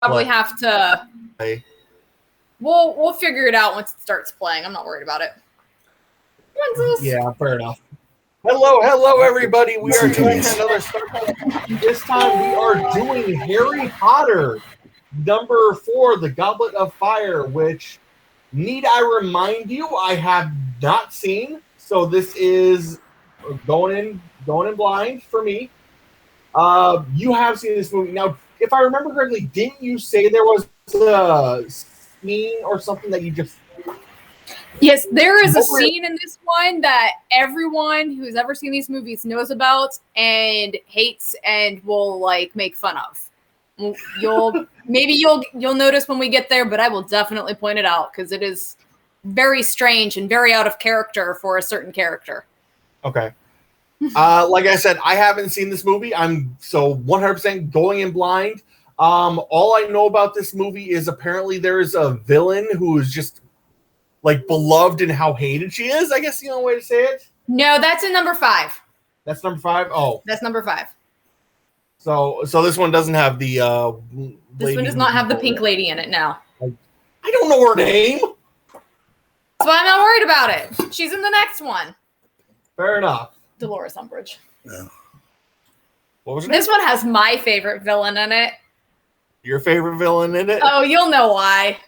probably have to. We'll figure it out once it starts playing. I'm not worried about it. When's this? Yeah, fair enough. Hello, everybody. We are doing another Snarkfest. This time we are doing Harry Potter, number 4, the Goblet of Fire, which, need I remind you, I have not seen. So this is going in blind for me. You have seen this movie. Now, if I remember correctly, didn't you say there was a scene or something that you just... Yes, there is a scene in this one that everyone who's ever seen these movies knows about and hates and will like make fun of. You'll notice when we get there, but I will definitely point it out because it is very strange and very out of character for a certain character. Okay. Like I said, I haven't seen this movie. I'm so 100% going in blind. All I know about this movie is apparently there is a villain who is just like beloved and how hated she is, I guess the only way to say it. No, that's in number 5. That's number 5? Oh. That's number 5. So this one doesn't have the this one does not have the pink lady in it now. I don't know her name. That's why I'm not worried about it. She's in the next one. Fair enough. Dolores Umbridge. Yeah. What was it? This one has my favorite villain in it. Your favorite villain in it? Oh, you'll know why.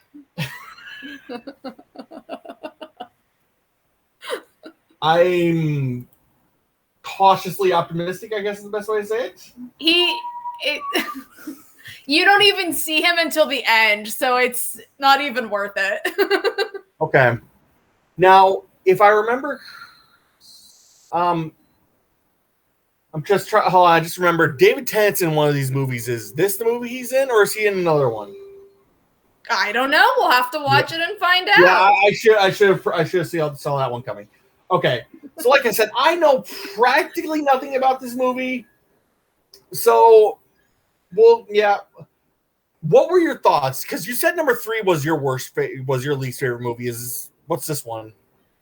I'm cautiously optimistic, I guess is the best way to say it. You don't even see him until the end, so it's not even worth it. Okay. Now, if I remember, I'm just trying. Hold on, I just remember David Tennant's in one of these movies. Is this the movie he's in, or is he in another one? I don't know. We'll have to watch it and find out. Yeah, I should have saw that one coming. Okay, so like I said, I know practically nothing about this movie. So, well, yeah. What were your thoughts? Because you said number 3 was your least favorite movie. What's this one?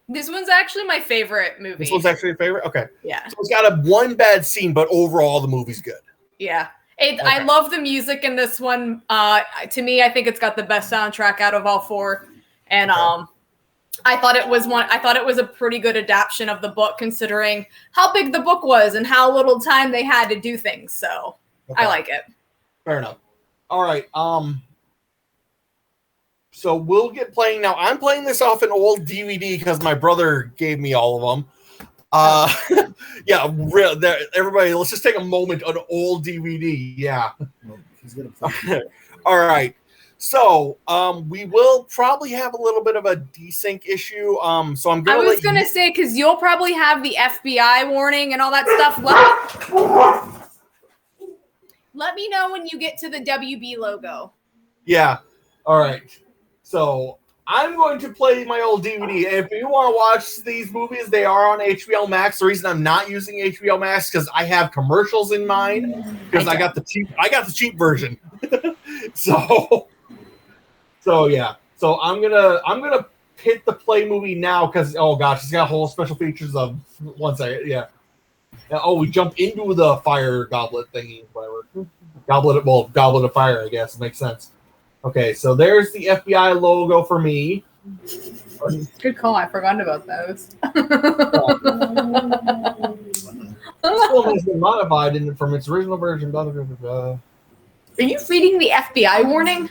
This one's actually my favorite movie. This one's actually a favorite? Okay. Yeah. So it's got one bad scene, but overall the movie's good. Yeah. I love the music in this one. To me, I think it's got the best soundtrack out of all 4. And I thought it was a pretty good adaptation of the book considering how big the book was and how little time they had to do things. So I like it. Fair enough. All right. So we'll get playing now. I'm playing this off an old DVD because my brother gave me all of them. Yeah, everybody, let's just take a moment on an old DVD. Yeah. He's gonna play. All right. So we will probably have a little bit of a desync issue. So I'm gonna. I was gonna say because you'll probably have the FBI warning and all that stuff. Let me know when you get to the WB logo. Yeah. All right. So I'm going to play my old DVD. If you want to watch these movies, they are on HBO Max. The reason I'm not using HBO Max because I have commercials in mine because I got the cheap version. So yeah. So I'm gonna hit the play movie now because oh gosh, it's got whole special features of 1 second. Yeah. Oh, we jump into the fire goblet thingy, whatever. Goblet of Fire, I guess. It makes sense. Okay, so there's the FBI logo for me. Good call. I forgot about those. This one has been modified from its original version. Blah, blah, blah, blah. Are you reading the FBI warning?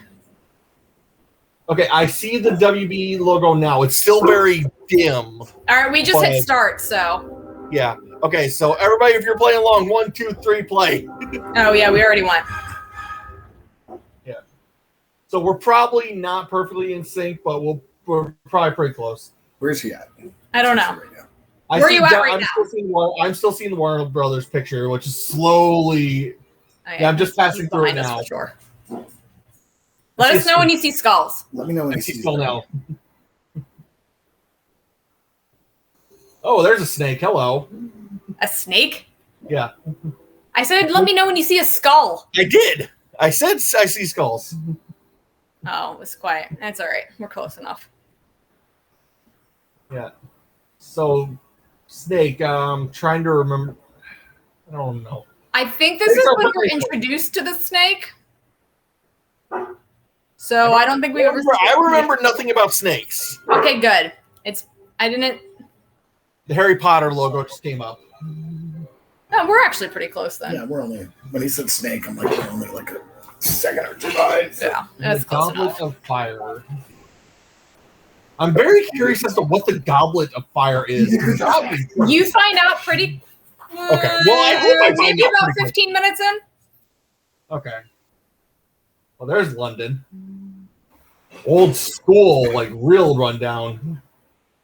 Okay, I see the WB logo now. It's still very dim. All right, we just hit start, so. Yeah. Okay, so everybody, if you're playing along, 1, 2, 3, play. Oh, yeah, we already went. Yeah. So we're probably not perfectly in sync, but we're probably pretty close. Where's he at? I don't know. Where are you at right now? I'm still seeing the Warner Brothers picture, which is slowly... Yeah, I'm just passing through it now. Sure. Let us know when you see skulls. Let me know when you see skull now. Oh, there's a snake. Hello. A snake? Yeah. I said, let me know when you see a skull. I did. I said I see skulls. Oh, it was quiet. That's all right. We're close enough. Yeah. So, snake. Trying to remember. I don't know. I think this is when you're introduced to the snake. So I don't think we've ever. I remember nothing about snakes. Okay, good. I didn't. The Harry Potter logo just came up. No, we're actually pretty close then. Yeah, we're only. When he said snake, I'm like, we're only like a second or two behind. Yeah, that's close enough. Goblet of Fire. I'm very curious as to what the Goblet of Fire is. You find out pretty. Okay. Well, I hope I find maybe out about pretty 15 minutes in. Okay. Well, there's London. Old school, like real rundown.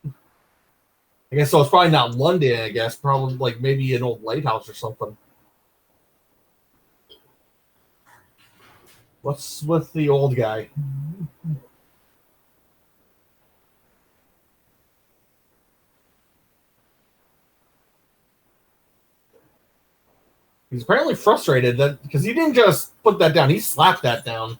I guess so. It's probably not London. I guess probably like maybe an old lighthouse or something. What's with the old guy? He's apparently frustrated that because he didn't just put that down; he slapped that down.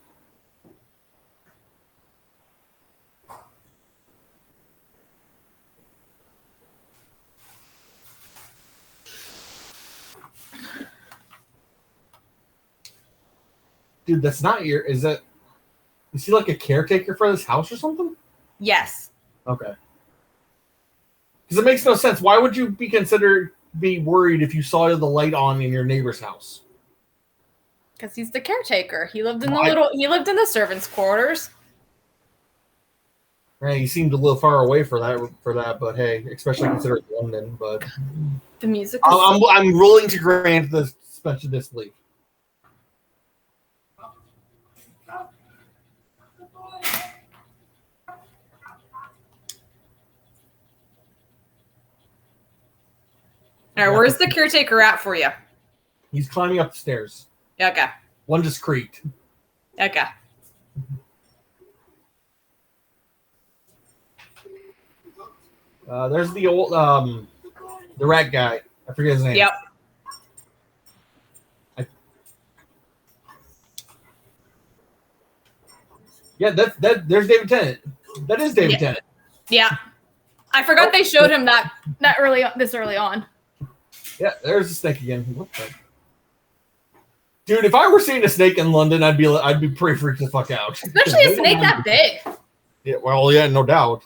Dude, that's not your. Is he like a caretaker for this house or something? Yes. Okay. Because it makes no sense. Why would you be worried if you saw the light on in your neighbor's house? Because he's the caretaker. He lived in the servants' quarters. Right, he seemed a little far away for that, but hey, especially considering London. But the music. I'm willing to grant the suspension of disbelief. All right, where's the caretaker at for you? He's climbing up the stairs. Okay. One just creaked. Okay. There's the old the rat guy. I forget his name. Yep. Yeah, there's David Tennant. That is David Tennant. Yeah. I forgot they showed him this early on. Yeah, there's the snake again. What the? Dude, if I were seeing a snake in London, I'd be pretty freaked the fuck out. Especially a snake that big. Yeah, well, yeah, no doubt.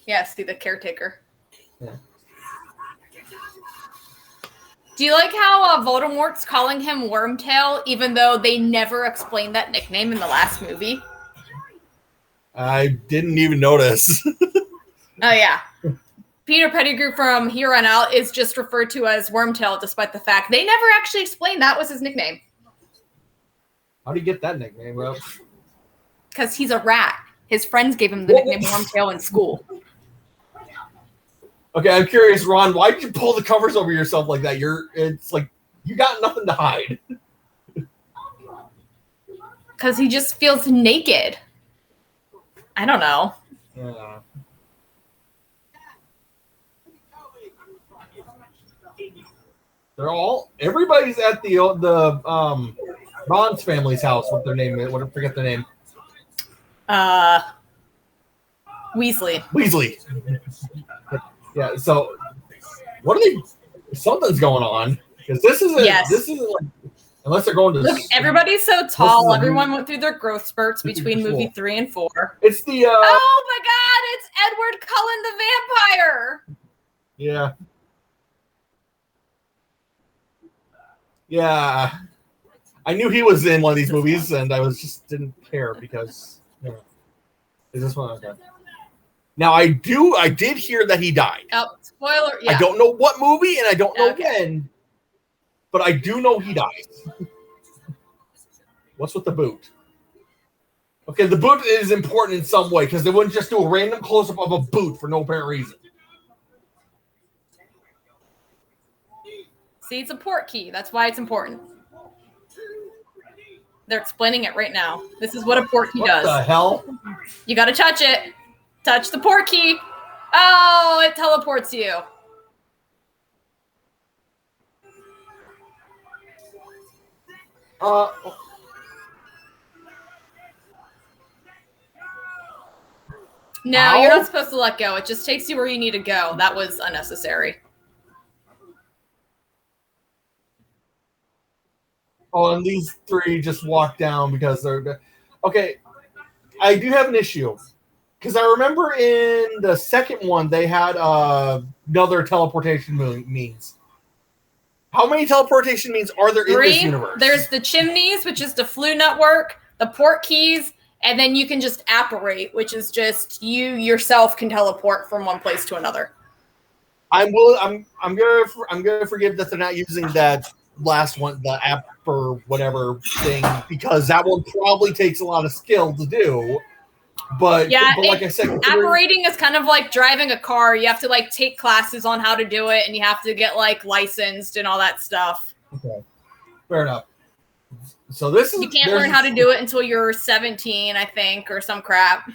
Yeah, see the caretaker. Yeah. Do you like how Voldemort's calling him Wormtail, even though they never explained that nickname in the last movie? I didn't even notice. Oh, yeah. Peter Pettigrew from here on out is just referred to as Wormtail, despite the fact they never actually explained that was his nickname. How do you get that nickname, bro? Because he's a rat. His friends gave him the nickname Wormtail in school. Okay, I'm curious, Ron. Why did you pull the covers over yourself like that? It's like you got nothing to hide. Because he just feels naked. I don't know. Yeah. Everybody's at the Ron's family's house. What their name is? I forget their name. Weasley. Yeah. So, what are they? Something's going on because this isn't like unless they're going to. Look, everybody's so tall. Everyone went through their growth spurts between movie 3 and 4. It's the. Oh my God! It's Edward Cullen the vampire. Yeah. Yeah. I knew he was in one of these movies, and I didn't care because. Is this one okay? Now I did hear that he died. Oh, spoiler! Yeah. I don't know what movie, and I don't know when, but I do know he dies. What's with the boot? Okay, the boot is important in some way because they wouldn't just do a random close-up of a boot for no apparent reason. See, it's a port key. That's why it's important. They're explaining it right now. This is what a port key does. What the hell? You got to touch it. Touch the port key. Oh, it teleports you. No, Ow. you're not supposed to let go. It just takes you where you need to go. That was unnecessary. Oh, and these three just walk down because they're... Okay, I do have an issue. Because I remember in the second one, they had another teleportation means. How many teleportation means are there in this universe? There's the chimneys, which is the flu network, the port keys, and then you can just apparate, which is just you yourself can teleport from one place to another. I'm gonna forgive that they're not using that last one, the app or whatever thing, because that one probably takes a lot of skill to do. But like I said, apparating is kind of like driving a car. You have to like take classes on how to do it, and you have to get like licensed and all that stuff. Okay, fair enough. So this is you can't learn how to do it until you're 17, I think, or some crap.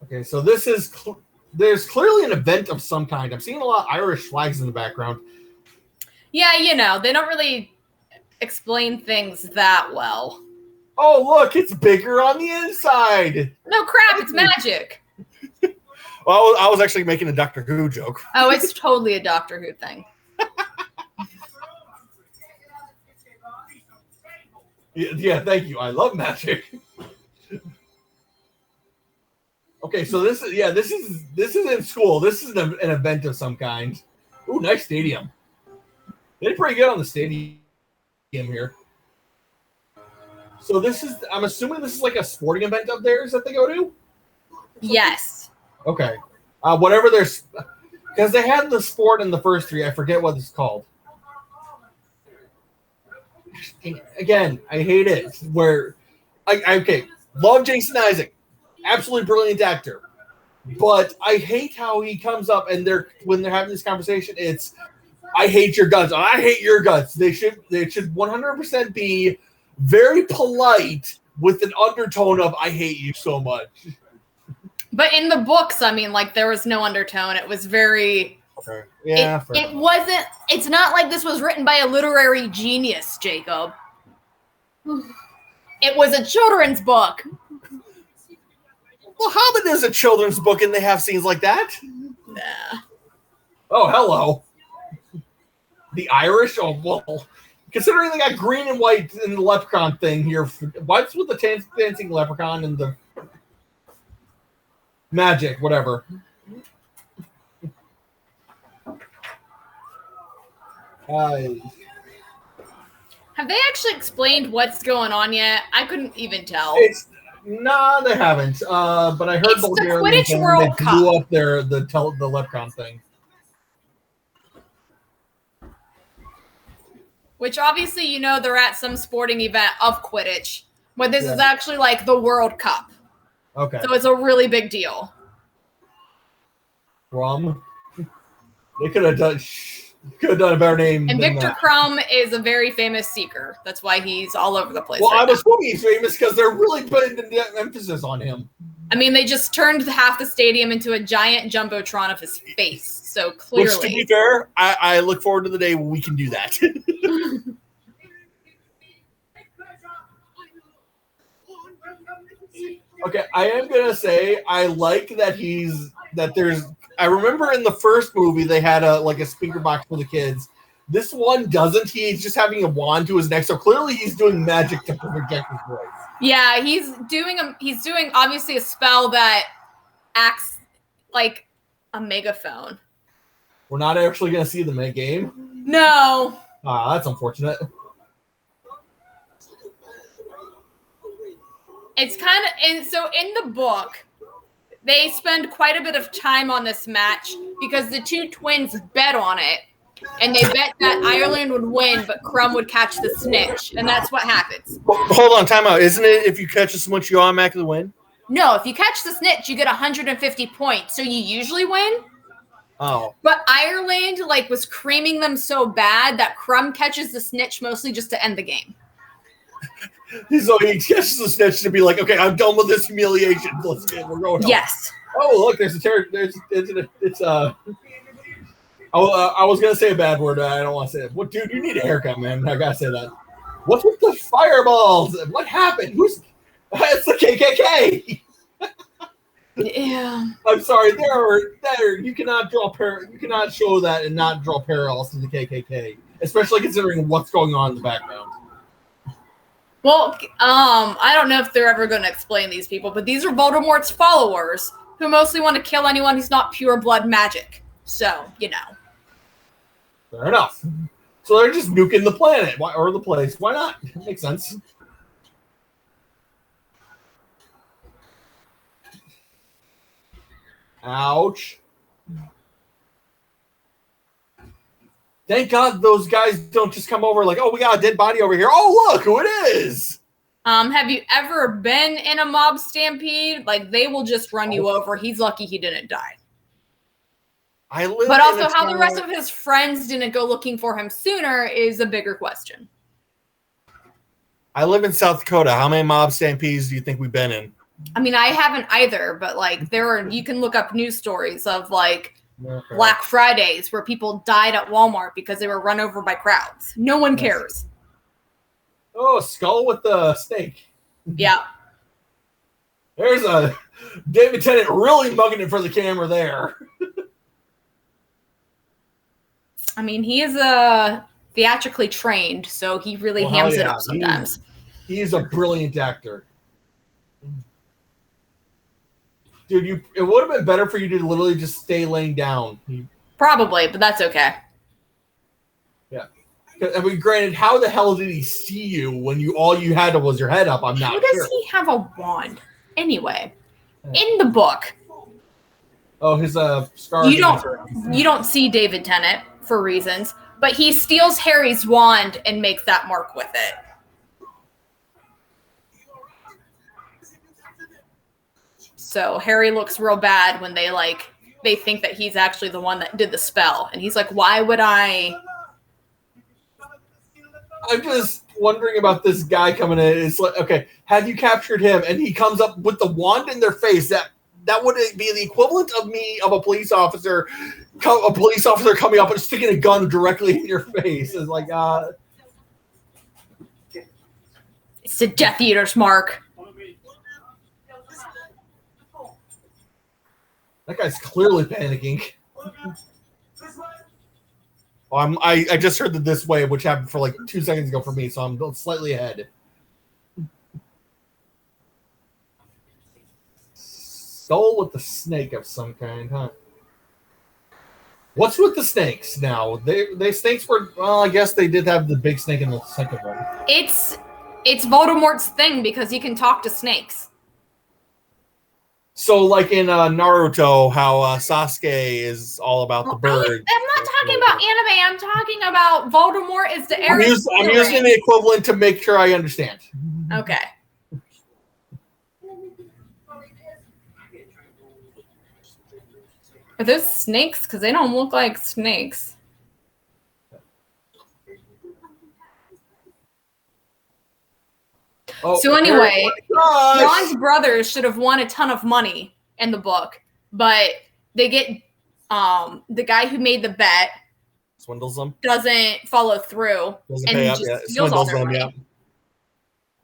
Okay, so this is there's clearly an event of some kind. I'm seeing a lot of Irish flags in the background. Yeah, you know, they don't really explain things that well. Oh, look, it's bigger on the inside. No crap, it's magic. Well, I was actually making a Doctor Who joke. Oh, it's totally a Doctor Who thing. Yeah, thank you. I love magic. Okay, so this is in school. This is an event of some kind. Ooh, nice stadium. They did pretty good on the stadium here. So I'm assuming this is like a sporting event of theirs that they go to? Yes. Okay. Whatever there's, because they had the sport in the first three. I forget what it's called. Again, I hate it. Where, love Jason Isaac. Absolutely brilliant actor. But I hate how he comes up and when they're having this conversation, it's, I hate your guts. I hate your guts. They should 100% be very polite with an undertone of I hate you so much. But in the books, I mean, like there was no undertone. It was very okay. Yeah. It wasn't it's not like this was written by a literary genius, Jacob. It was a children's book. Well, Hobbit is a children's book and they have scenes like that. Nah. Oh, hello. The Irish? Oh, well. Considering they got green and white in the leprechaun thing here, what's with the dancing leprechaun and the magic, whatever. Have they actually explained what's going on yet? I couldn't even tell. No, they haven't. But I heard it's the Quidditch World Cup. Blew up the leprechaun thing. Which obviously, you know, they're at some sporting event of Quidditch, but this is actually like the World Cup. Okay. So it's a really big deal. Crumb. They could have done a better name. And than Victor that. Crumb is a very famous seeker. That's why he's all over the place. Well, right I was hoping he's famous because they're really putting the emphasis on him. I mean, they just turned half the stadium into a giant jumbotron of his face. So clearly. Which, to be fair, I look forward to the day when we can do that. Okay, I am gonna say I like that there's. I remember in the first movie they had a speaker box for the kids. This one doesn't. He's just having a wand to his neck, so clearly he's doing magic to project his voice. Yeah, he's doing obviously a spell that acts like a megaphone. We're not actually gonna see the game. No. That's unfortunate. It's kind of, and so in the book, they spend quite a bit of time on this match because the two twins bet on it, and they bet that Ireland would win, but Crumb would catch the snitch, and that's what happens. Hold on, time out. Isn't it if you catch the snitch, you automatically win? No, if you catch the snitch, you get 150 points, so you usually win. Oh. But Ireland was creaming them so bad that Crumb catches the snitch mostly just to end the game. So he catches the snitch to be like, okay, I'm done with this humiliation. Let's get, we're going home. Yes. Oh, look, there's I was gonna say a bad word. I don't want to say it. What, dude? You need a haircut, man. I gotta say that. What's with the fireballs? What happened? It's the KKK. Yeah. I'm sorry. There. You cannot You cannot show that and not draw parallels to the KKK, especially considering what's going on in the background. Well, I don't know if they're ever going to explain these people, but these are Voldemort's followers who mostly want to kill anyone who's not pure blood magic. So, you know. Fair enough. So they're just nuking the planet or the place. Why not? It makes sense. Ouch. Thank God those guys don't just come over like, oh, we got a dead body over here. Oh, look who it is. Have you ever been in a mob stampede? Like, they will just run you over. He's lucky he didn't die. But also, how the rest of his friends didn't go looking for him sooner is a bigger question. I live in South Dakota. How many mob stampedes do you think we've been in? I mean, I haven't either, but like you can look up news stories of like Black Fridays where people died at Walmart because they were run over by crowds. No one cares. Oh, skull with the snake. Yeah. There's a David Tennant really mugging it for the camera there. I mean, he is theatrically trained, so he really hams it up sometimes. He's a brilliant actor. Dude, it would have been better for you to literally just stay laying down. Probably, but that's okay. Yeah. I mean, granted, how the hell did he see you when all you had was your head up? I'm not sure. How does he have a wand? Anyway, in the book. Oh, his scar. You don't see David Tennant for reasons, but he steals Harry's wand and makes that mark with it. So Harry looks real bad when they think that he's actually the one that did the spell. And he's like, why would I? I'm just wondering about this guy coming in. It's like, okay, have you captured him? And he comes up with the wand in their face. That would be the equivalent of a police officer coming up and sticking a gun directly in your face. It's like, it's the Death Eater's mark. That guy's clearly panicking. I just heard the this way, which happened for like 2 seconds ago for me, so I'm slightly ahead. Skull with the snake of some kind, huh? What's with the snakes now? They snakes were, well, I guess they did have the big snake in the second one. It's Voldemort's thing because he can talk to snakes. So, like in Naruto, how Sasuke is all about the bird. I'm not talking about anime. I'm talking about Voldemort is the I'm using the equivalent to make sure I understand. Okay. Are those snakes? Because they don't look like snakes. Oh, so anyway, Ron's brothers should have won a ton of money in the book, but they get the guy who made the bet swindles them, doesn't follow through, doesn't and pay up, just steals all their money. Yeah.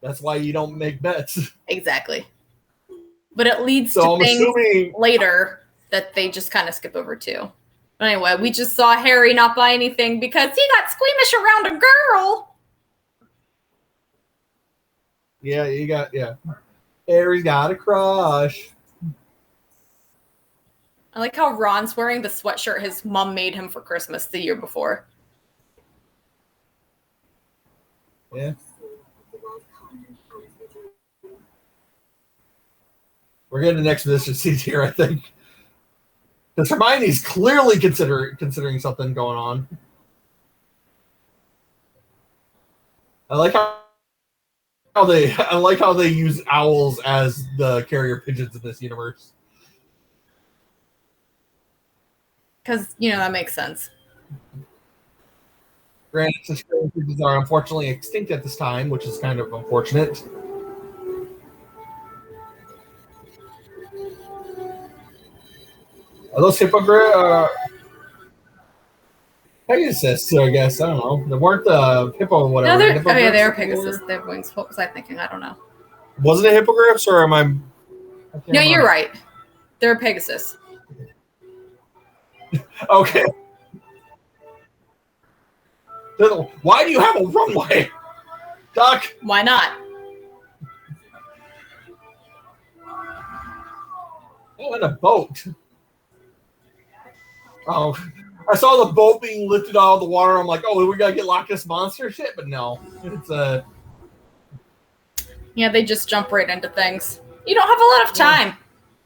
That's why you don't make bets. Exactly. But it leads to things later that they just kind of skip over too. But anyway, we just saw Harry not buy anything because he got squeamish around a girl. Yeah, Harry's got a crush. I like how Ron's wearing the sweatshirt his mom made him for Christmas the year before. Yeah. We're getting an exposition scene here, I think. Because Hermione's clearly considering something going on. I like how they use owls as the carrier pigeons in this universe. Because, that makes sense. Granted, since carrier pigeons are unfortunately extinct at this time, which is kind of unfortunate. Are those hippogriffs? Pegasus, I guess. I don't know. They weren't the hippo or whatever. No, they're Pegasus. They're wings. What was I thinking? I don't know. wasn't it hippogriffs or am I? No, you're right. They're a Pegasus. Okay. Why do you have a runway, Doc? Why not? Oh, and a boat. Oh, I saw the boat being lifted out of the water. I'm like, oh, we gotta get Loch Ness Monster shit, but no, it's a. Yeah, they just jump right into things. You don't have a lot of time.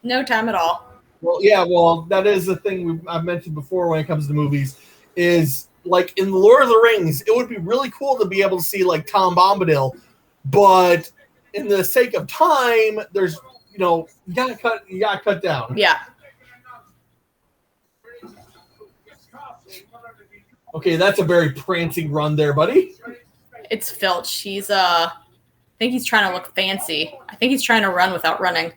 No time at all. Well, yeah, well, that is the thing I've mentioned before when it comes to movies. Is like in Lord of the Rings, it would be really cool to be able to see like Tom Bombadil, but in the sake of time, there's you gotta cut down. Yeah. Okay, that's a very prancing run there, buddy. It's Filch. I think he's trying to look fancy. I think he's trying to run without running.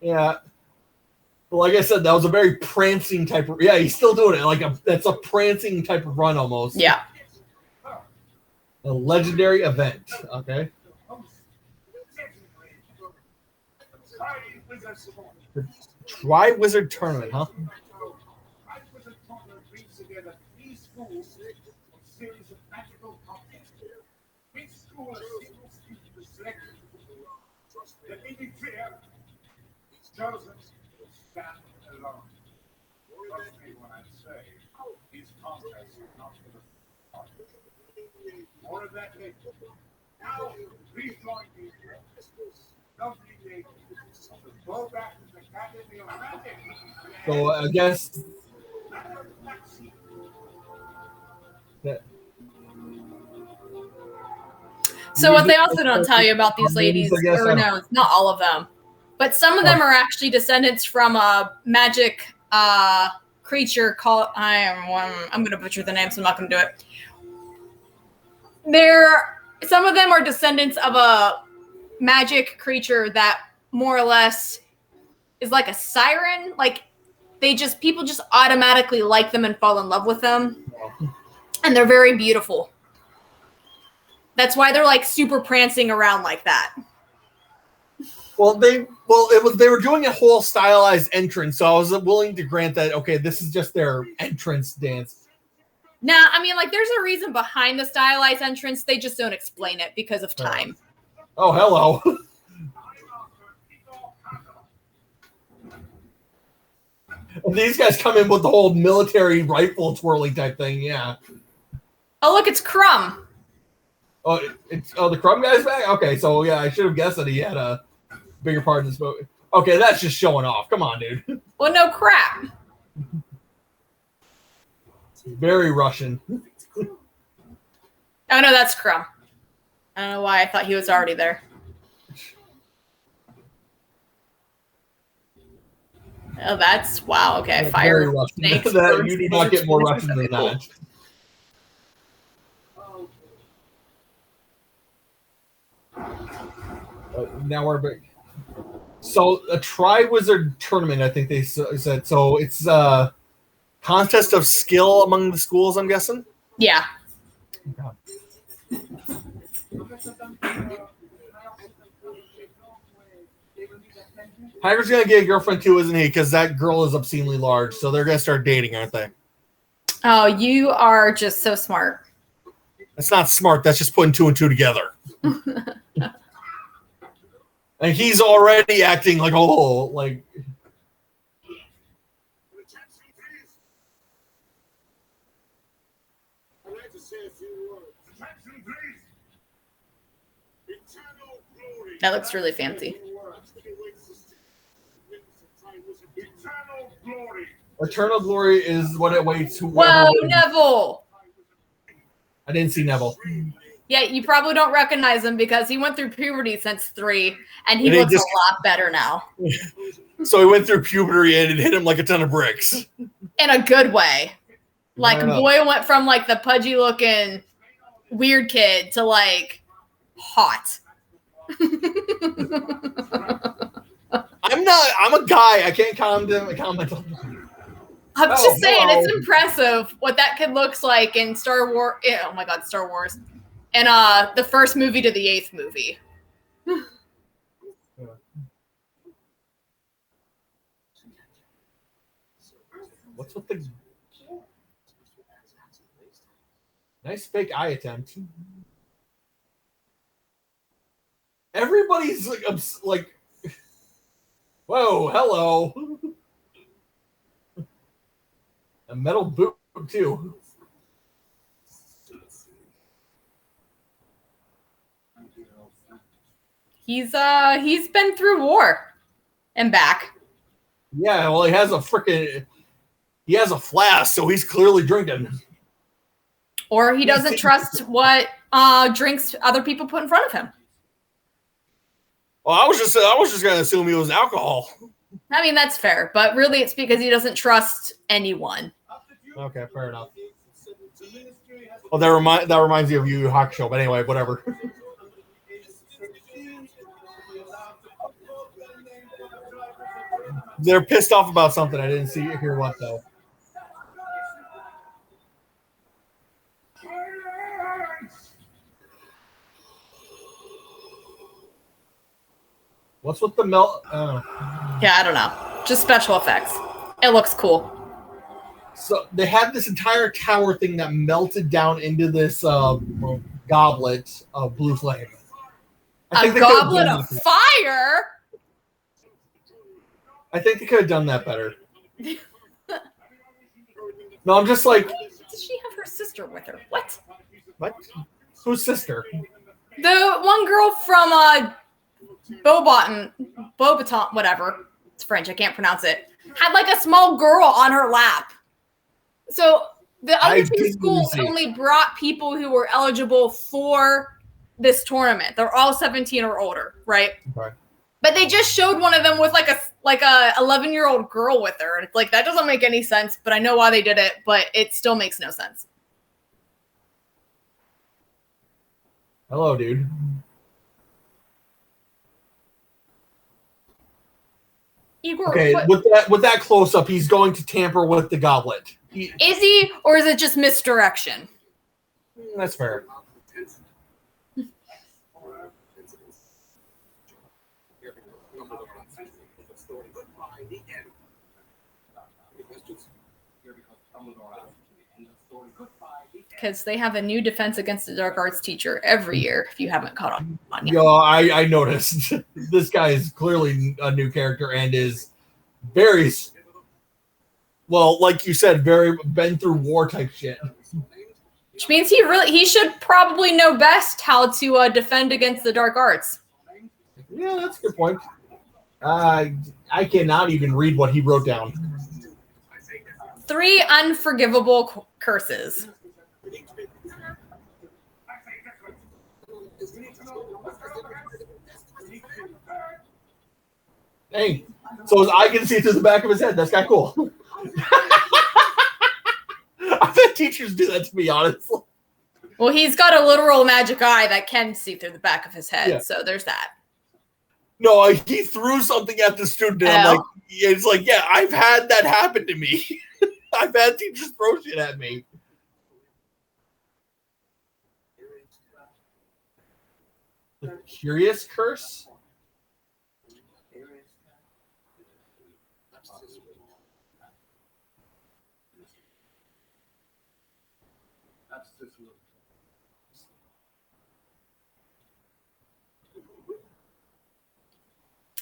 Yeah. Well, like I said, that was a very prancing type of. Yeah, he's still doing it. That's a prancing type of run almost. Yeah. A legendary event. Okay. The Tri-Wizard Tournament, huh? Chosen to stand alone. Trust me when I say these contests are not for the heart. More of that later. Now, please join me here. Lovely lady. Go back to the Academy of Magic. So I guess that. So what they also don't tell you about these ladies, or no, it's not all of them, but some of them are actually descendants from a magic creature called, I'm going to butcher the name, so I'm not going to do it. Some of them are descendants of a magic creature that more or less is like a siren. Like people just automatically like them and fall in love with them. And they're very beautiful. That's why they're like super prancing around like that. They were doing a whole stylized entrance, so I was willing to grant that. Okay, this is just their entrance dance. Nah, I mean, like, there's a reason behind the stylized entrance. They just don't explain it because of time. Oh, hello. These guys come in with the whole military rifle twirling type thing. Yeah. Oh, look, it's Crumb. Oh, the Crumb guy's back? Okay, so yeah, I should have guessed that he had a bigger part in this movie. Okay, that's just showing off. Come on, dude. Well, no crap. Very Russian. Oh, no, that's Crumb. I don't know why I thought he was already there. Oh, wow, okay. Fire snakes. You do not get more Russian than that. Now we're big. So a Tri-Wizard Tournament, I think they said. So it's a contest of skill among the schools, I'm guessing? Yeah. Hagrid's going to get a girlfriend too, isn't he? Because that girl is obscenely large. So they're going to start dating, aren't they? Oh, you are just so smart. That's not smart. That's just putting two and two together. And he's already acting like, like. That looks really fancy. Eternal glory is what it waits. Whoa, Neville! I didn't see Neville. Yeah, you probably don't recognize him because he went through puberty since 3, and he looks a lot better now. So he went through puberty and it hit him like a ton of bricks. In a good way. Like, boy went from, like, the pudgy-looking weird kid to, like, hot. I'm a guy. I can't comment on. I'm just saying, it's impressive what that kid looks like in Star Wars. Oh, my God, Star Wars. And the first movie to the 8th movie. Yeah. What's with the nice fake eye attempt? Everybody's like, whoa, hello. A metal boot too. He's been through war and back. Yeah, well, he has a flask, so he's clearly drinking. Or he doesn't trust what drinks other people put in front of him. Well, I was just gonna assume he was alcohol. I mean, that's fair, but really it's because he doesn't trust anyone. Okay, fair enough. Well, that reminds me of Yu Yu Hakusho, but anyway, whatever. They're pissed off about something. I didn't hear what though. What's with the melt? Yeah, I don't know. Just special effects. It looks cool. So they had this entire tower thing that melted down into this goblet of blue flame. A goblet of fire? I think they could have done that better. No, I'm just like... Does she have her sister with her? What? What? Whose sister? The one girl from Beaubaton, whatever. It's French, I can't pronounce it. Had like a small girl on her lap. So the other two schools only brought people who were eligible for this tournament. They're all 17 or older, right? Okay. But they just showed one of them with like a 11-year-old girl with her. And it's like, that doesn't make any sense, but I know why they did it, but it still makes no sense. Hello, dude. Igor, okay, with that close up, he's going to tamper with the goblet. Is he, or is it just misdirection? That's fair. Because they have a new Defense Against the Dark Arts teacher every year, if you haven't caught on yet. Yo, I noticed. This guy is clearly a new character and is very, well, like you said, very been through war type shit. Which means he should probably know best how to defend against the dark arts. Yeah, that's a good point. I cannot even read what he wrote down. 3 unforgivable curses. Hey, so I can see through the back of his head. That's kind of cool. I bet teachers do that, to be honest. Well, he's got a literal magic eye that can see through the back of his head, yeah. So there's that. No, he threw something at the student, and I'm like, it's like, yeah, I've had that happen to me. I've had teachers throw shit at me. The Curious Curse?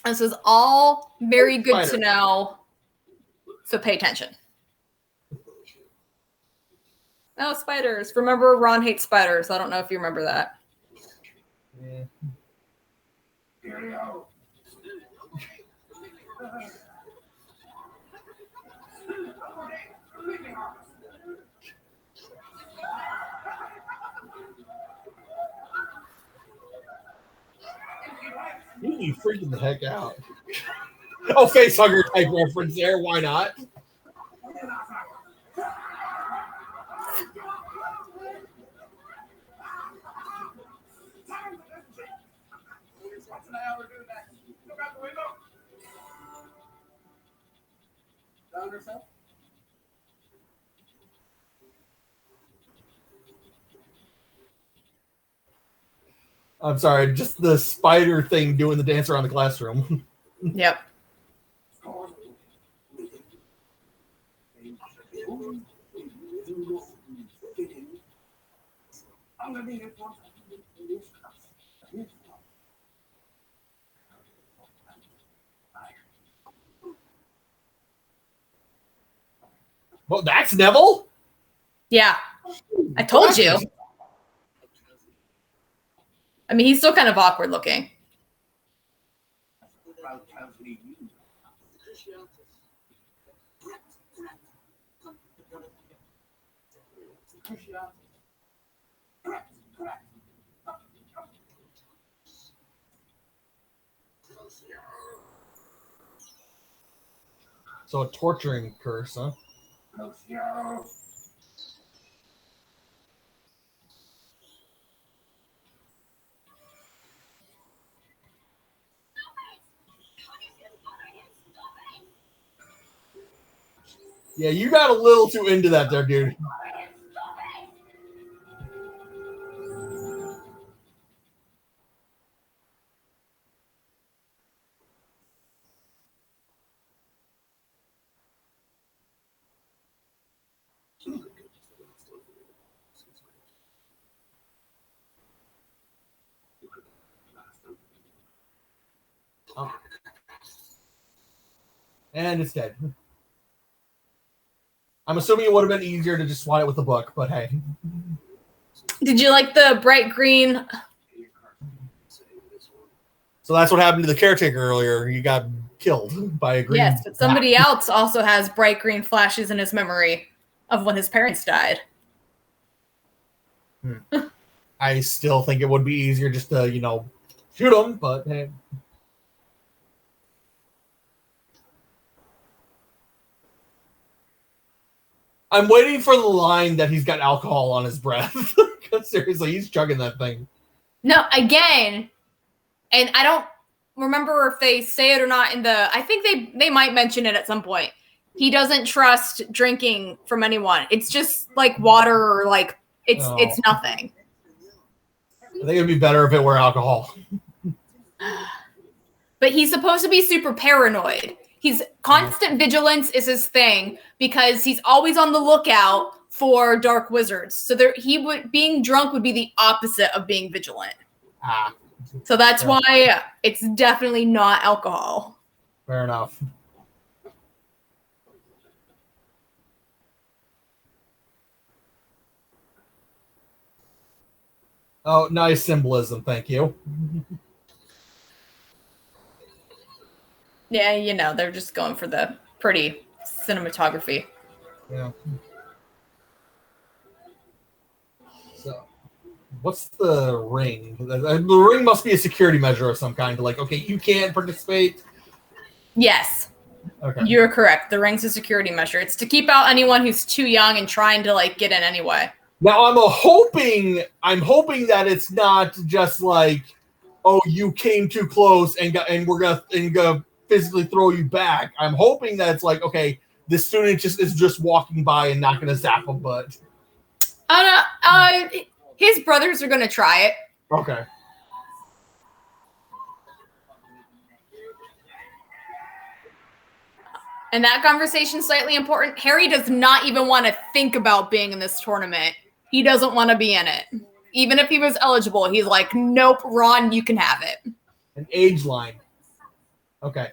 This is all very good to know, so pay attention. Oh, spiders. Remember, Ron hates spiders. I don't know if you remember that. Yeah. Here we go. You freaking the heck out. Oh, facehugger type reference there. Why not? I'm sorry, just the spider thing doing the dance around the classroom. Yep. Well, that's Neville? Yeah. I told you. I mean, he's still kind of awkward looking. So a torturing curse, huh? Yeah, you got a little too into that there, dude. Oh. And it's dead. I'm assuming it would have been easier to just swat it with the book, but hey. Did you like the bright green? So that's what happened to the caretaker earlier. He got killed by a green. Yes, but somebody else also has bright green flashes in his memory of when his parents died. I still think it would be easier just to, shoot him, but hey. I'm waiting for the line that he's got alcohol on his breath. Seriously, he's chugging that thing. No, again, and I don't remember if they say it or not in the. I think they might mention it at some point. He doesn't trust drinking from anyone. It's just like water, or like it's nothing. I think it'd be better if it were alcohol. But he's supposed to be super paranoid. He's constant vigilance is his thing because he's always on the lookout for dark wizards. So being drunk would be the opposite of being vigilant. So that's why it's definitely not alcohol. Fair enough. Oh, nice symbolism. Thank you. Yeah, they're just going for the pretty cinematography. Yeah. So, what's the ring? The ring must be a security measure of some kind. Like, okay, you can't participate. Yes. Okay. You're correct. The ring's a security measure. It's to keep out anyone who's too young and trying to get in anyway. Now I'm hoping that it's not just like, oh, you came too close and we're gonna physically throw you back. I'm hoping that it's like, okay, the student is just walking by and not gonna zap him, but his brothers are gonna try it. Okay. And that conversation's slightly important. Harry does not even want to think about being in this tournament. He doesn't want to be in it. Even if he was eligible, he's like, nope, Ron, you can have it. An age line. Okay.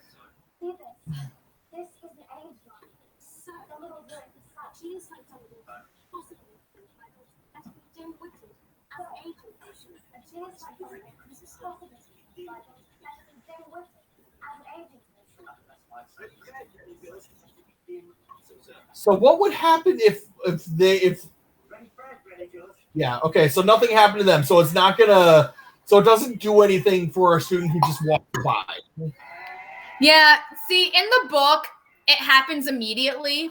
So what would happen if yeah, okay, so nothing happened to them, so it doesn't do anything for a student who just walked by. Yeah, see, in the book, it happens immediately.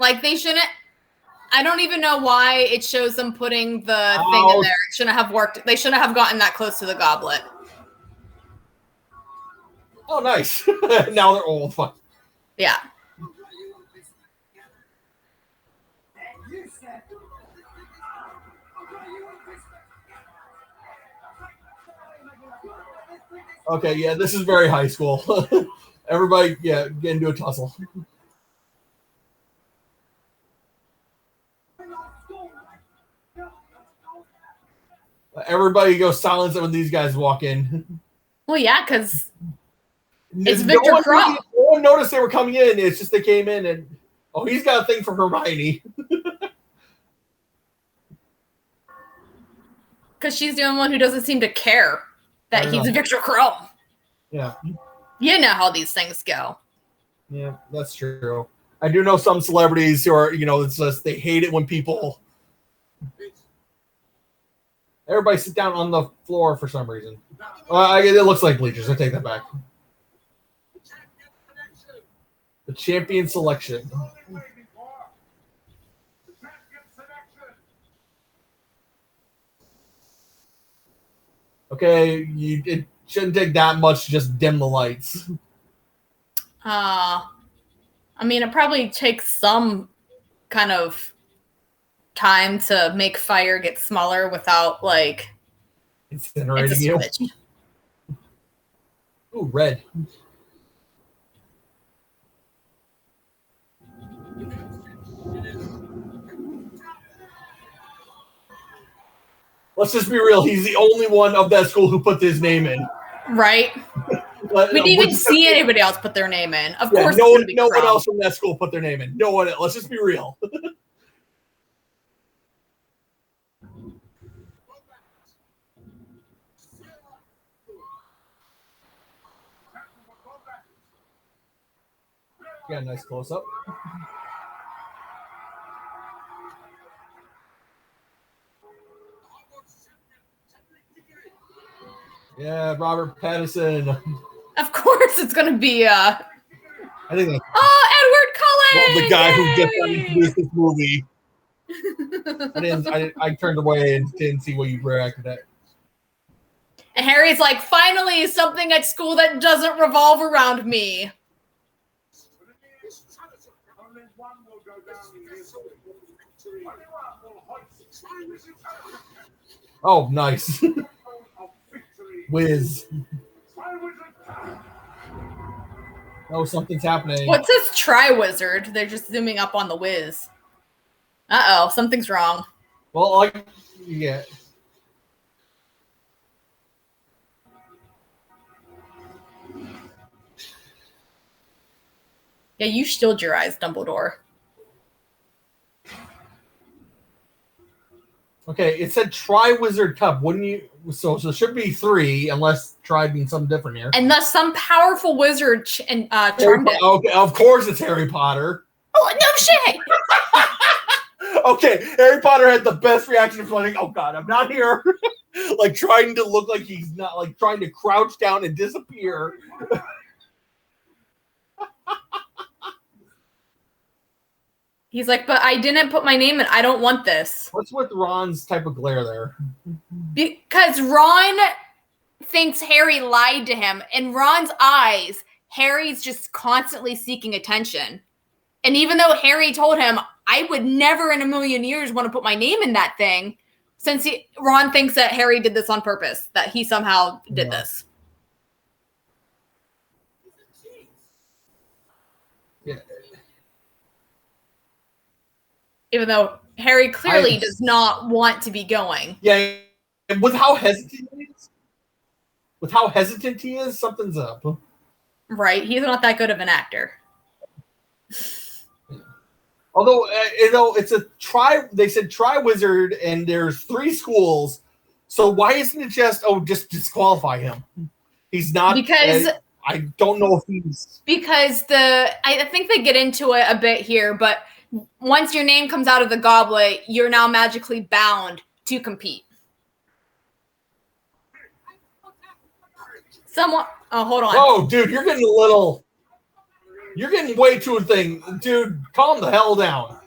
Like, they shouldn't, I don't even know why it shows them putting the thing in there. It shouldn't have worked. They shouldn't have gotten that close to the goblet. Oh, nice. Now they're old. Fun. Yeah. Okay, yeah, this is very high school. Everybody, yeah, get into a tussle. Everybody go silence when these guys walk in. Well, yeah, because it's No Victor Crumb. No one noticed they were coming in. It's just they came in and, oh, he's got a thing for Hermione. Because she's the only one who doesn't seem to care that he's Victor Crumb. Yeah. You know how these things go. Yeah, that's true. I do know some celebrities who are, it's just they hate it when people. Everybody sit down on the floor for some reason. It looks like bleachers. I take that back. The champion selection. Okay, it shouldn't take that much to just dim the lights. I mean, it probably takes some kind of time to make fire get smaller without, like, incinerating you. Ooh, red. Let's just be real. He's the only one of that school who put his name in. Right. We didn't even see anybody else put their name in. Of course, no one else from that school put their name in. No one else. Let's just be real. Got a nice close up. Yeah, Robert Pattinson. Of course, it's gonna be. I think that's Edward Cullen. The guy who just introduced this movie. I turned away and didn't see what you reacted at. And Harry's like, finally, something at school that doesn't revolve around me. Oh, nice. Whiz. Oh, something's happening. What's this Triwizard? They're just zooming up on the whiz. Uh-oh, something's wrong. Well, yeah. Yeah, you shield your eyes, Dumbledore. Okay, it said Triwizard Cup. Wouldn't you? So it should be 3, unless Tri means something different here. And thus some powerful wizard charmed it. Okay, of course it's Harry Potter. Oh, no shit! Okay, Harry Potter had the best reaction of like, oh god, I'm not here. Like trying to look like he's not, like trying to crouch down and disappear. He's like, but I didn't put my name in. I don't want this. What's with Ron's type of glare there? Because Ron thinks Harry lied to him. In Ron's eyes, Harry's just constantly seeking attention. And even though Harry told him, I would never in a million years want to put my name in that thing, since Ron thinks that Harry did this on purpose, that he somehow did this. Yeah. Even though Harry clearly does not want to be going. Yeah, and with how hesitant he is, something's up. Right, he's not that good of an actor. Although, it's a they said Triwizard, and there's 3 schools. So why isn't it just disqualify him? He's not, because I don't know if he's, because I think they get into it a bit here, but once your name comes out of the goblet, you're now magically bound to compete. Oh, hold on. Oh, dude, you're getting way too thing. Dude, calm the hell down.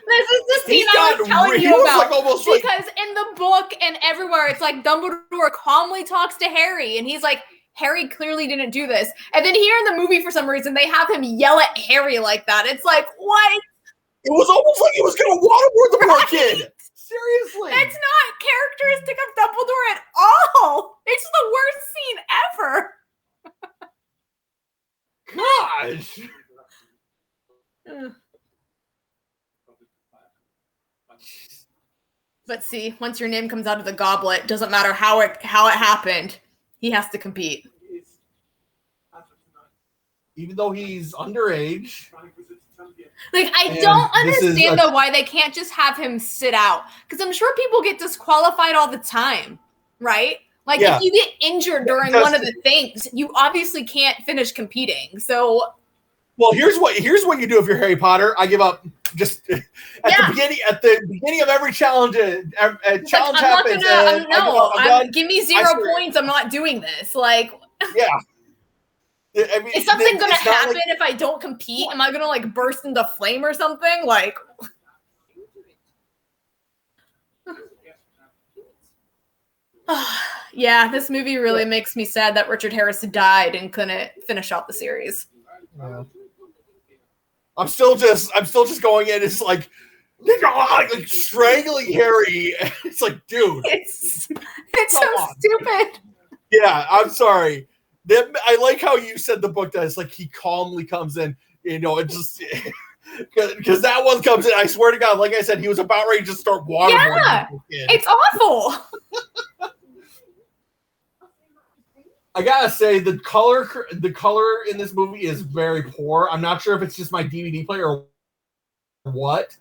This is the scene I was telling you about. Because in the book and everywhere, it's like Dumbledore calmly talks to Harry, and he's like, Harry clearly didn't do this. And then here in the movie, for some reason, they have him yell at Harry like that. It's like, what? It was almost like he was going to waterboard the poor kid. But see, once your name comes out of the goblet, doesn't matter how it happened, he has to compete. Even though he's underage. Like, I don't understand though why they can't just have him sit out. Because I'm sure people get disqualified all the time, right? Like, if you get injured during one of the things, you obviously can't finish competing. So, well, here's what you do if you're Harry Potter. I give up. Just at the beginning of every challenge, challenge happens. Give me 0 points. I'm not doing this. Like, yeah. I mean, is something going to happen if I don't compete? Am I going to like burst into flame or something? Like, yeah, this movie really makes me sad that Richard Harris died and couldn't finish out the series. Yeah. I'm still just going in. It's like strangling Harry. It's like, dude, it's so stupid. Yeah, I'm sorry. I like how you said the book does. Like, he calmly comes in. You know, it just because that one comes in. I swear to God, like I said, he was about ready to just start waterboarding. Yeah, it's awful. I gotta say, the color in this movie is very poor. I'm not sure if it's just my DVD player or what,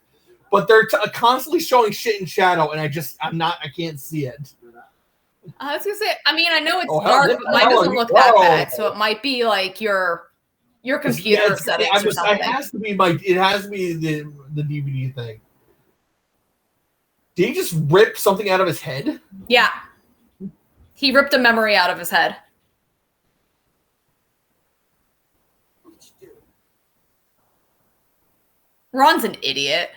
but they're constantly showing shit in shadow, and I can't see it. I was gonna say, I mean, I know it's dark, but mine doesn't look that bad, so it might be like your computer settings or something. It has to be the DVD thing. Did he just rip something out of his head? Yeah, he ripped a memory out of his head. Ron's an idiot.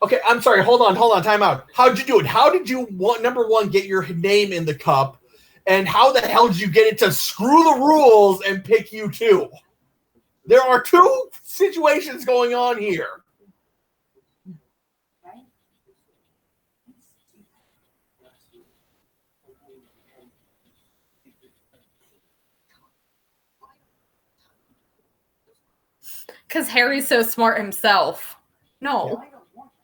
Okay, I'm sorry. Hold on. Time out. How'd you do it? How did you, number one, get your name in the cup? And how the hell did you get it to screw the rules and pick you two? There are two situations going on here. Because Harry's so smart himself. No.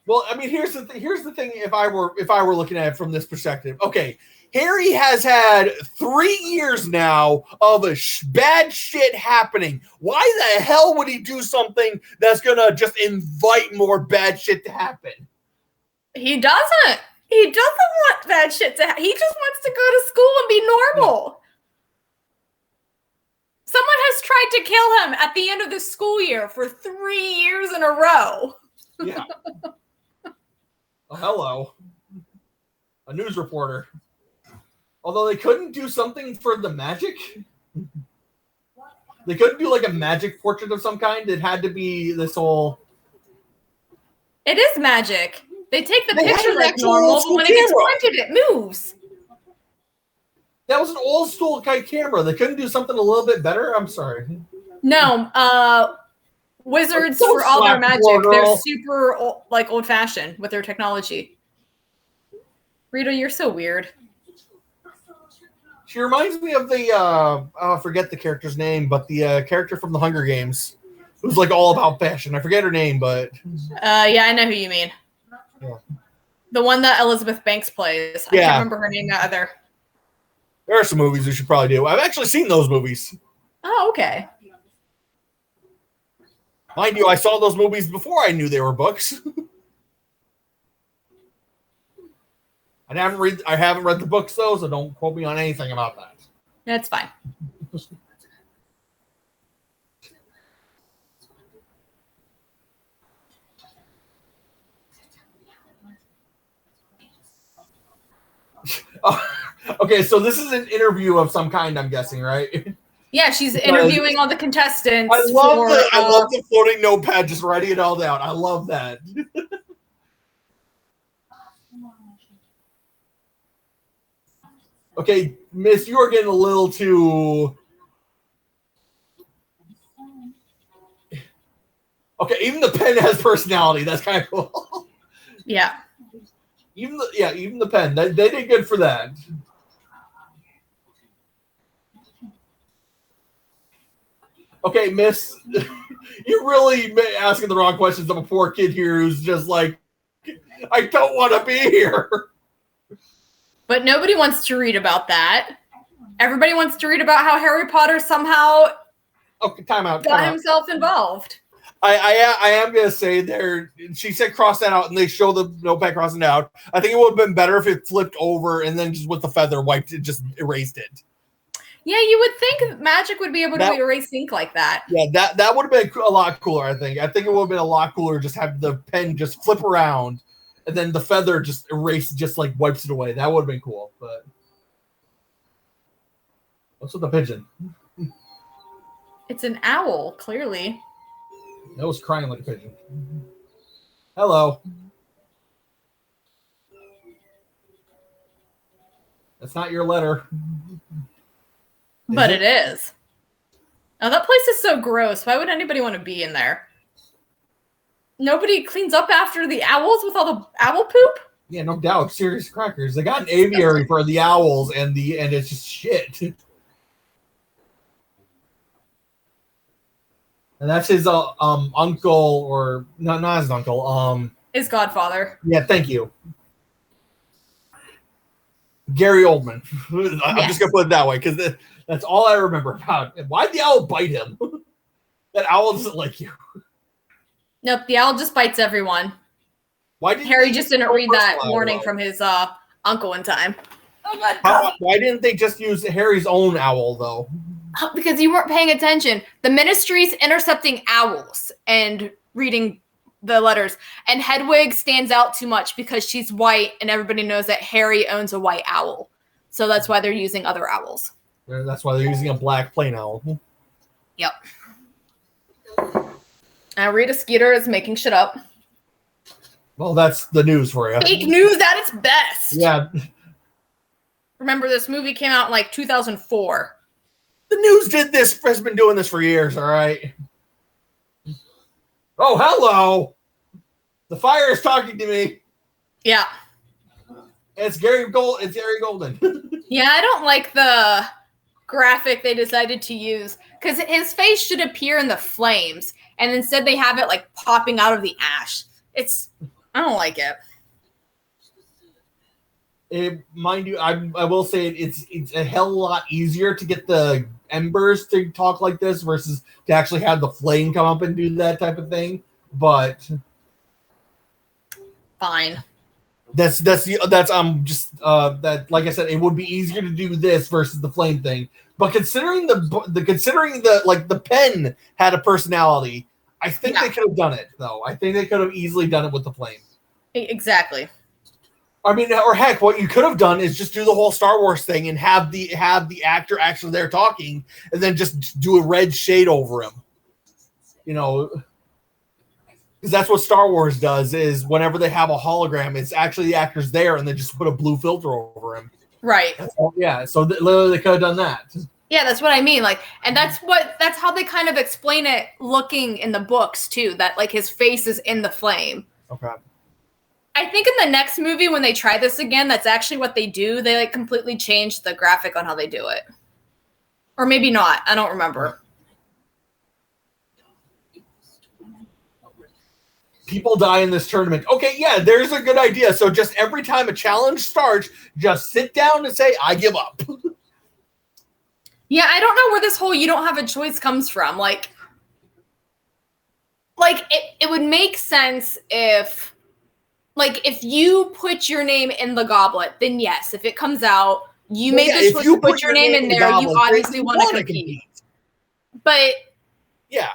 Well, I mean, here's the thing. If I were looking at it from this perspective, okay, Harry has had 3 years now of bad shit happening. Why the hell would he do something that's gonna just invite more bad shit to happen? He doesn't. He doesn't want bad shit to happen. He just wants to go to school and be normal. Someone has tried to kill him at the end of the school year for 3 years in a row. Yeah. Oh, hello. A news reporter. Although they couldn't do something for the magic. They couldn't do like a magic portrait of some kind. It had to be this whole... It is magic. They take the picture like normal, but when it gets printed, it moves. That was an old school kind of camera. They couldn't do something a little bit better? I'm sorry. No, wizards, for all their magic, they're super old-fashioned with their technology. Rita, you're so weird. She reminds me of the I forget the character's name, but the character from the Hunger Games. It was like all about fashion. I forget her name, but yeah, I know who you mean. Yeah. The one that Elizabeth Banks plays. I can't remember her name either. There are some movies we should probably do. I've actually seen those movies. Oh, okay. Mind you, I saw those movies before I knew they were books. I haven't read the books though, so don't quote me on anything about that. That's fine. Okay, so this is an interview of some kind, I'm guessing, right? Yeah, she's interviewing all the contestants. I love the floating notepad, just writing it all down. I love that. Okay, Miss, you are getting a little too... Okay, even the pen has personality. That's kind of cool. Yeah. Even the pen. They did good for that. Okay, Miss, you're really asking the wrong questions of a poor kid here who's just like, I don't want to be here. But nobody wants to read about that. Everybody wants to read about how Harry Potter somehow Time out. got himself involved. I am gonna say there. She said cross that out, and they show the notepad crossing it out. I think it would have been better if it flipped over and then just with the feather wiped it, just erased it. Yeah, you would think magic would be able to erase ink like that. Yeah, that would have been a lot cooler. I think it would have been a lot cooler just have the pen just flip around, and then the feather just erase, just like wipes it away. That would have been cool. But what's with the pigeon? It's an owl, clearly. That was crying like a pigeon. Hello. That's not your letter. But it is. Now, that place is so gross. Why would anybody want to be in there? Nobody cleans up after the owls with all the owl poop? Yeah, no doubt. Serious crackers. They got an aviary for the owls, and it's just shit. And that's his uncle, or not his uncle. His godfather. Yeah, thank you. Gary Oldman. I'm just gonna put it that way because that's all I remember about it. Why'd the owl bite him? That owl doesn't like you. Nope, the owl just bites everyone. Harry just didn't read that warning from his uncle in time. Why didn't they just use Harry's own owl though? Because you weren't paying attention. The Ministry's intercepting owls and reading the letters. And Hedwig stands out too much because she's white, and everybody knows that Harry owns a white owl. So that's why they're using other owls. That's why they're using a black plain owl. Yep. Now Rita Skeeter is making shit up. Well, that's the news for you. Fake news at its best. Yeah. Remember, this movie came out in like 2004. The news has been doing this for years, all right? Oh, hello. The fire is talking to me. Yeah. It's Gary Golden. Yeah, I don't like the graphic they decided to use because his face should appear in the flames, and instead they have it like popping out of the ash. I don't like it. Mind you, I will say it's a hell of a lot easier to get the embers to talk like this versus to actually have the flame come up and do that type of thing. But fine. That's that, like I said, it would be easier to do this versus the flame thing. But considering the pen had a personality, I think they could have done it though. I think they could have easily done it with the flame. Exactly. I mean, or heck, what you could have done is just do the whole Star Wars thing and have the actor actually there talking, and then just do a red shade over him. You know, because that's what Star Wars does. Is whenever they have a hologram, it's actually the actor's there, and they just put a blue filter over him. Right. Yeah. So literally, they could have done that. Yeah, that's what I mean. Like, and that's how they kind of explain it, looking in the books too. That like his face is in the flame. Okay. I think in the next movie, when they try this again, that's actually what they do. They like completely change the graphic on how they do it. Or maybe not. I don't remember. People die in this tournament. Okay, yeah, there's a good idea. So just every time a challenge starts, just sit down and say, I give up. Yeah, I don't know where this whole you don't have a choice comes from. Like it would make sense if you put your name in the goblet, then yes, if it comes out, you made the choice to put your name in there, you obviously want to compete. But yeah,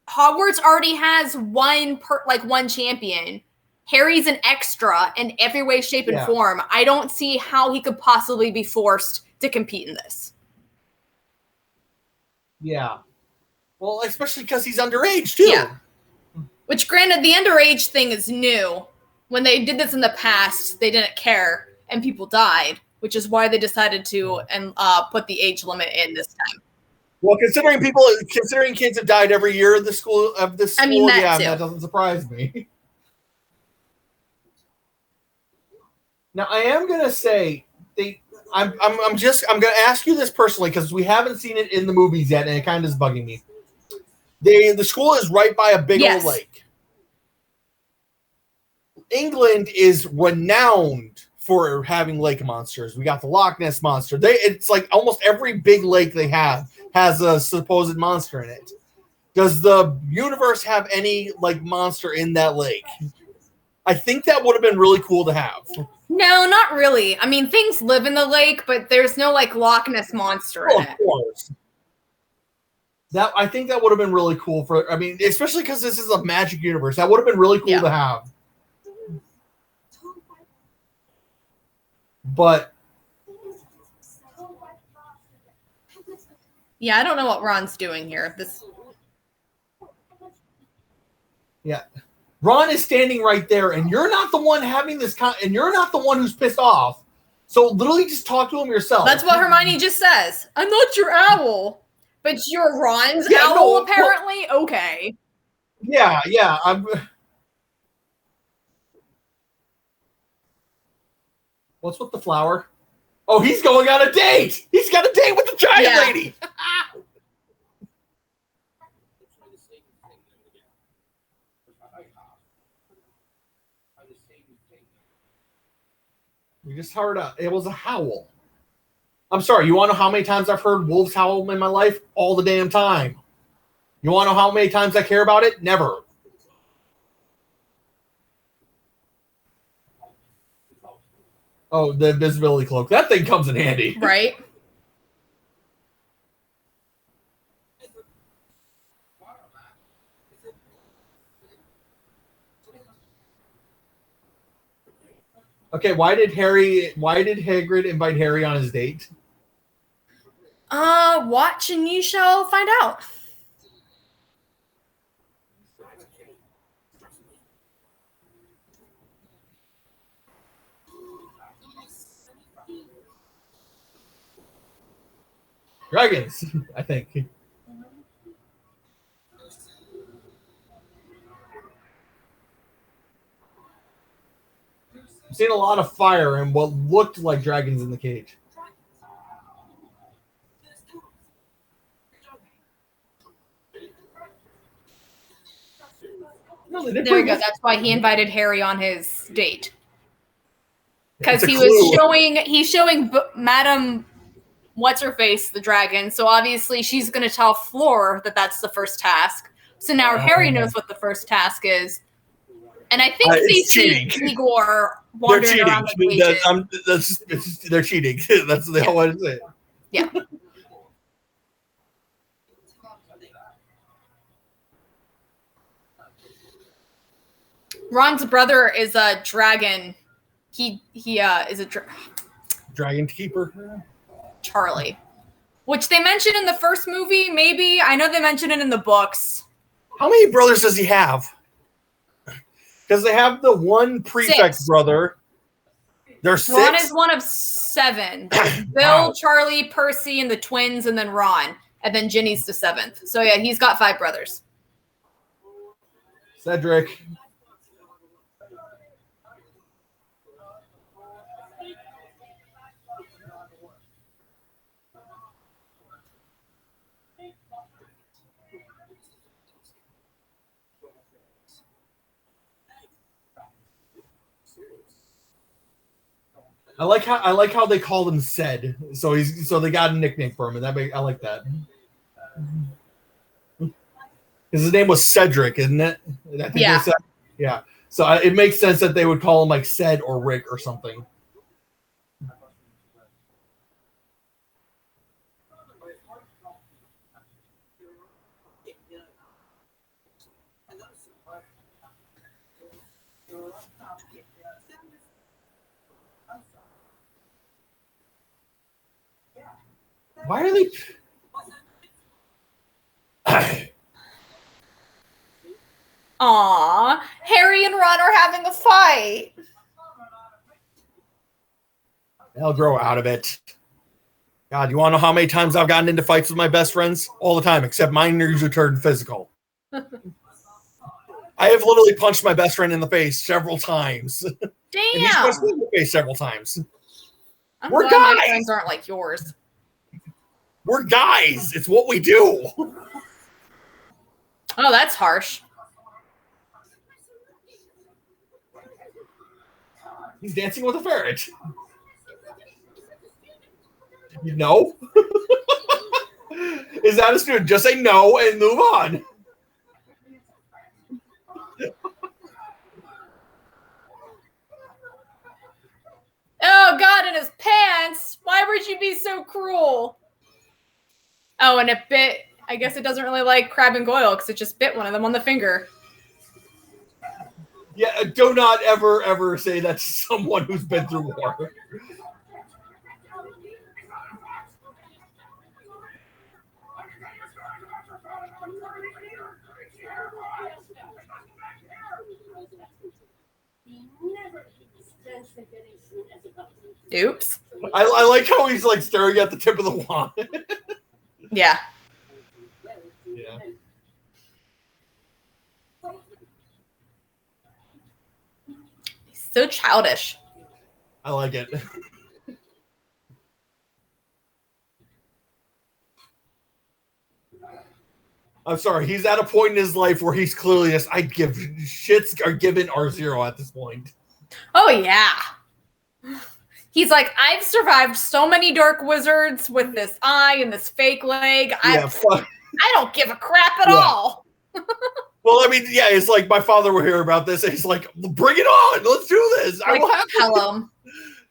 Hogwarts already has one champion. Harry's an extra in every way, shape, and form. I don't see how he could possibly be forced to compete in this. Yeah. Well, especially because he's underage, too. Yeah. Which, granted, the underage thing is new. When they did this in the past, they didn't care, and people died, which is why they decided to put the age limit in this time. Well, considering kids have died every year of this school, that doesn't surprise me. Now, I am gonna say I'm gonna ask you this personally because we haven't seen it in the movies yet, and it kind of is bugging me. The school is right by a big old lake. England is renowned for having lake monsters. We got the Loch Ness monster. It's like almost every big lake they have has a supposed monster in it. Does the universe have any like monster in that lake? I think that would have been really cool to have. No, not really. I mean, things live in the lake, but there's no like Loch Ness monster in it. Of course. I think that would have been really cool for. I mean, especially because this is a magic universe. That would have been really cool to have. But yeah, I don't know what Ron's doing here. Yeah. Ron is standing right there, and you're not the one having this and you're not the one who's pissed off. So literally just talk to him yourself. That's what Hermione just says. I'm not your owl. But you're Ron's owl, apparently? Okay. Yeah. What's with the flower? Oh, he's going on a date! He's got a date with the giant lady! You just heard it was a howl. I'm sorry, you want to know how many times I've heard wolves howl in my life? All the damn time. You want to know how many times I care about it? Never. Oh, the invisibility cloak. That thing comes in handy. Right. Okay, why did Hagrid invite Harry on his date? Watch and you shall find out. Dragons, I think. I've seen a lot of fire and what looked like dragons in the cage. No, there we go. That's why he invited Harry on his date. Because he's showing Madam What's-Her-Face, the dragon. So obviously she's going to tell Fleur that that's the first task. So now Harry knows what the first task is. And I think they see Igor wandering around the cages. They're cheating. That's the whole way to say it. Yeah. Ron's brother is a dragon. He is a dragon keeper. Charlie, which they mentioned in the first movie. Maybe I know they mentioned it in the books. How many brothers does he have? Because they have the one prefect brother. There's 6. Ron is one of 7. There's Bill, Charlie, Percy, and the twins, and then Ron, and then Ginny's the 7th. So yeah, he's got 5 brothers. Cedric. I like how they called him Ced. So they got a nickname for him, and I like that. Because his name was Cedric, isn't it? I think yeah. So it makes sense that they would call him like Ced or Rick or something. Why are they? Aw, Harry and Ron are having a fight. They'll grow out of it. God, you want to know how many times I've gotten into fights with my best friends? All the time, except mine usually turn physical. I have literally punched my best friend in the face several times. Damn. And he's punched me in the face several times. We're guys. My friends aren't like yours. We're guys. It's what we do. Oh, that's harsh. He's dancing with a ferret. No? Is that a student? Just say no and move on. Oh, God, in his pants. Why would you be so cruel? Oh, and it bit. I guess it doesn't really like Crab and Goyle because it just bit one of them on the finger. Yeah, do not ever say that to someone who's been through war. Oops. I like how he's like staring at the tip of the wand. Yeah. Yeah. He's so childish. I like it. I'm sorry, he's at a point in his life where he's clearly just, I give shits are given R0 at this point. Oh, yeah. He's like, I've survived so many dark wizards with this eye and this fake leg. Yeah, I don't give a crap at all. Well, I mean, yeah, it's like my father will hear about this and he's like, bring it on, let's do this. Like, I will have tell him.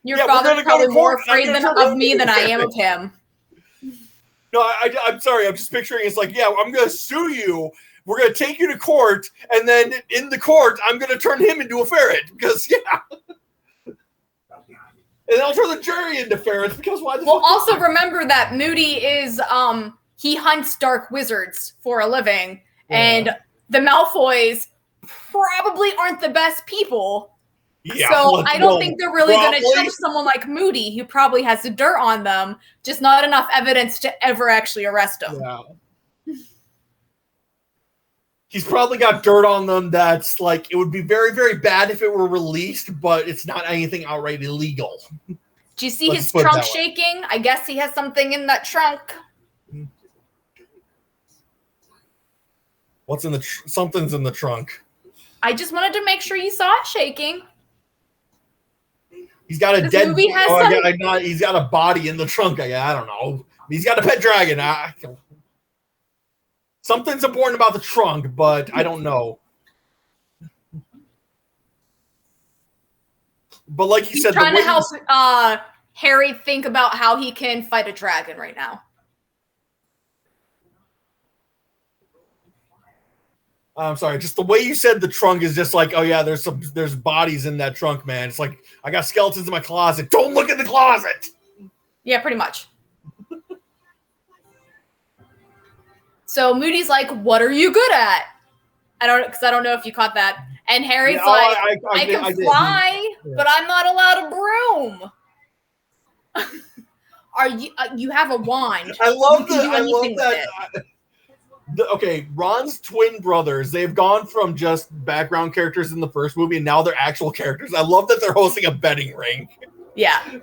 Your Yeah, father's probably more afraid of of me than I am of him. No, I'm sorry. I'm just picturing it's like, yeah, I'm going to sue you. We're going to take you to court. And then in the court, I'm going to turn him into a ferret because, yeah. And I'll turn the jury into ferrets because why the Well, fuck also remember that Moody is, he hunts dark wizards for a living. Yeah. And the Malfoys probably aren't the best people. Yeah, so I don't think they're really going to judge someone like Moody, who probably has the dirt on them, just not enough evidence to ever actually arrest him. Yeah. He's probably got dirt on them that's like, it would be very, very bad if it were released, but it's not anything outright illegal. Do you see his trunk shaking? I guess he has something in that trunk. What's in the something's in the trunk. I just wanted to make sure you saw it shaking. He's got a This dead. movie has He's got a body in the trunk. I don't know. He's got a pet dragon. Something's important about the trunk, but I don't know. But like you said, he's trying to help Harry think about how he can fight a dragon right now. I'm sorry, just the way you said the trunk is just like, oh yeah, there's bodies in that trunk, man. It's like, I got skeletons in my closet. Don't look in the closet. Yeah, pretty much. So Moody's like, what are you good at? I don't know if you caught that. And Harry's like, I can fly, but I'm not allowed a broom. Are you? You have a wand. I love that. Okay, Ron's twin brothers, they've gone from just background characters in the first movie, and now they're actual characters. I love that they're hosting a betting ring. Yeah.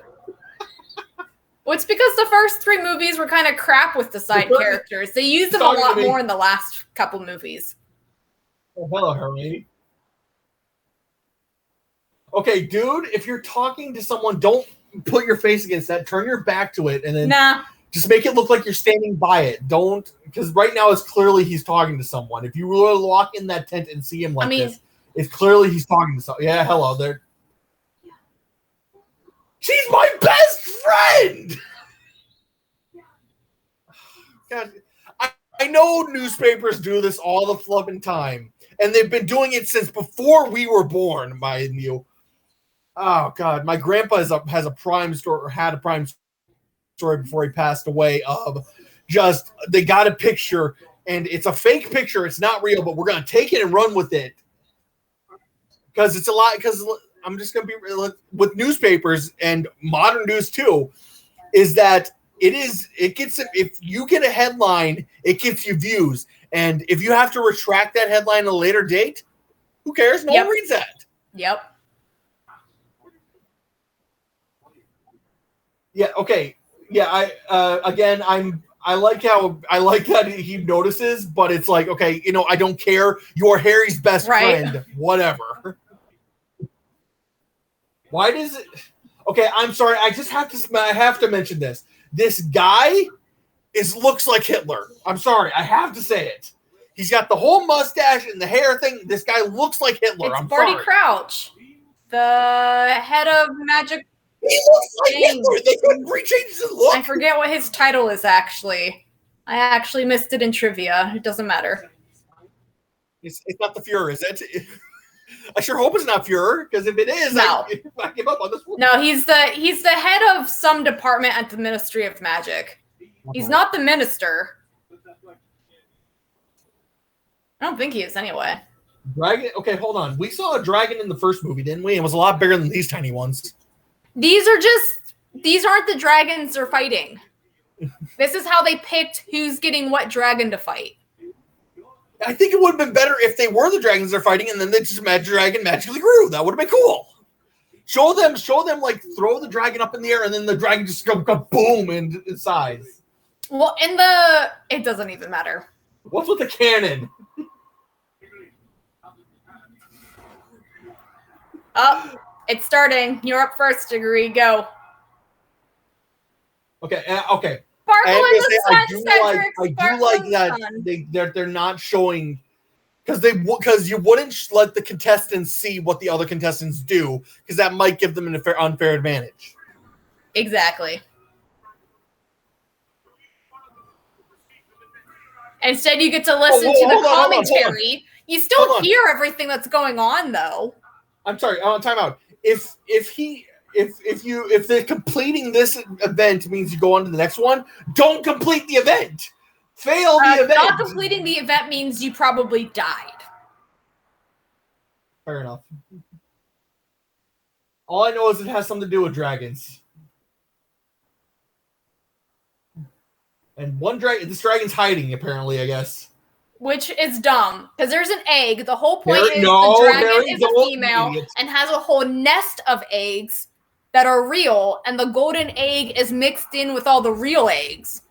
Well, it's because the first three movies were kind of crap with the side characters. They used them a lot more in the last couple movies. Oh, hello, Hermione. Okay, dude, if you're talking to someone, don't put your face against that. Turn your back to it, and then just make it look like you're standing by it. Don't, because right now it's clearly he's talking to someone. If you were to walk in that tent and see him like this, it's clearly he's talking to someone. Yeah, hello there. She's my best friend! God, I know newspapers do this all the flipping time. And they've been doing it since before we were born, mind you. Oh, God. My grandpa has a prime story, or had a prime story before he passed away of just, they got a picture, and it's a fake picture. It's not real, but we're going to take it and run with it. Because it's a lot, because I'm just going to be real with newspapers and modern news too, is that if you get a headline, it gets you views. And if you have to retract that headline at a later date, who cares? No one reads that. Yep. Yeah. Okay. Yeah. I like that he notices, but it's like, okay, I don't care. You're Harry's best friend. Whatever. Why does it? Okay, I'm sorry. I have to mention this. This guy looks like Hitler. I'm sorry. I have to say it. He's got the whole mustache and the hair thing. This guy looks like Hitler. It's Barty Crouch, the head of magic. He looks like Hitler. They couldn't rechange his look. I forget what his title is, actually. I actually missed it in trivia. It doesn't matter. It's not the Fuhrer, is it? I sure hope it's not Fuhrer, because if it is, no. I give up on this one. No, he's the head of some department at the Ministry of Magic. He's not the minister. I don't think he is anyway. Dragon. Okay, hold on. We saw a dragon in the first movie, didn't we? It was a lot bigger than these tiny ones. These aren't the dragons they're fighting. This is how they picked who's getting what dragon to fight. I think it would have been better if they were the dragons they're fighting, and then they just dragon magically grew. That would have been cool. Show them like throw the dragon up in the air, and then the dragon just go boom in size. Well, it doesn't even matter. What's with the cannon? Oh, it's starting. You're up first, Degree. Go. Okay. Okay. Sparkle in the sun, I do like that they're not showing because you wouldn't let the contestants see what the other contestants do because that might give them an unfair advantage. Exactly. Instead, you get to listen to the commentary. You still hear everything that's going on, though. I'm sorry. Time out. If they're completing this event means you go on to the next one, don't complete the event. Fail the event. Not completing the event means you probably died. Fair enough. All I know is it has something to do with dragons. And this dragon's hiding, apparently, I guess. Which is dumb, because there's an egg. The whole point is the dragon is a female and has a whole nest of eggs that are real, and the golden egg is mixed in with all the real eggs.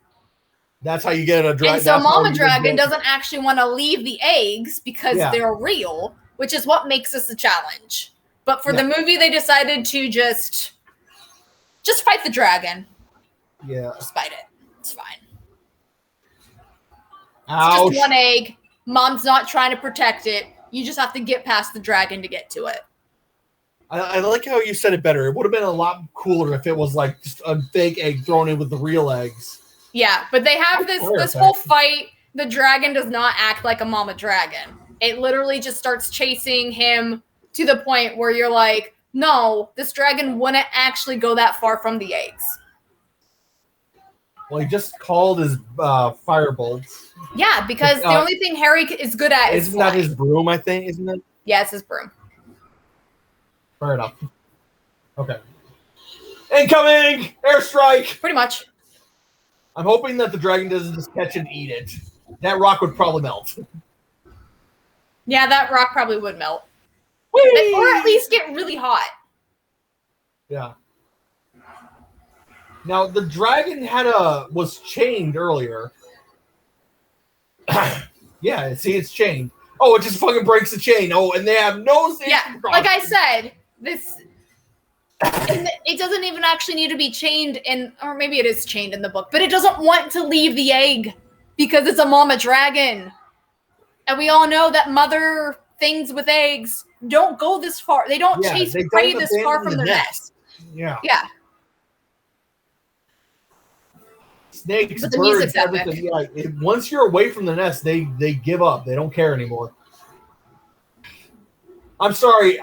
That's how you get a dragon. And so Mama Dragon doesn't actually want to leave the eggs because they're real, which is what makes this a challenge. But for the movie, they decided to just fight the dragon. Yeah. Just fight it. It's fine. Ouch. It's just one egg. Mom's not trying to protect it. You just have to get past the dragon to get to it. I like how you said it better. It would have been a lot cooler if it was like just a fake egg thrown in with the real eggs. Yeah, but they have this whole fight. The dragon does not act like a mama dragon. It literally just starts chasing him to the point where you're like, no, this dragon wouldn't actually go that far from the eggs. Well, he just called his firebolts. Yeah, because the only thing Harry is good at is flying. Isn't that his broom, I think? Isn't it? Yeah, it's his broom. Fair enough. Okay. Incoming! Airstrike! Pretty much. I'm hoping that the dragon doesn't just catch and eat it. That rock would probably melt. Yeah, that rock probably would melt. Whee! Or at least get really hot. Yeah. Now, the dragon was chained earlier. Yeah, see, it's chained. Oh, it just fucking breaks the chain. Oh, and they have no... Yeah, like I said, it doesn't even actually need to be chained or maybe it is chained in the book, but it doesn't want to leave the egg because it's a mama dragon. And we all know that mother things with eggs don't go this far. They don't chase prey this far from their nest. Yeah. Yeah. Snakes, birds, everything. Yeah, once you're away from the nest, they give up. They don't care anymore. I'm sorry.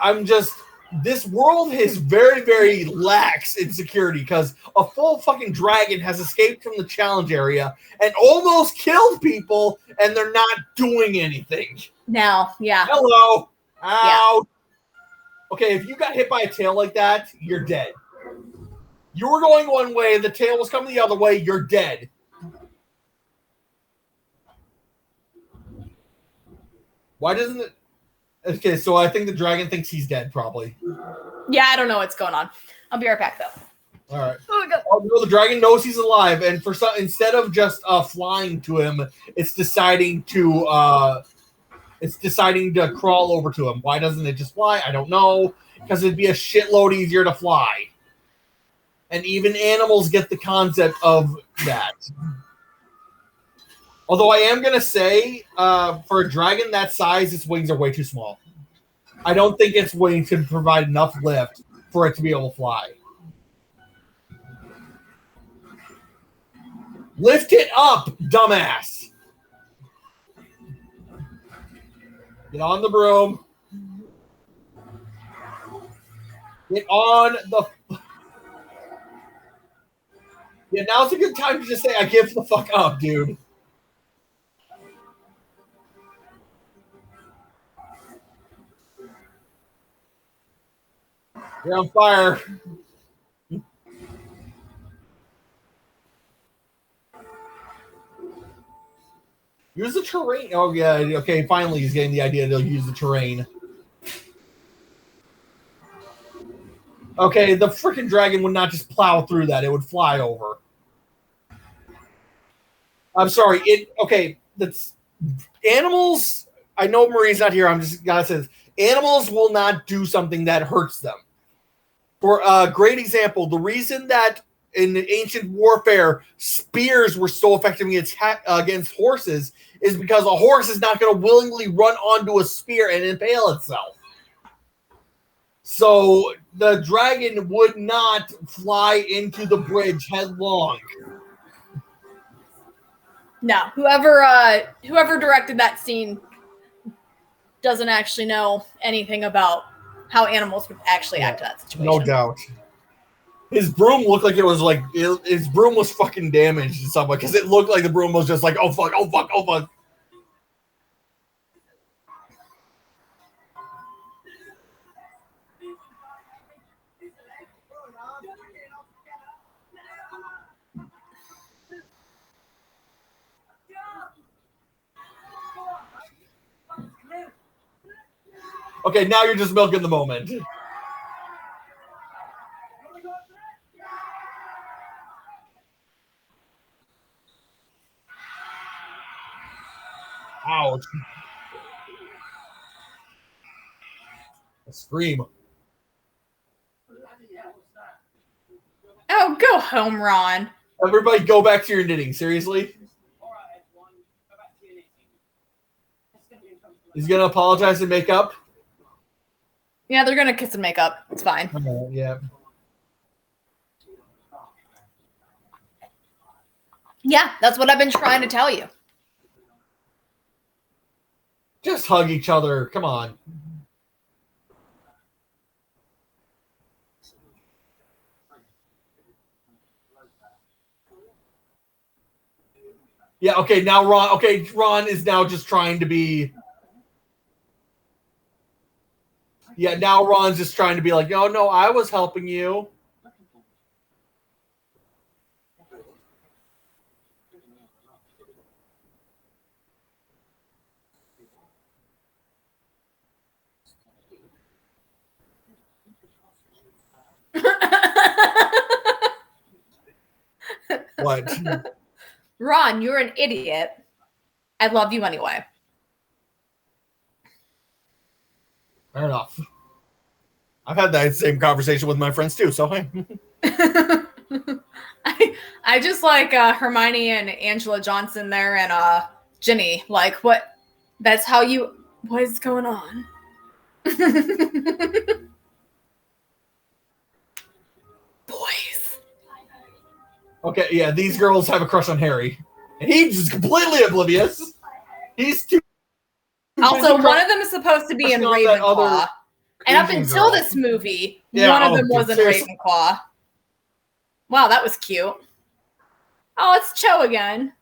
This world is very, very lax in security because a full fucking dragon has escaped from the challenge area and almost killed people, and they're not doing anything. No, yeah. Hello. Ow. Yeah. Okay, if you got hit by a tail like that, you're dead. You were going one way, the tail was coming the other way, you're dead. Why doesn't it... Okay, so I think the dragon thinks he's dead, probably. Yeah, I don't know what's going on. I'll be right back, though. All right. Oh, my God. Oh, no, the dragon knows he's alive, and instead of just flying to him, it's deciding to crawl over to him. Why doesn't it just fly? I don't know. because it'd be a shitload easier to fly. And even animals get the concept of that. Although I am going to say, for a dragon that size, its wings are way too small. I don't think its wings can provide enough lift for it to be able to fly. Lift it up, dumbass. Get on the broom. Get on the... Yeah, now's a good time to just say, I give the fuck up, dude. You're on fire. Use the terrain. Oh, yeah. Okay, finally he's getting the idea to use the terrain. Okay, the freaking dragon would not just plow through that. It would fly over. I'm sorry. Okay, that's... Animals... I know Marie's not here. I'm just going to say this. Animals will not do something that hurts them. For a great example, the reason that in ancient warfare, spears were so effective against horses is because a horse is not going to willingly run onto a spear and impale itself. So the dragon would not fly into the bridge headlong. No, whoever directed that scene doesn't actually know anything about how animals would actually act in that situation. No doubt. His broom looked like it was like his broom was fucking damaged and stuff because it looked like the broom was just like, oh fuck, oh fuck, oh fuck. Okay, now you're just milking the moment. Ouch. A scream. Oh, go home, Ron. Everybody go back to your knitting. Seriously? He's going to apologize and make up? Yeah, they're going to kiss and make up. It's fine. Yeah. Yeah, that's what I've been trying to tell you. Just hug each other. Come on. Yeah, okay, now Ron... Okay, Ron is now just trying to be... Yeah, now Ron's just trying to be like, oh, no, I was helping you. What? Ron, you're an idiot. I love you anyway. Fair enough. I've had that same conversation with my friends too, so hey. I just like Hermione and Angela Johnson there and Ginny. Like, what? That's how you... What is going on? Boys. Okay, yeah, these girls have a crush on Harry. And he's just completely oblivious. He's too... Also, one of them is supposed to be in Ravenclaw. And up until this movie, one of them was in Ravenclaw. Wow, that was cute. Oh, it's Cho again.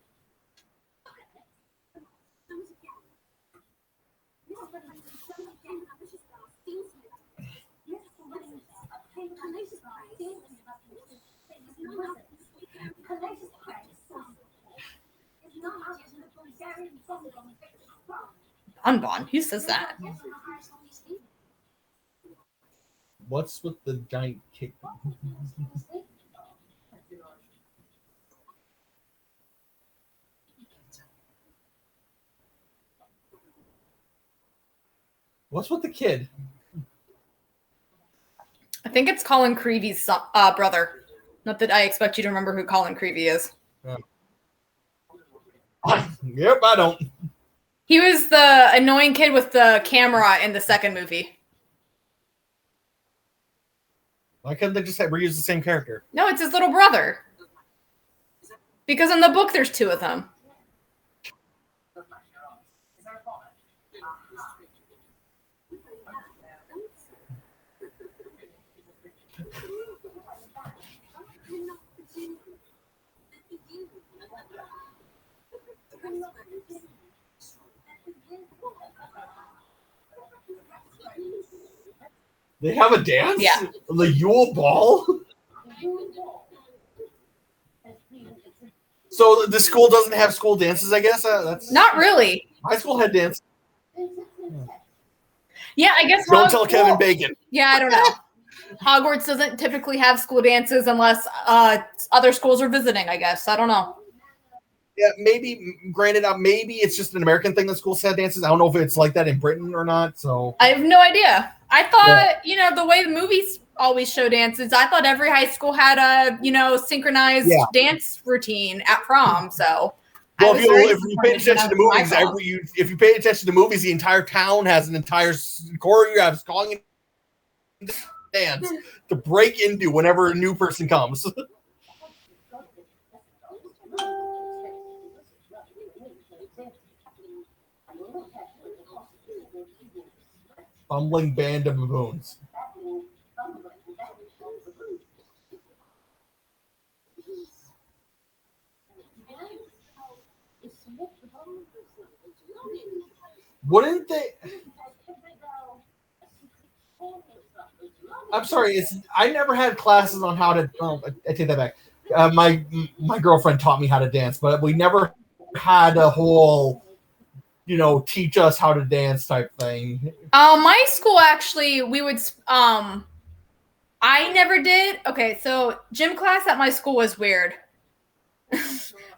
Bonbon, who says that? What's with the giant cake? What's with the kid? I think it's Colin Creevey's brother. Not that I expect you to remember who Colin Creevey is. Yep, I don't. He was the annoying kid with the camera in the second movie. Why couldn't they just reuse the same character? No, it's his little brother. Because in the book, there's two of them. They have a dance? Yeah. The Yule Ball? So the school doesn't have school dances, I guess? That's Not really. My school had dance. Yeah, I guess. Don't tell Kevin Bacon. Yeah, I don't know. Hogwarts doesn't typically have school dances unless other schools are visiting, I guess. I don't know. Yeah, maybe, granted, maybe it's just an American thing that schools have dances. I don't know if it's like that in Britain or not. So I have no idea. I thought, the way the movies always show dances, I thought every high school had a, synchronized dance routine at prom. So, well, if you pay attention to movies, if you pay attention to movies, the entire town has an entire choreographed calling dance to break into whenever a new person comes. Bumbling band of baboons. Wouldn't they? I'm sorry. I never had classes on how to. Oh, I take that back. My girlfriend taught me how to dance, but we never had a whole, teach us how to dance type thing. My school actually, we would. I never did. Okay, so gym class at my school was weird.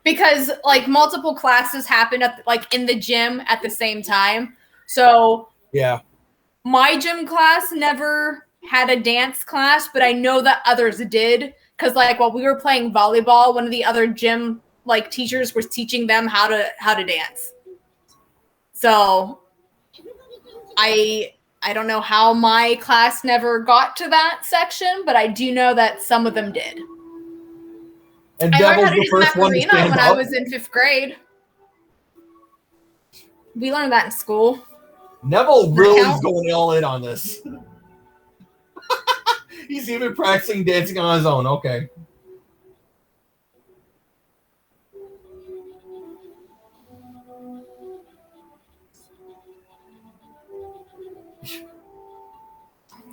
Because multiple classes happened in the gym at the same time. So yeah, my gym class never had a dance class, but I know that others did. Because while we were playing volleyball, one of the other gym teachers was teaching them how to dance. So I don't know how my class never got to that section, but I do know that some of them did. And I learned how to the do first one to stand when up. I was in 5th grade. We learned that in school. Neville really is going all in on this. He's even practicing dancing on his own. Okay.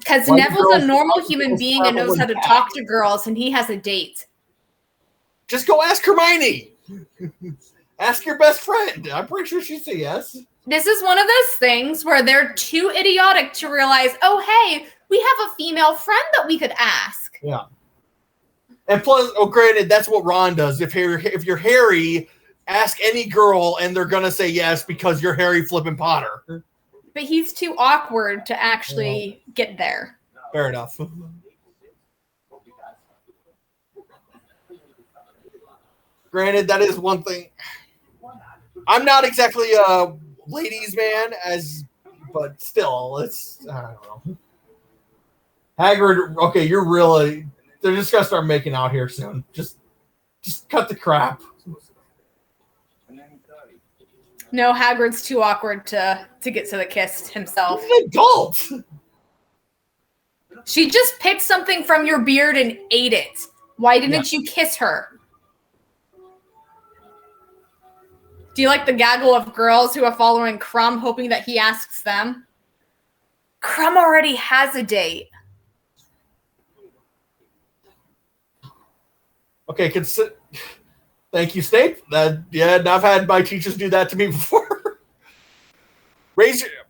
Because Neville's a normal human being and knows how to talk to girls, and he has a date. Just go ask Hermione. Ask your best friend. I'm pretty sure she'd say yes. This is one of those things where they're too idiotic to realize, oh, hey, we have a female friend that we could ask. Yeah. And plus, granted, that's what Ron does. If you're Harry, ask any girl, and they're going to say yes because you're Harry flippin' Potter. But he's too awkward to actually get there. Fair enough. Granted, that is one thing. I'm not exactly a ladies' man, but still, I don't know. Hagrid, okay, they're just gonna start making out here soon. Just cut the crap. No, Hagrid's too awkward to get to the kiss himself. He's an adult. She just picked something from your beard and ate it. Why didn't you kiss her? Do you like the gaggle of girls who are following Crumb, hoping that he asks them? Crumb already has a date. Okay, thank you, Snape. I've had my teachers do that to me before.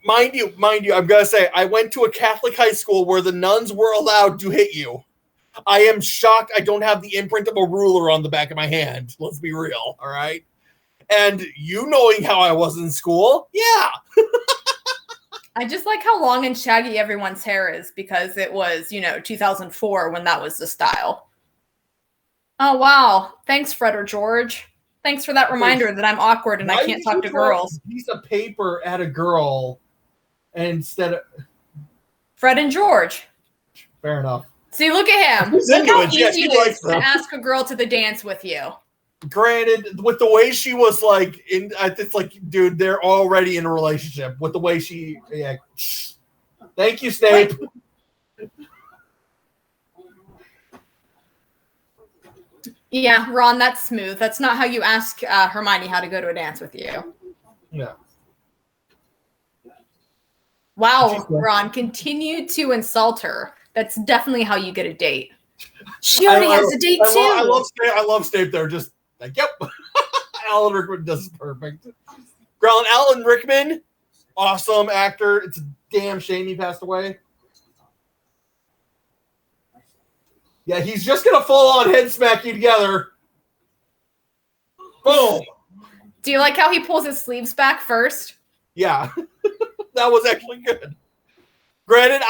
Mind you, I'm gonna say I went to a Catholic high school where the nuns were allowed to hit you. I am shocked I don't have the imprint of a ruler on the back of my hand. Let's be real, all right? And you knowing how I was in school, yeah. I just like how long and shaggy everyone's hair is because it was, 2004 when that was the style. Oh, wow. Thanks, Fred or George. Thanks for that reminder that I'm awkward and I can't talk to girls. A piece of paper at a girl instead of Fred and George. Fair enough. See, look at him. Look how easy it is to ask a girl to the dance with you. Granted, with the way she was like, it's like, dude, they're already in a relationship. With the way she, yeah. Thank you, Snape. Yeah, Ron, that's smooth. That's not how you ask Hermione how to go to a dance with you. Yeah. Wow, Ron, continue to insult her. That's definitely how you get a date. She already has a date too. I love Snape there. Just like, yep. Alan Rickman does perfect. Alan Rickman, awesome actor. It's a damn shame he passed away. Yeah, he's just gonna full on head smack you together. Boom. Do you like how he pulls his sleeves back first? Yeah, that was actually good. Granted,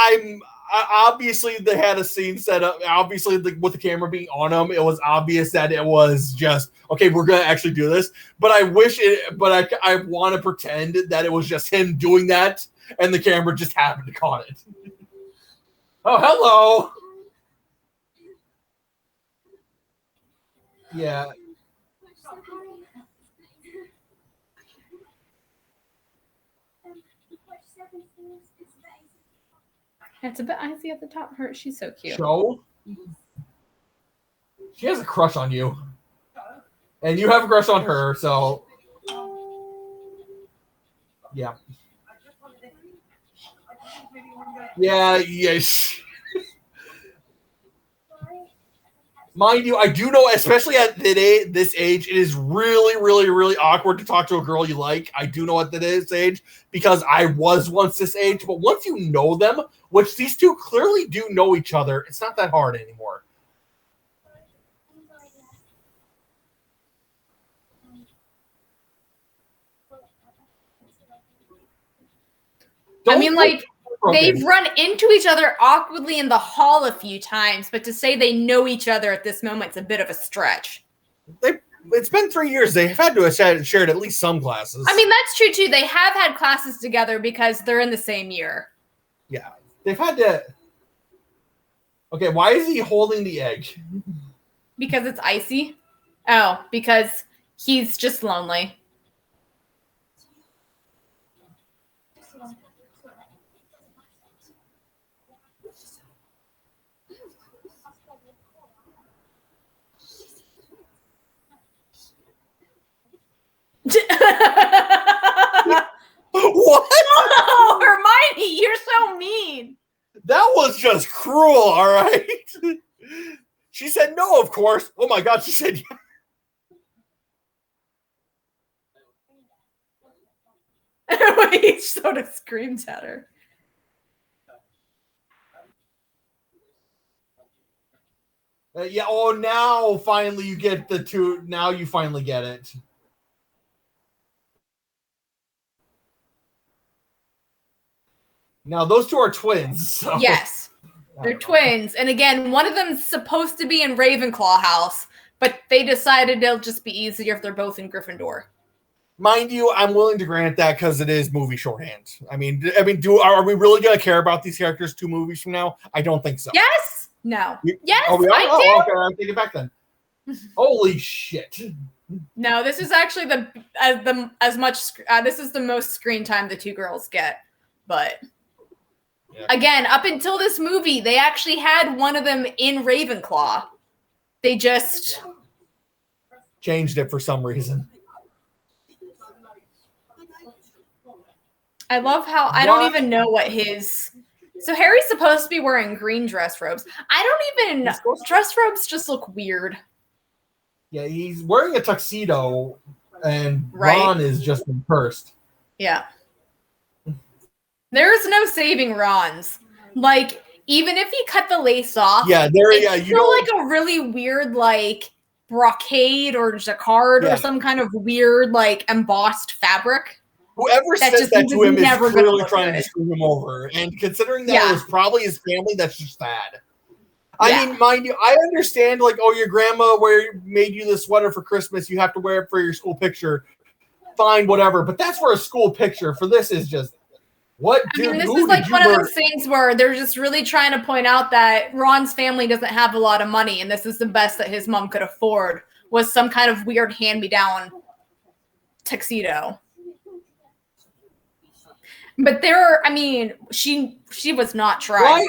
obviously they had a scene set up. Obviously, with the camera being on him, it was obvious that it was just okay. We're gonna actually do this. But I wish it. But I want to pretend that it was just him doing that, and the camera just happened to caught it. Oh, hello. Yeah. It's a bit icy at the top. She's so cute. Joe? She has a crush on you. And you have a crush on her, so... Yeah. Yeah, yes. Mind you, I do know, especially at this age, it is really, really, really awkward to talk to a girl you like. I do know at this age, because I was once this age. But once you know them, which these two clearly do know each other, it's not that hard anymore. I mean, like... They've run into each other awkwardly in the hall a few times, but to say they know each other at this moment is a bit of a stretch. It's been 3 years. They've had to have shared at least some classes. I mean, that's true, too. They have had classes together because they're in the same year. Yeah. They've had to... Okay, why is he holding the egg? Because it's icy. Oh, because he's just lonely. What? Oh, Hermione, you're so mean. That was just cruel, all right? She said no, of course. Oh my God, she said yeah. He sort of screams at her. Yeah, oh, now finally you get the two. Now you finally get it. Now, those two are twins. So. Yes, they're twins. And again, one of them's supposed to be in Ravenclaw house, but they decided it'll just be easier if they're both in Gryffindor. Mind you, I'm willing to grant that because it is movie shorthand. I mean, are we really going to care about these characters 2 movies from now? I don't think so. Yes? No. Yes, I do. Okay, I'll take it back then. Holy shit. No, this is actually this is the most screen time the 2 girls get. But yeah. Again, up until this movie, they actually had one of them in Ravenclaw. They just changed it for some reason. I love how I don't even know what his... So Harry's supposed to be wearing green dress robes. I don't even... Dress robes just look weird. Yeah, he's wearing a tuxedo, and Ron is just immersed. Yeah. There's no saving Ron's. Like, even if he cut the lace off, it's still like a really weird, like, brocade or jacquard or some kind of weird, like, embossed fabric. Whoever That says just that to was him is never gonna clearly look trying to good. screw him over. And considering that Yeah. it was probably his family, that's just bad. Yeah. I mean, mind you, I understand, like, oh, your grandma made you this sweater for Christmas. You have to wear it for your school picture. Fine, whatever. But that's for a school picture. For this is just, what, dude? I mean, this who is like did you one of murder? those things where they're just really trying to point out that Ron's family doesn't have a lot of money, and this is the best that his mom could afford, was some kind of weird hand-me-down tuxedo. But she was not trying.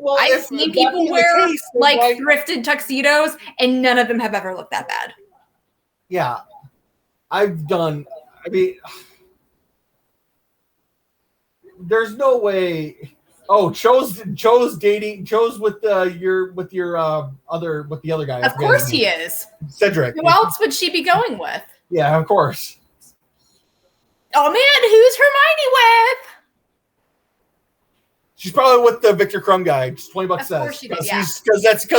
Well, I've seen people wear like thrifted tuxedos, and none of them have ever looked that bad. Yeah, I've done. I mean, there's no way. Oh, Cho's with the other guy. Of course he is. Cedric. Who else would she be going with? Yeah, of course. Oh man, who's Hermione with? She's probably with the Victor Crumb guy. Just $20 Of course she did, yeah.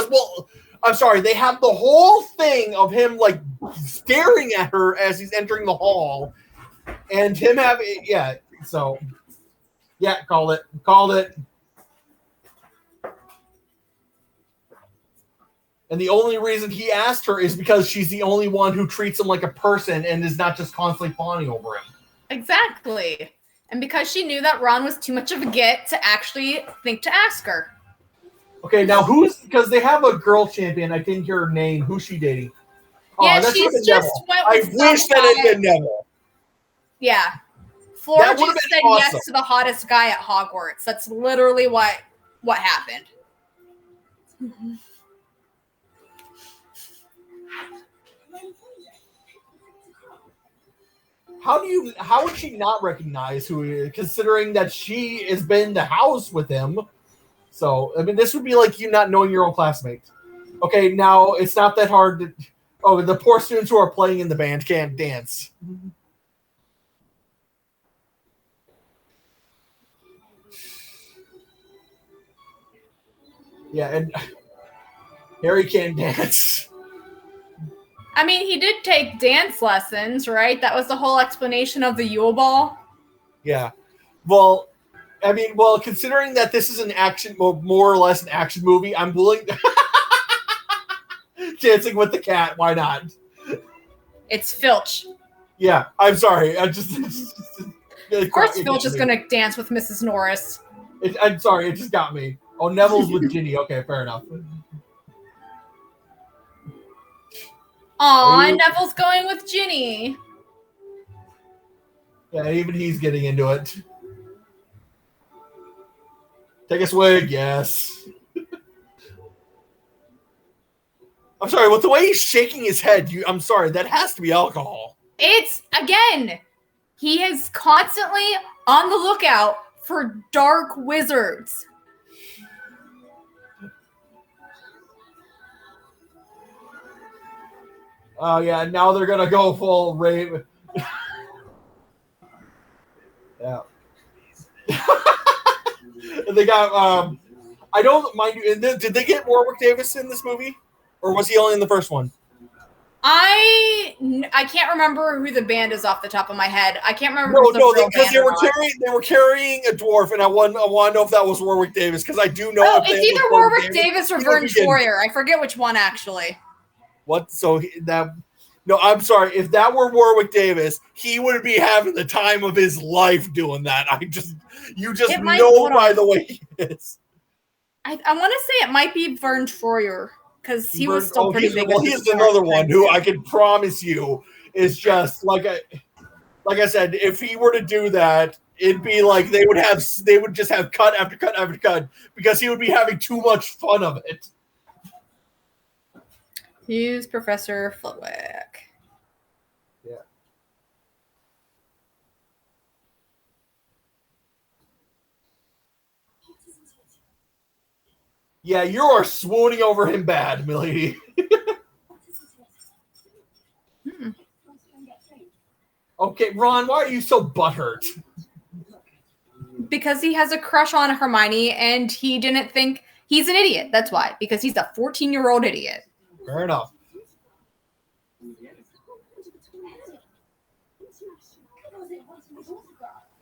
Well, I'm sorry. They have the whole thing of him like staring at her as he's entering the hall, and him having So, yeah, called it. And the only reason he asked her is because she's the only one who treats him like a person and is not just constantly fawning over him. Exactly. And because she knew that Ron was too much of a git to actually think to ask her. Okay, now because they have a girl champion, I didn't hear her name. Who's she dating? Yeah, she's just went with I wish that had been Neville. Yeah. Flora That would've just been said awesome. yes to the hottest guy at Hogwarts. That's literally what happened. How would she not recognize who he is, considering that she has been in the house with him? So, I mean, this would be like you not knowing your own classmates. Okay, now it's not that hard to. Oh, the poor students who are playing in the band can't dance. Yeah, and Harry can't dance. I mean, he did take dance lessons, right? That was the whole explanation of the Yule Ball. Yeah. Well, I mean, considering that this is an action, more or less an action movie, I'm willing to Dancing with the Cat, why not? It's Filch. Yeah, I'm sorry. Of course Filch is going to dance with Mrs. Norris. I'm sorry, it just got me. Oh, Neville's with Ginny. Okay, fair enough. Aw, Neville's going with Ginny. Yeah, even he's getting into it. Take a swig, yes. I'm sorry, with the way he's shaking his head, I'm sorry, that has to be alcohol. It's, again, he is constantly on the lookout for dark wizards. Oh, yeah, now they're going to go full rave. Yeah. They got, I don't mind you, did they get Warwick Davis in this movie? Or was he only in the first one? I can't remember who the band is off the top of my head. I can't remember. No, because they were carrying a dwarf, and I want to know if that was Warwick Davis, because I do know. Oh, it's either Warwick Davis or Vern Troyer. I forget which one actually. What? So no, I'm sorry. If that were Warwick Davis, he would be having the time of his life doing that. You just know by the way he is. I want to say it might be Vern Troyer. Because he was still pretty big. Well, he's another one who I can promise you is just like I said. If he were to do that, it'd be like they would just have cut after cut after cut because he would be having too much fun of it. He's Professor Flitwick. Yeah. Yeah, you are swooning over him bad, milady. Okay, Ron, why are you so butthurt? Because he has a crush on Hermione and he didn't think he's an idiot. That's why. Because he's a 14-year-old idiot. Fair enough.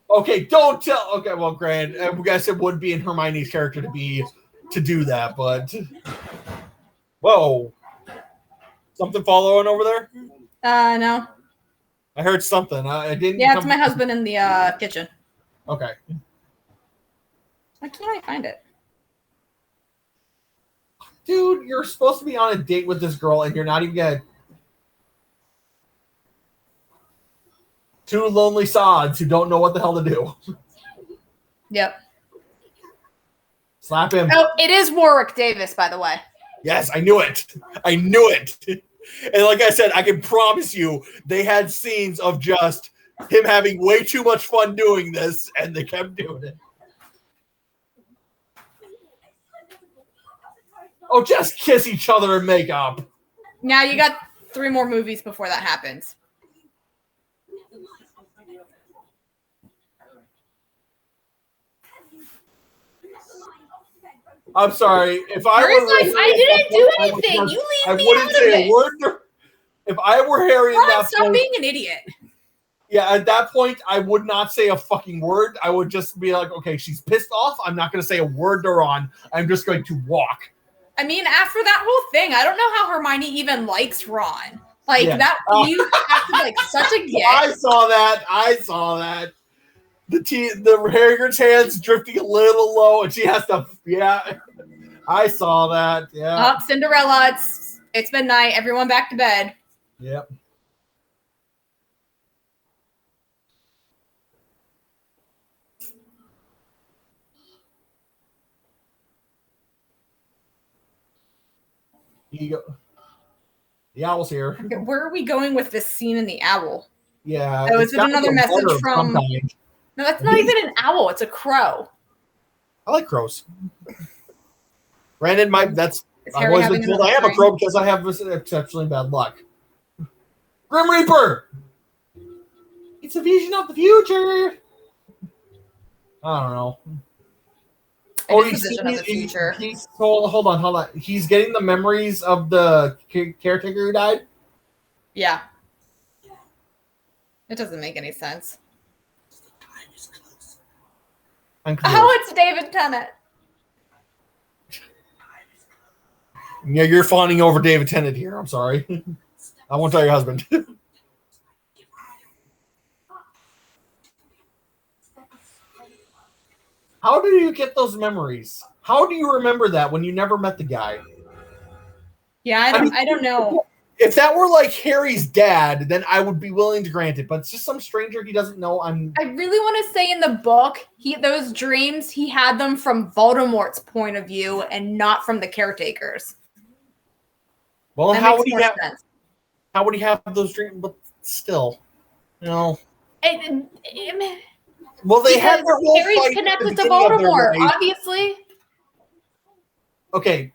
Okay, don't tell. Okay, well, Grant, I guess it would be in Hermione's character to do that, but whoa, something following over there? No. I heard something. I didn't. Yeah, it's my husband in the kitchen. Okay. Why can't I find it? Dude, you're supposed to be on a date with this girl, and you're not even gonna. Two lonely sods who don't know what the hell to do. Yep. Slap him. Oh, it is Warwick Davis, by the way. Yes, I knew it. I knew it. And like I said, I can promise you, they had scenes of just him having way too much fun doing this, and they kept doing it. Oh, just kiss each other and make up. Now you got 3 more movies before that happens. I'm sorry. If I Mary's were like, I didn't do anything. You I leave me wouldn't out of say a it. word. If I were Harry at Ron, that stop point, being an idiot. yeah, at that point, I would not say a fucking word. I would just be like, okay, she's pissed off. I'm not going to say a word to Ron. I'm just going to walk. I mean, after that whole thing, I don't know how Hermione even likes Ron. Like, Yeah. that, you acted like such a git. I saw that. The Harrigan's hands drifting a little low, and she has to, yeah. I saw that, yeah. Oh, Cinderella, it's midnight. Everyone back to bed. Yep. Here you go. The owl's here. Okay, where are we going with this scene in the owl? Yeah. Oh, it's is it got another a message letter of from- some kind. No, that's not even an owl. It's a crow. I like crows. Brandon, Is I've Harry always having been told I another am a dream? crow because I have this exceptionally bad luck. Grim Reaper! It's a vision of the future! I don't know. It is a vision of the future. Hold on. He's getting the memories of the caretaker who died? Yeah. It doesn't make any sense. I'm confused. Oh, it's David Tennant. Yeah, you're fawning over David Tennant here. I'm sorry. I won't tell your husband. How do you get those memories? How do you remember that when you never met the guy? Yeah, I don't know. If that were like Harry's dad, then I would be willing to grant it. But it's just some stranger he doesn't know. I really want to say in the book, those dreams, he had them from Voldemort's point of view and not from the caretakers. Well, That how makes would he more have? sense. How would he have those dreams? But still, you know. Well, they had their whole Harry's fight at the connected to beginning of their Voldemort, life. obviously. Okay,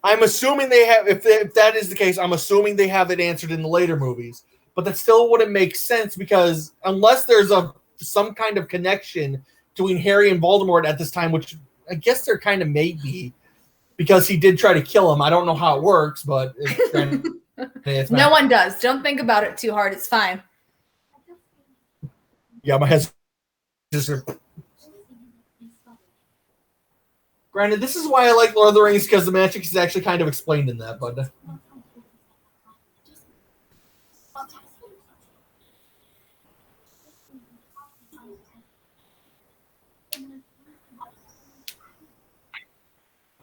I'm assuming they have. If that is the case, I'm assuming they have it answered in the later movies. But that still wouldn't make sense because unless there's some kind of connection between Harry and Voldemort at this time, which I guess there kind of may be, because he did try to kill him. I don't know how it works, but it's No one does. Don't think about it too hard. It's fine. Yeah, my head's just. Granted, this is why I like Lord of the Rings because the magic is actually kind of explained in that, but.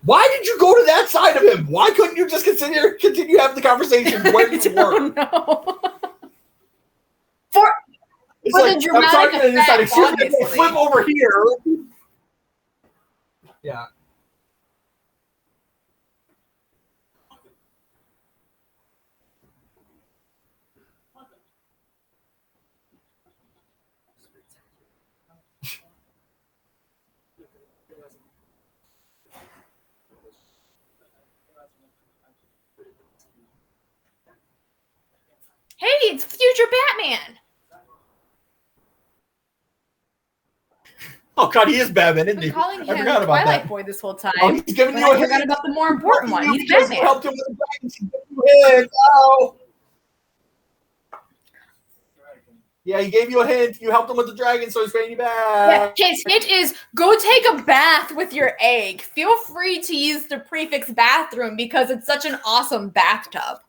Why did you go to that side of him? Why couldn't you just continue having the conversation where you were? No. It's For the like, I'm dramatic talking to this side. effect, Excuse me, obviously. flip over here. Yeah. Hey, it's future Batman. Oh God, he is Batman, isn't I've he? been calling I him forgot about Twilight that. Boy this whole time. Oh, he's giving but you I a forgot hint. about the more important one. He's Because you Batman. helped him with the dragons. He gave you a hint. Oh. Yeah, he gave you a hint. You helped him with the dragon, so he's paying you back. Yeah, his hint is go take a bath with your egg. Feel free to use the prefix bathroom because it's such an awesome bathtub.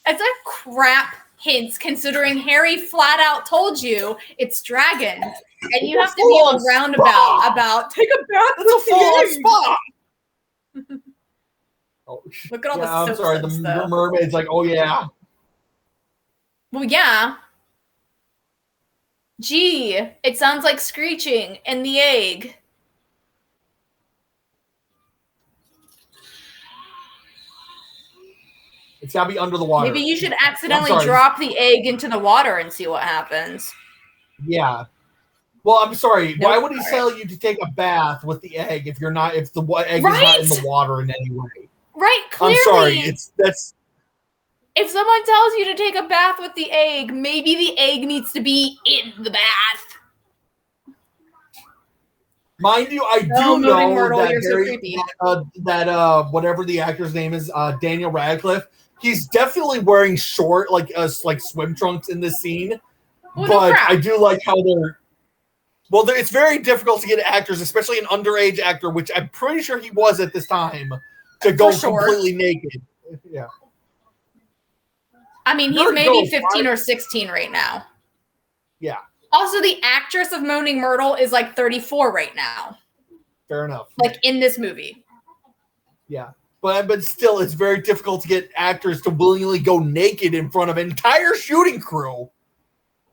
It's a crap hint considering Harry flat out told you it's dragons. And you have to be a roundabout about take a bath with the egg. Oh, look at all the I'm sorry. The stuff. mermaid's like, oh yeah. Well, yeah. Gee, it sounds like screeching in the egg. It's gotta be under the water. Maybe you should accidentally drop the egg into the water and see what happens. Yeah. Well, I'm sorry. Nope. Why would he tell you to take a bath with the egg if the egg is not in the water in any way? Right, clearly. I'm sorry. That's. If someone tells you to take a bath with the egg, maybe the egg needs to be in the bath. Mind you, I do know Myrtle, that you're so Harry, creepy. whatever the actor's name is, Daniel Radcliffe. He's definitely wearing short, like swim trunks in this scene. Well, but no I do like how they're. Well, it's very difficult to get actors, especially an underage actor, which I'm pretty sure he was at this time, to go completely naked. Yeah. I mean, he's maybe 15 or 16 right now. Yeah. Also, the actress of Moaning Myrtle is like 34 right now. Fair enough. Like in this movie. Yeah. But still, it's very difficult to get actors to willingly go naked in front of an entire shooting crew.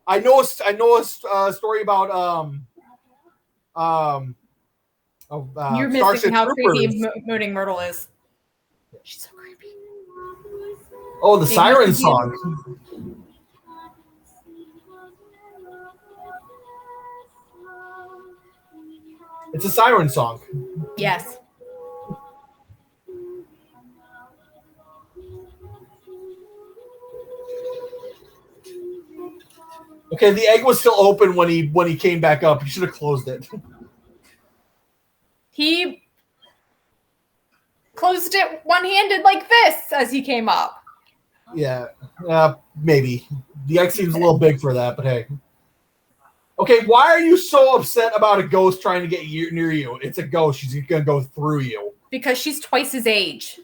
I know a story about you're missing Starship how Troopers. creepy Moaning Myrtle is. She's so creepy. Oh, the siren song. It's a siren song. Yes. Okay, the egg was still open when he came back up. He should have closed it. He closed it one-handed like this as he came up. Yeah, maybe. The egg seems a little big for that, but hey. Okay, why are you so upset about a ghost trying to get near you? It's a ghost. She's going to go through you. Because she's twice his age.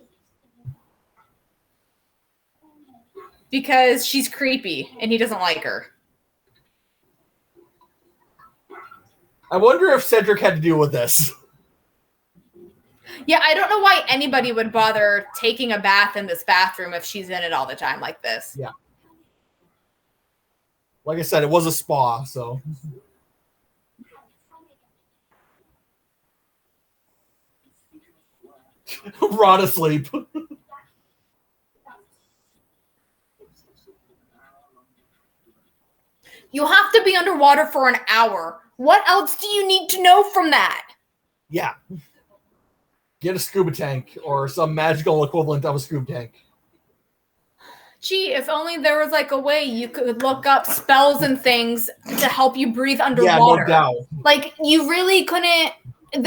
Because she's creepy and he doesn't like her. I wonder if Cedric had to deal with this. Yeah, I don't know why anybody would bother taking a bath in this bathroom if she's in it all the time like this. Yeah. Like I said, it was a spa, so. Rot asleep. You have to be underwater for an hour. What else do you need to know from that? Yeah. Get a scuba tank or some magical equivalent of a scuba tank. Gee, if only there was like a way you could look up spells and things to help you breathe underwater. Yeah, no doubt. Like, you really couldn't.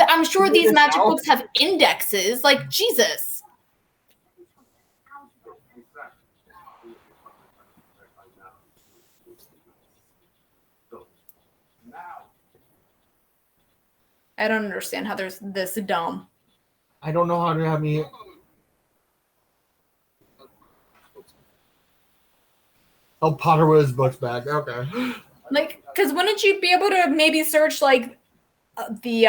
I'm sure these magic books have indexes. Like, Jesus. I don't understand how there's this dumb. I don't know how to have me. Oh, Potter with his books back. Okay. Like, because wouldn't you be able to maybe search, like, the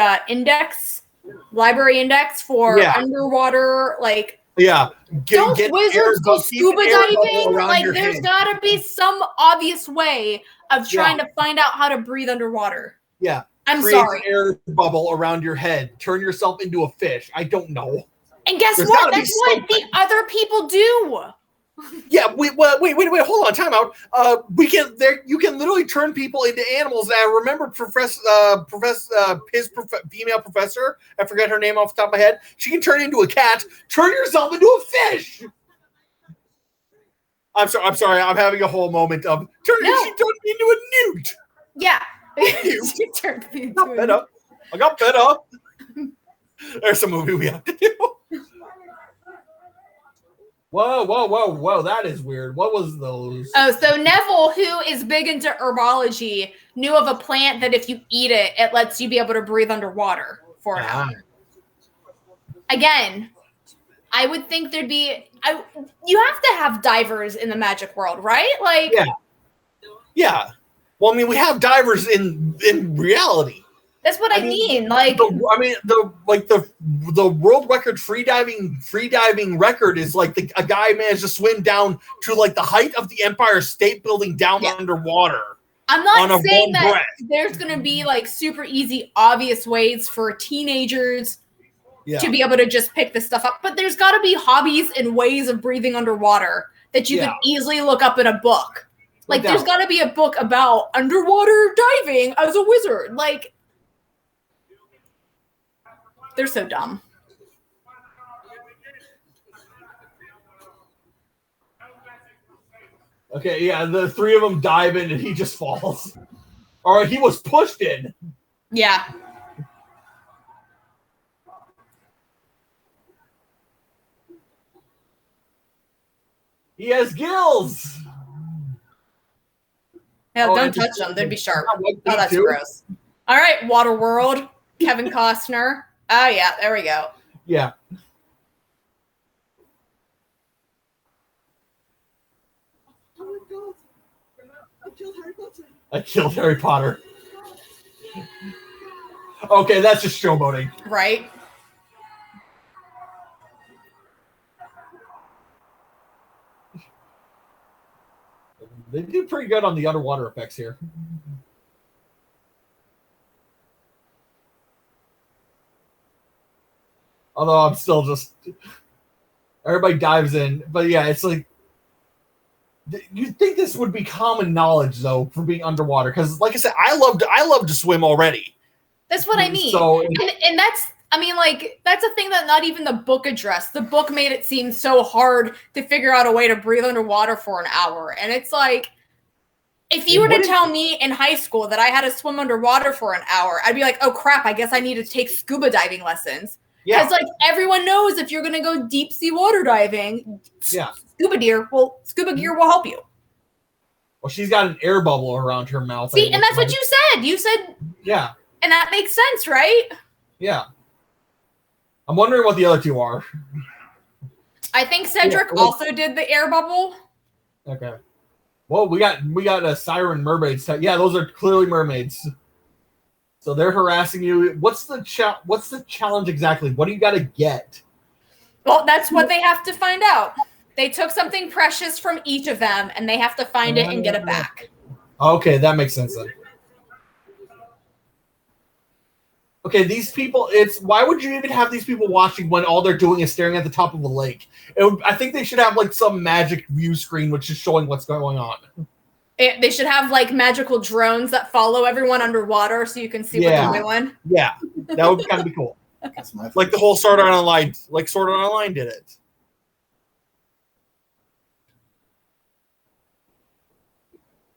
library index for underwater, like... Yeah. Don't wizards go scuba diving? Like, there's got to be some obvious way of trying to find out how to breathe underwater. Yeah. I'm Create sorry. An air bubble around your head. Turn yourself into a fish. I don't know. And guess what? That's what the other people do. Yeah, wait, hold on, time out. You can literally turn people into animals. And I remember his female professor, I forget her name off the top of my head. She can turn into a cat. Turn yourself into a fish. I'm sorry. I'm having a whole moment of she turned me into a newt. Yeah. She turned me into a newt. I got better. There's a movie we have to do. Whoa. That is weird. What was those? Oh, so Neville, who is big into herbology, knew of a plant that if you eat it, it lets you be able to breathe underwater for an hour. Again, I would think there'd be... you have to have divers in the magic world, right? Like, Yeah. Well, I mean, we have divers in reality. That's what I mean. Like, the world record freediving record is like a guy managed to swim down to like the height of the Empire State Building down underwater. I'm not saying that there's going to be like super easy, obvious ways for teenagers to be able to just pick this stuff up, but there's got to be hobbies and ways of breathing underwater that you can easily look up in a book. Like, there's got to be a book about underwater diving as a wizard. Like, they're so dumb. Okay, yeah, the three of them dive in and he just falls. All right, he was pushed in. Yeah. He has gills. Hell, don't touch them. They'd be sharp. Oh, that's gross. All right, Waterworld. Kevin Costner. Oh, yeah, there we go. Yeah. I killed Harry Potter. Okay, that's just showboating. Right. They do pretty good on the underwater effects here. Although I'm still just... Everybody dives in. But yeah, it's like... You'd think this would be common knowledge, though, for being underwater. Because, like I said, I love to swim already. That's what I mean. So, and that's... I mean, like, that's a thing that not even the book addressed. The book made it seem so hard to figure out a way to breathe underwater for an hour. And it's like... If you were to tell me in high school that I had to swim underwater for an hour, I'd be like, oh, crap, I guess I need to take scuba diving lessons. Because, like, everyone knows if you're going to go deep sea water diving, scuba gear will help you. Well, she's got an air bubble around her mouth. See, and that's what you said. You said... Yeah. And that makes sense, right? Yeah. I'm wondering what the other two are. I think Cedric also did the air bubble. Okay. Well, we got a siren mermaids. Yeah, those are clearly mermaids. So they're harassing you. What's the challenge exactly? What do you got to get? Well, that's what they have to find out. They took something precious from each of them, and they have to find it and get it back. Okay, that makes sense then. Okay, these people, why would you even have these people watching when all they're doing is staring at the top of a lake? I think they should have like some magic view screen which is showing what's going on. They should have like magical drones that follow everyone underwater so you can see what they're doing. Yeah, that would kind of be cool. Like the whole Sword Art Online did it.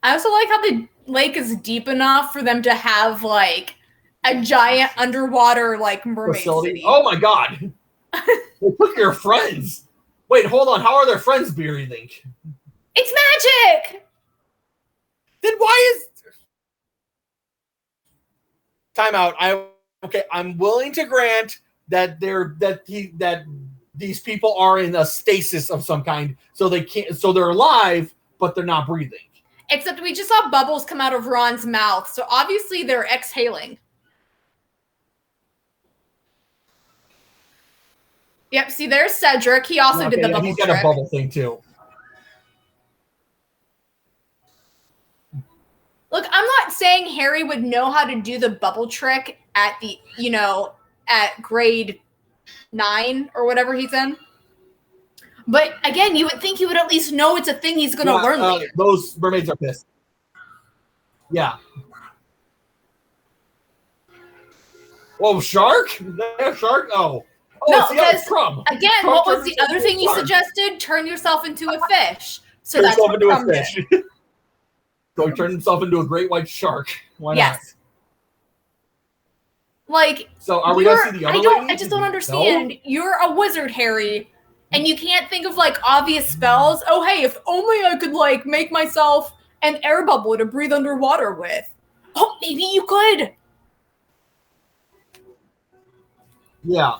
I also like how the lake is deep enough for them to have like a giant underwater like mermaid city. Oh my god! They took your friends. Wait, hold on. How are their friends breathing? It's magic. Then why is time out? I'm willing to grant that these people are in a stasis of some kind, so they're alive, but they're not breathing. Except we just saw bubbles come out of Ron's mouth, so obviously they're exhaling. Yep, see, there's Cedric. He also did the bubble trick. He's got a bubble thing, too. Look, I'm not saying Harry would know how to do the bubble trick at the, at grade 9 or whatever he's in. But, again, you would think he would at least know it's a thing he's going to learn later. Those mermaids are pissed. Yeah. Whoa, shark? Is that a shark? Oh. No, because, again, what was the other thing you suggested? Turn yourself into a fish. So that's what Crumb did. So he turned himself into a great white shark. Why not? Like, so are we going to see the other lady? I just don't understand. No? You're a wizard, Harry, and you can't think of like obvious spells. Oh, hey, if only I could like make myself an air bubble to breathe underwater with. Oh, maybe you could. Yeah.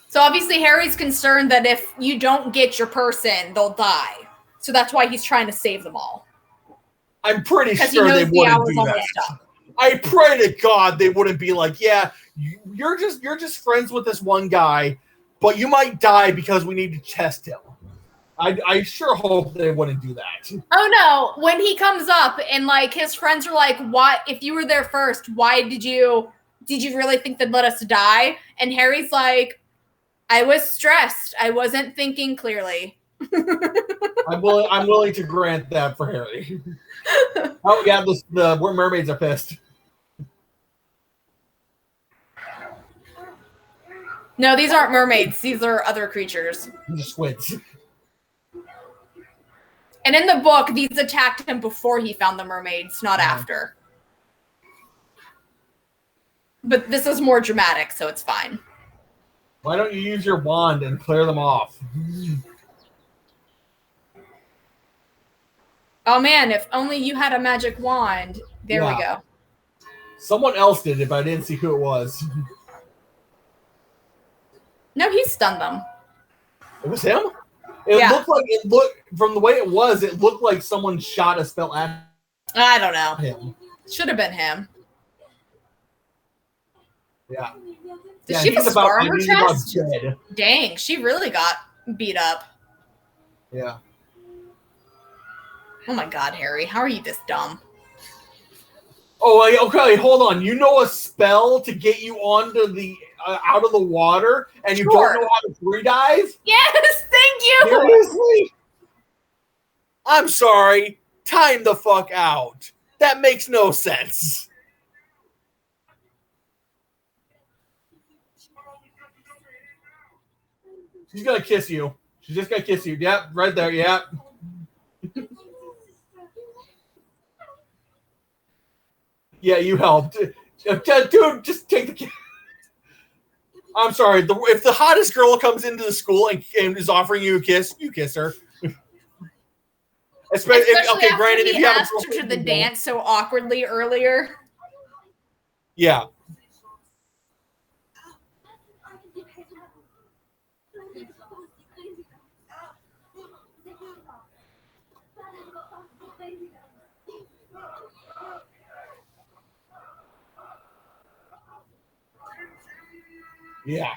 So obviously Harry's concerned that if you don't get your person, they'll die. So that's why he's trying to save them all. I'm pretty sure they wouldn't do that. I pray to God they wouldn't be like, yeah, you're just friends with this one guy, but you might die because we need to test him. I sure hope they wouldn't do that. Oh no, when he comes up and like his friends are like, "Why? If you were there first, why did you really think they'd let us die?" And Harry's like, "I was stressed. I wasn't thinking clearly." I'm willing to grant that for Harry. Oh yeah, the mermaids are pissed. No, these aren't mermaids. These are other creatures. These are squids. And in the book, these attacked him before he found the mermaids, not after. But this is more dramatic, so it's fine. Why don't you use your wand and clear them off? Oh man, if only you had a magic wand. There we go. Someone else did it, but I didn't see who it was. No, he stunned them. It was him? It looked from the way it looked like someone shot a spell at I don't know. him. Should have been him. Yeah. Does she have a scar on her chest? Dang, she really got beat up. Yeah. Oh my God, Harry, how are you this dumb? Oh, okay, hold on. You know a spell to get you onto the out of the water, and you don't know how to free dive? Yes, thank you. Seriously? I'm sorry. Time the fuck out. That makes no sense. She's gonna kiss you. She's just gonna kiss you. Yep, right there. Yep. Yeah, you helped. Dude, just take the kiss. I'm sorry. If the hottest girl comes into the school and is offering you a kiss, you kiss her. Especially okay, granted, if you asked her to the dance so awkwardly earlier. Yeah. Yeah.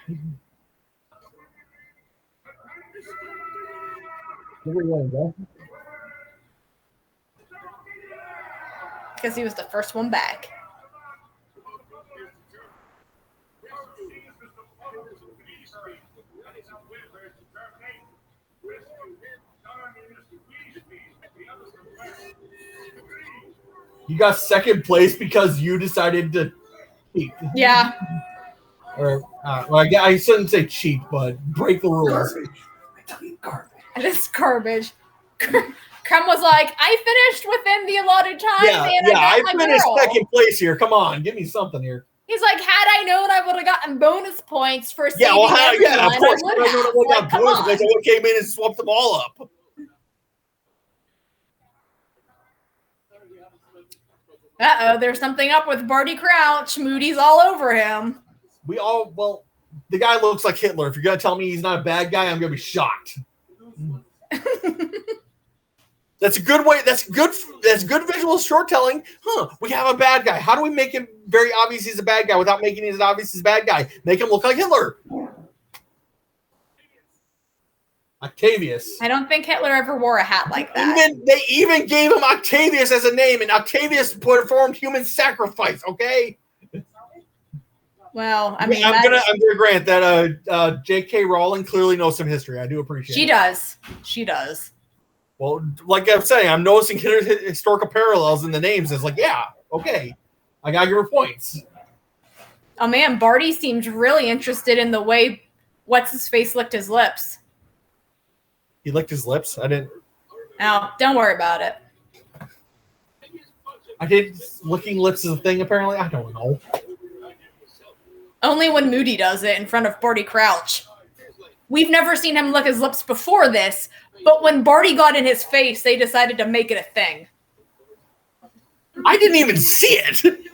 Because he was the first one back. You got second place because you decided to cheat. Yeah. Or, well, I shouldn't say cheat, but break the rules. Garbage. It is garbage. Crumb was like, I finished within the allotted time. Yeah, I finished second place here. Come on, give me something here. He's like, had I known, I would have gotten bonus points for saving everyone. Yeah, of course. I would have. Bonus points. I would have came in and swapped them all up. Uh-oh, there's something up with Barty Crouch. Moody's all over him. The guy looks like Hitler. If you're going to tell me he's not a bad guy, I'm going to be shocked. That's a good way. That's good visual storytelling. We have a bad guy. How do we make him very obvious he's a bad guy without making it as obvious he's a bad guy? Make him look like Hitler. Octavius. I don't think Hitler ever wore a hat like that. They even gave him Octavius as a name, and Octavius performed human sacrifice. Okay. Well, I mean, I'm gonna grant that J.K. Rowling clearly knows some history. I do appreciate it. She does. Well, like I'm saying, I'm noticing historical parallels in the names. It's like, yeah, okay, I gotta give her points. Oh man, Barty seemed really interested in the way what's his face licked his lips. He licked his lips. I didn't. Oh, don't worry about it. I did licking lips is a thing, apparently. I don't know. Only when Moody does it in front of Barty Crouch. We've never seen him lick his lips before this, but when Barty got in his face, they decided to make it a thing. I didn't even see it.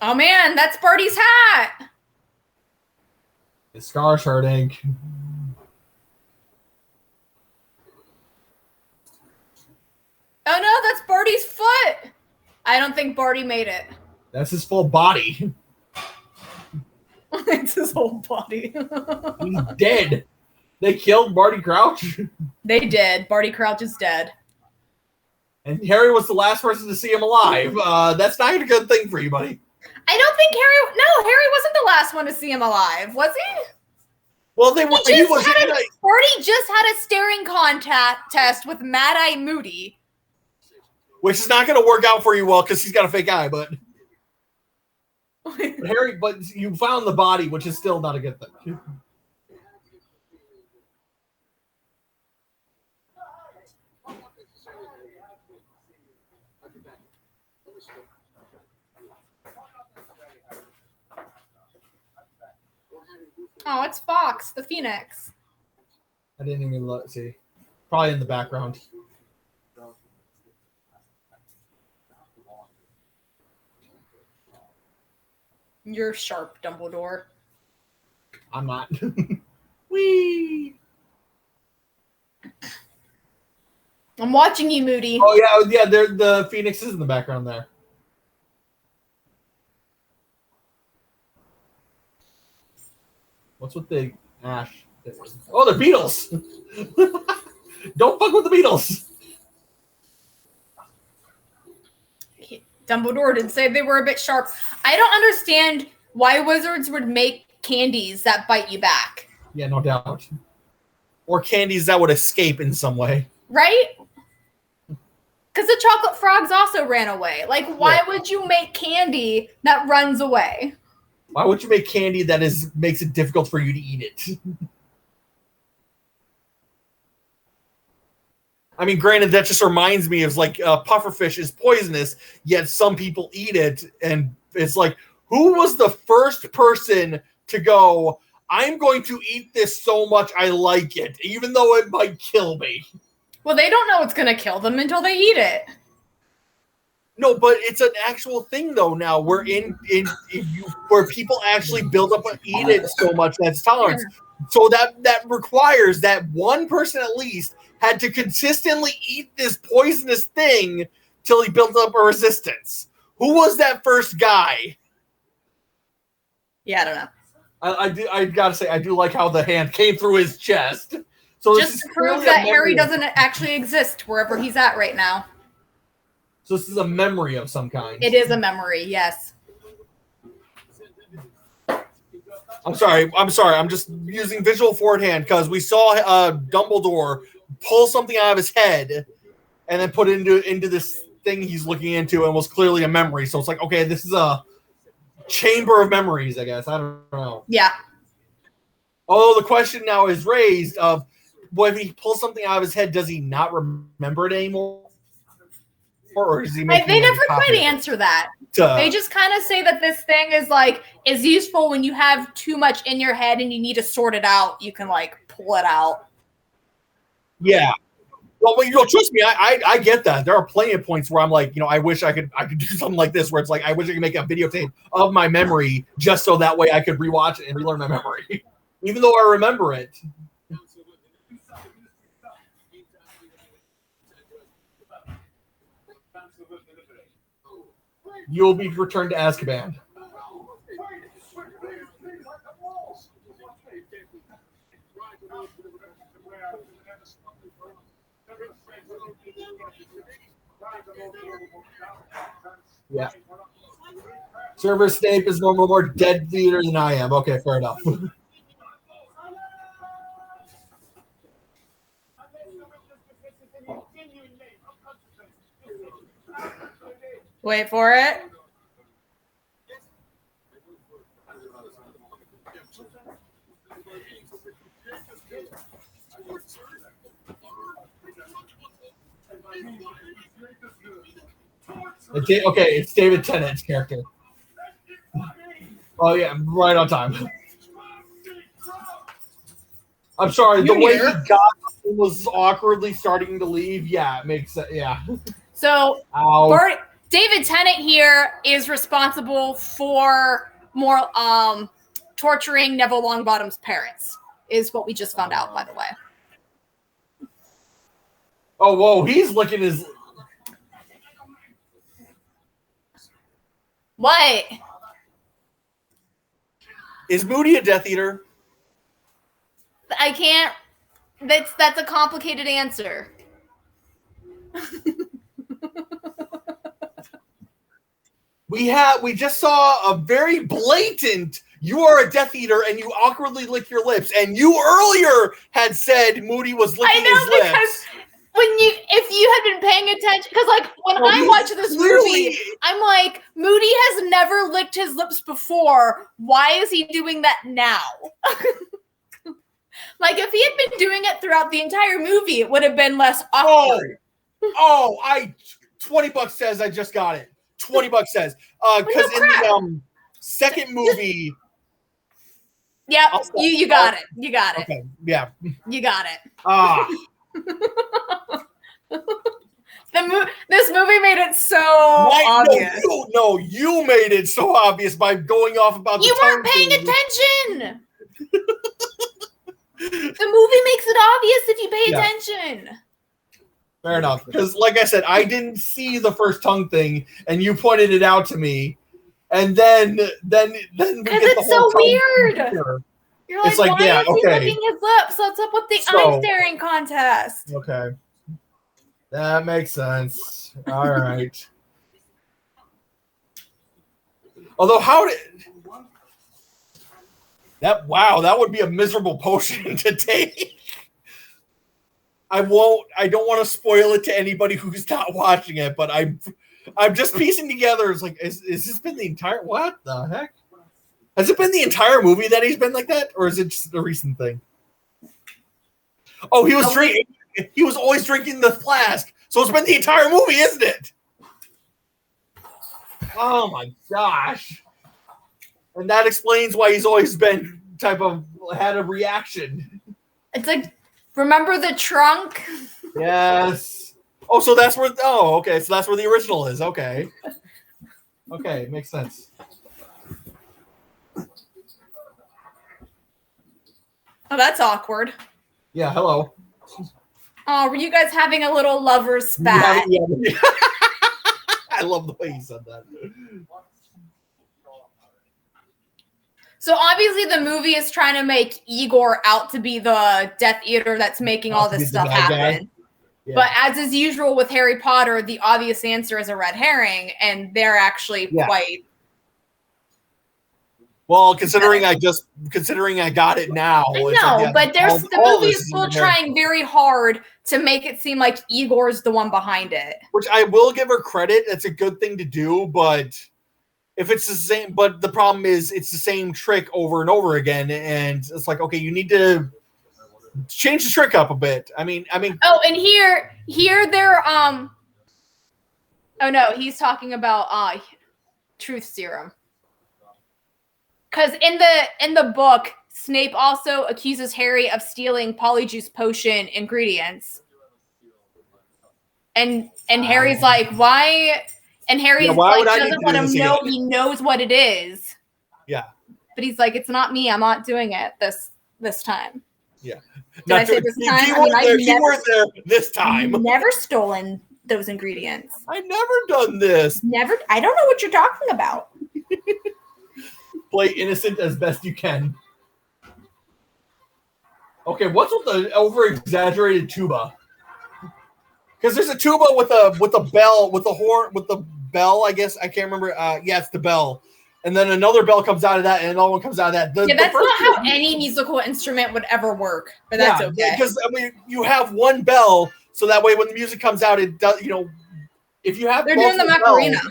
Oh man, that's Barty's hat! The scar's hurting. Oh no, that's Barty's foot! I don't think Barty made it. That's his full body. It's his whole body. He's dead. They killed Barty Crouch. They did. Barty Crouch is dead. And Harry was the last person to see him alive. That's not a good thing for you, buddy. I don't think Harry... No, Harry wasn't the last one to see him alive, was he? Well, they were. Barty just had a staring contest with Mad Eye Moody. Which is not going to work out for you well because he's got a fake eye, but Harry, but you found the body, which is still not a good thing. Oh, it's Fox, the Phoenix. I didn't even look. See, probably in the background. You're sharp, Dumbledore. I'm not. Whee! I'm watching you, Moody. Oh yeah. The Phoenix is in the background there. What's with the ash? Oh, the Beatles! Don't fuck with the Beatles. Dumbledore did say they were a bit sharp. I don't understand why wizards would make candies that bite you back. Yeah, no doubt. Or candies that would escape in some way. Right? Because the chocolate frogs also ran away. Like, why would you make candy that runs away? Why would you make candy that makes it difficult for you to eat it? I mean, granted, that just reminds me of like pufferfish is poisonous, yet some people eat it, and it's like, who was the first person to go, I'm going to eat this so much I like it, even though it might kill me? Well, they don't know it's going to kill them until they eat it. No, but it's an actual thing though. Now where where people actually build up and eat it so much that's tolerance. So that requires that one person at least had to consistently eat this poisonous thing till he built up a resistance. Who was that first guy? Yeah, I don't know. I gotta say, I do like how the hand came through his chest. So just to prove that Harry doesn't actually exist wherever he's at right now. So this is a memory of some kind. It is a memory, yes. I'm sorry. I'm just using visual forehand because we saw Dumbledore pull something out of his head and then put it into this thing he's looking into, and was clearly a memory. So it's like, okay, this is a chamber of memories, I guess. I don't know. Yeah. Although the question now is raised of, well, if he pulls something out of his head, does he not remember it anymore? Or is he making they never quite answer that. They just kind of say that this thing is useful when you have too much in your head and you need to sort it out. You can pull it out. Yeah. Well, trust me, I get that. There are plenty of points where I'm like, I wish I could do something like this, where it's like, I wish I could make a videotape of my memory just so that way I could rewatch it and relearn my memory, even though I remember it. You'll be returned to Azkaban. Yeah. Severus Snape is no more dead leader than I am. Okay, fair enough. Wait for it. Okay, it's David Tennant's character. Oh yeah, right on time. I'm sorry, the way he got was awkwardly starting to leave. Yeah, it makes sense. Yeah. So David Tennant here is responsible for more torturing Neville Longbottom's parents, is what we just found out, by the way. Oh, whoa, he's licking his... What? Is Moody a Death Eater? I can't... That's a complicated answer. We just saw a very blatant, you are a Death Eater and you awkwardly lick your lips. And you earlier had said Moody was licking his lips. If you had been paying attention, because like when I watch this movie, I'm like, Moody has never licked his lips before. Why is he doing that now? Like if he had been doing it throughout the entire movie, it would have been less awkward. $20 says I just got it. $20 says because in the second movie. Yep, you got it. You got it. Okay, yeah, you got it. This movie made it so obvious. No, you made it so obvious by going off about you weren't paying attention. The movie makes it obvious if you pay attention. Fair enough, because like I said, I didn't see the first tongue thing, and you pointed it out to me, and then we get it's so weird. You're like, why is he licking his lips? What's up with the eye staring contest? Okay. That makes sense. All right. Although that would be a miserable potion to take. I don't want to spoil it to anybody who's not watching it, but I'm just piecing together. It's like, is this been the entire, what the heck? Has it been the entire movie that he's been like that? Or is it just a recent thing? Oh, he was drinking. He was always drinking the flask. So it's been the entire movie, isn't it? Oh my gosh. And that explains why he's always been had a reaction. It's like, remember the trunk? Yes. Oh, so that's where, okay. So that's where the original is. Okay. Okay, makes sense. Oh, that's awkward. Yeah, hello. Oh, were you guys having a little lover's spat? Yeah. I love the way you said that. So obviously the movie is trying to make Igor out to be the Death Eater that's making all this stuff happen. Yeah. But as is usual with Harry Potter, the obvious answer is a red herring, and they're actually quite... Well, considering I got it now. I know, but the movie is still trying very hard to make it seem like Igor's the one behind it. Which I will give her credit. It's a good thing to do, but if it's the same, but the problem is it's the same trick over and over again, and it's like, okay, you need to change the trick up a bit. I mean. Oh, and here they're oh no, he's talking about truth serum. Because in the book, Snape also accuses Harry of stealing Polyjuice potion ingredients, and Harry's like, why? And Harry's like, doesn't let him know he knows what it is. Yeah. But he's like, it's not me. I'm not doing it this time. Yeah. Did I say this time? You weren't there this time. I've never stolen those ingredients. I've never done this. Never. I don't know what you're talking about. Play innocent as best you can. Okay, what's with the over-exaggerated tuba? Because there's a tuba with a bell, with the horn, with the bell. I guess I can't remember. Yeah, it's the bell, and then another bell comes out of that, and another one comes out of that. That's not how any musical instrument would ever work. But that's okay. Because you have one bell, so that way when the music comes out, it does. If you have they're doing the Macarena.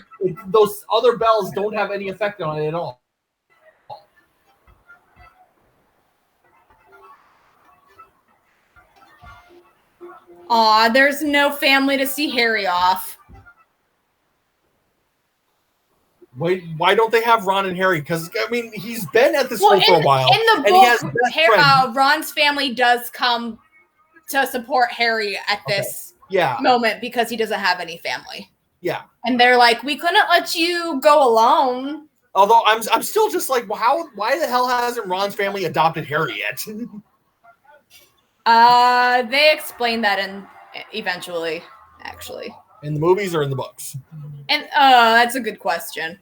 Those other bells don't have any effect on it at all. Aw, there's no family to see Harry off. Wait, why don't they have Ron and Harry? Because, I mean, he's been at this Well, school for a while. in the and he has book, best friends. Ron's family does come to support Harry at this moment because he doesn't have any family. Yeah. And they're like, we couldn't let you go alone. Although I'm still just like, well, why the hell hasn't Ron's family adopted Harry yet? They explain that eventually, actually. In the movies or in the books? And that's a good question.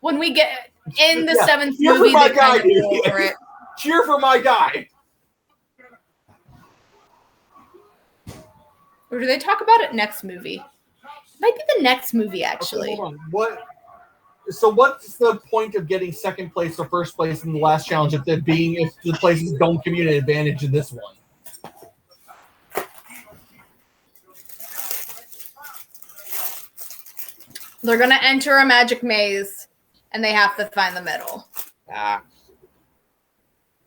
When we get in the seventh movie, they kind of go over it. Cheer for my guy. Or do they talk about it next movie? Might be the next movie, actually. Okay, hold on. So what's the point of getting second place or first place in the last challenge if the places don't give you an advantage in this one? They're going to enter a magic maze, and they have to find the middle.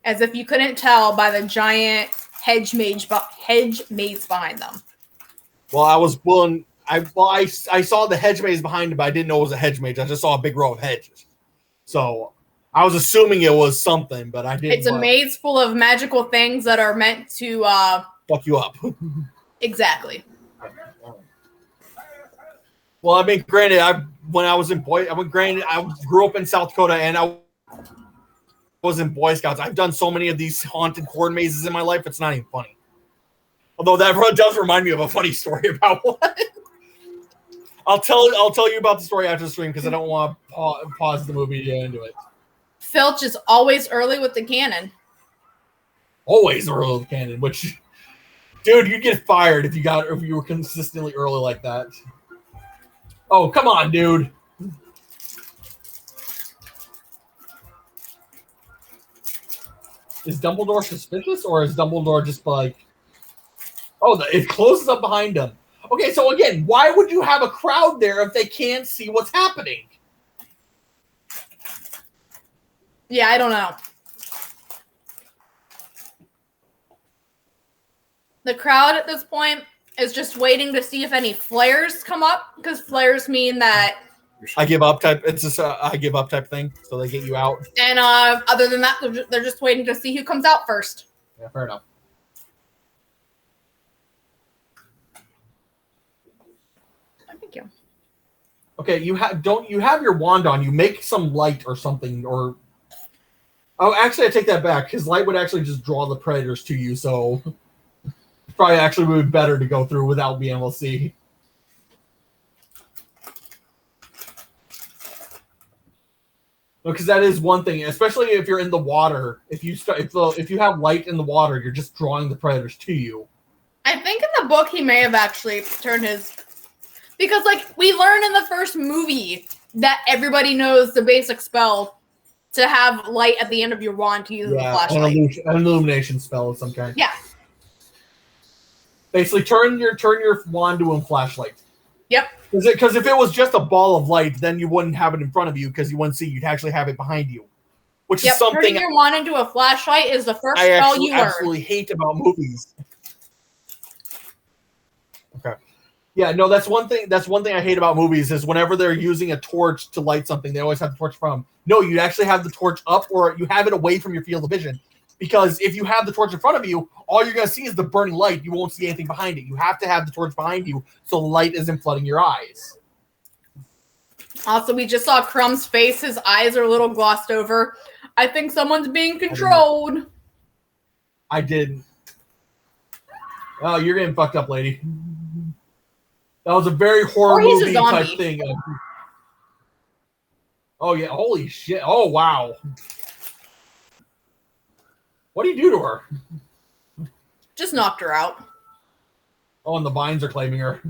As if you couldn't tell by the giant hedge maze behind them. Well, I was willing. I saw the hedge maze behind it, but I didn't know it was a hedge maze. I just saw a big row of hedges. So I was assuming it was something, but I didn't. It's a maze full of magical things that are meant to fuck you up. Exactly. Well, I mean, granted, I grew up in South Dakota, and I was in Boy Scouts. I've done so many of these haunted corn mazes in my life; it's not even funny. Although that does remind me of a funny story about one. I'll tell you about the story after the stream because I don't want to pause the movie to get into it. Filch is always early with the cannon. Always early with the cannon, which, dude, you'd get fired if you were consistently early like that. Oh, come on, dude. Is Dumbledore suspicious, or is Dumbledore just like... Oh, it closes up behind him. Okay, so again, why would you have a crowd there if they can't see what's happening? Yeah, I don't know. The crowd at this point is just waiting to see if any flares come up, because flares mean that I give up type. It's just a I give up type thing, so they get you out. And other than that, they're just waiting to see who comes out first. Yeah, fair enough. Thank you. Okay, you have your wand on. You make some light or something, or actually, I take that back because light would actually just draw the predators to you. So probably actually would be better to go through without being able to see. Because that is one thing, especially if you're in the water. If you have light in the water, you're just drawing the predators to you. I think in the book he may have actually turned his, because like we learn in the first movie that everybody knows the basic spell to have light at the end of your wand to use as a flashlight. An illumination spell of some kind. Yeah. Basically, turn your wand to a flashlight. Yep. Because if it was just a ball of light, then you wouldn't have it in front of you because you wouldn't see. You'd actually have it behind you, which is something. Turning your wand into a flashlight is the first spell you learn. I absolutely hate about movies. Okay. Yeah, no, that's one thing. That's one thing I hate about movies is whenever they're using a torch to light something, they always have the torch from. No, you actually have the torch up, or you have it away from your field of vision. Because if you have the torch in front of you, all you're going to see is the burning light. You won't see anything behind it. You have to have the torch behind you so the light isn't flooding your eyes. Also, we just saw Crumb's face. His eyes are a little glossed over. I think someone's being controlled. I didn't. Oh, you're getting fucked up, lady. That was a very horror movie type thing. Oh, yeah. Holy shit. Oh, wow. What do you do to her? Just knocked her out. Oh, and the vines are claiming her.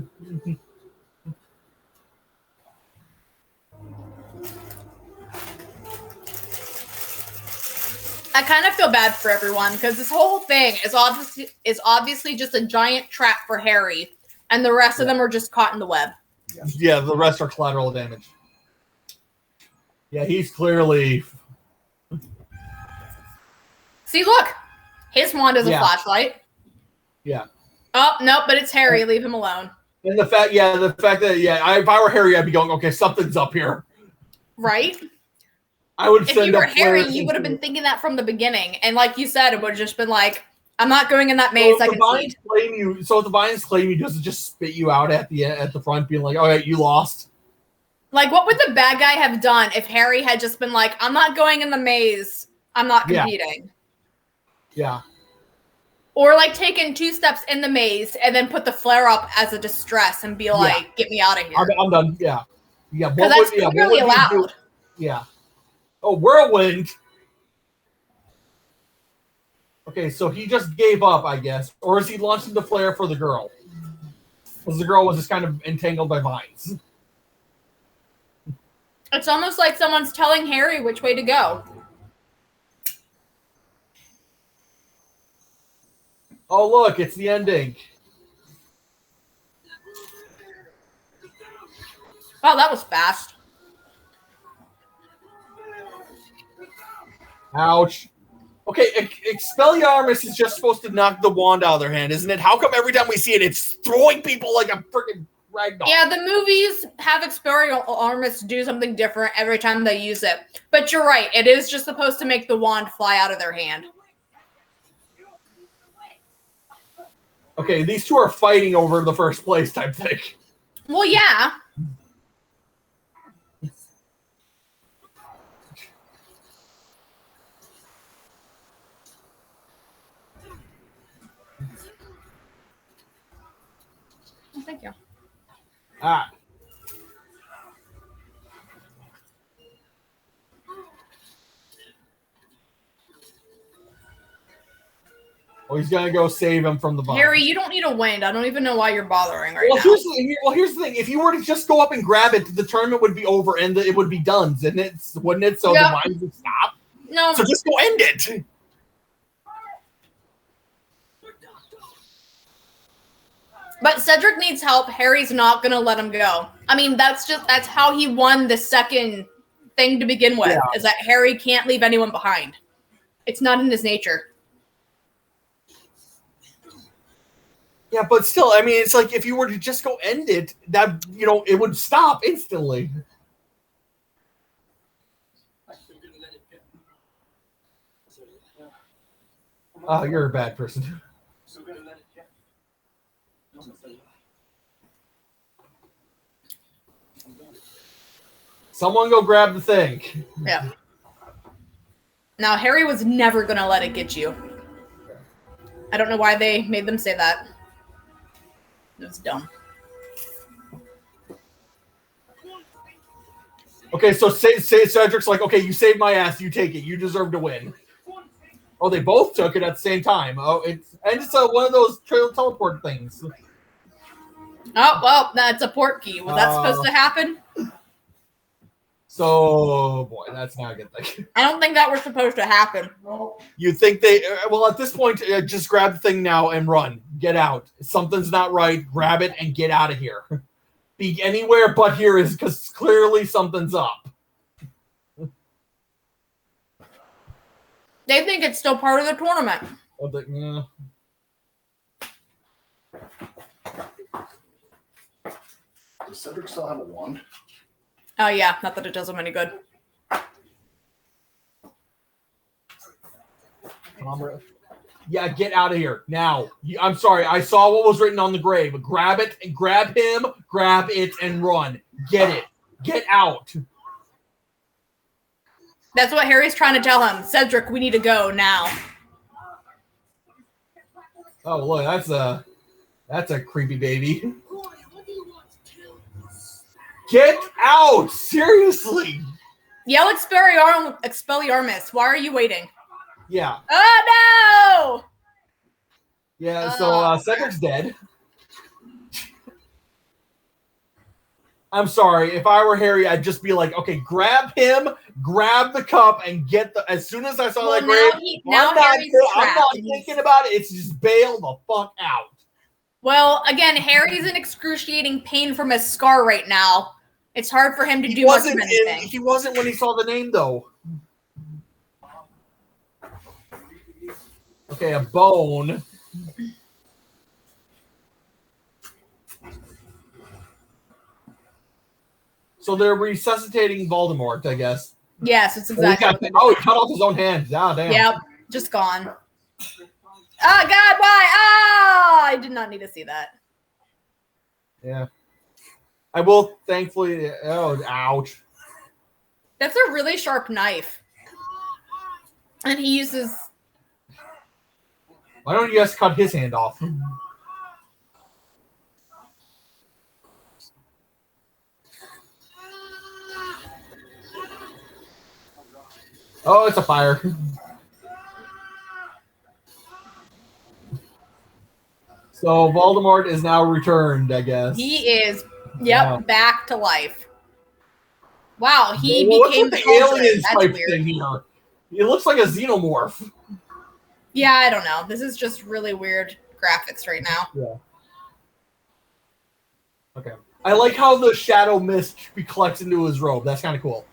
I kind of feel bad for everyone because this whole thing is obviously just a giant trap for Harry, and the rest of them are just caught in the web. Yeah, the rest are collateral damage. Yeah, he's clearly... See, look. His wand is a flashlight. Yeah. Oh, no, but it's Harry. Leave him alone. And the fact that if I were Harry, I'd be going, okay, something's up here. Right? I would. If you were Harry, you would have been thinking that from the beginning, and like you said, it would have just been like, "I'm not going in that maze. I can see." So if the vines claim you, does it just spit you out at the front, being like, "All right, you lost." Like, what would the bad guy have done if Harry had just been like, "I'm not going in the maze. I'm not competing." Yeah. Or like taking 2 steps in the maze and then put the flare up as a distress and be like, "Get me out of here." I'm done. Yeah. Yeah. Because that's clearly allowed. Yeah. Oh, whirlwind. Okay, so he just gave up, I guess. Or is he launching the flare for the girl? Because the girl was just kind of entangled by vines. It's almost like someone's telling Harry which way to go. Oh, look, it's the ending. Oh, that was fast. Ouch. Okay, Expelliarmus is just supposed to knock the wand out of their hand, isn't it? How come every time we see it, it's throwing people like a freaking ragdoll? Yeah, the movies have Expelliarmus do something different every time they use it. But you're right, it is just supposed to make the wand fly out of their hand. Okay, these two are fighting over the first place type thing. Well, yeah. Oh, thank you. Ah. Oh, he's gonna go save him from the bomb. Harry, you don't need a wind. I don't even know why you're bothering right now. Here's the thing. If you were to just go up and grab it, the tournament would be over and it would be done, wouldn't it? So the vines would stop. No. So just go end it. But Cedric needs help. Harry's not going to let him go. I mean, that's how he won the second thing to begin with, is that Harry can't leave anyone behind. It's not in his nature. Yeah, but still, I mean, it's like if you were to just go end it, that, it would stop instantly. Oh, you're a bad person. Someone go grab the thing. Yeah. Now, Harry was never going to let it get you. I don't know why they made them say that. It was dumb. Okay, so say Cedric's like, okay, you saved my ass, you take it. You deserve to win. Oh, they both took it at the same time. Oh, it's one of those teleport things. Oh, well, that's a port key. Was that supposed to happen? So, boy, that's not a good thing. I don't think that was supposed to happen. You think at this point, just grab the thing now and run. Get out. Something's not right. Grab it and get out of here. Be anywhere but here is because clearly something's up. They think it's still part of the tournament. Does Cedric still have a wand? Oh, yeah. Not that it does him any good. Yeah, get out of here now. I'm sorry. I saw what was written on the grave. Grab it and grab him, grab it and run. Get it. Get out. That's what Harry's trying to tell him. Cedric, we need to go now. Oh, look, that's a creepy baby. Get out! Seriously! Yell Expelliarmus. Why are you waiting? Yeah. Oh, no! Yeah, so Cedric's dead. I'm sorry. If I were Harry, I'd just be like, okay, grab him, grab the cup, and as soon as I saw that grave, I'm not thinking about it. It's just bail the fuck out. Well, again, Harry's in excruciating pain from his scar right now. It's hard for him to do much of anything. He wasn't when he saw the name, though. Okay, a bone. So they're resuscitating Voldemort, I guess. Yes, it's exactly what they're he doing. cut off his own hand. Ah, damn. Yep, just gone. Oh, God, why? Ah, I did not need to see that. Yeah. I will, thankfully... Oh, ouch. That's a really sharp knife. And he uses... Why don't you just cut his hand off? Oh, it's a fire. So Voldemort is now returned, I guess. He is, back to life. Wow, he What's became with the alien That's type weird. thing here? It looks like a xenomorph. Yeah, I don't know. This is just really weird graphics right now. Yeah. Okay. I like how the shadow mist collects into his robe. That's kind of cool.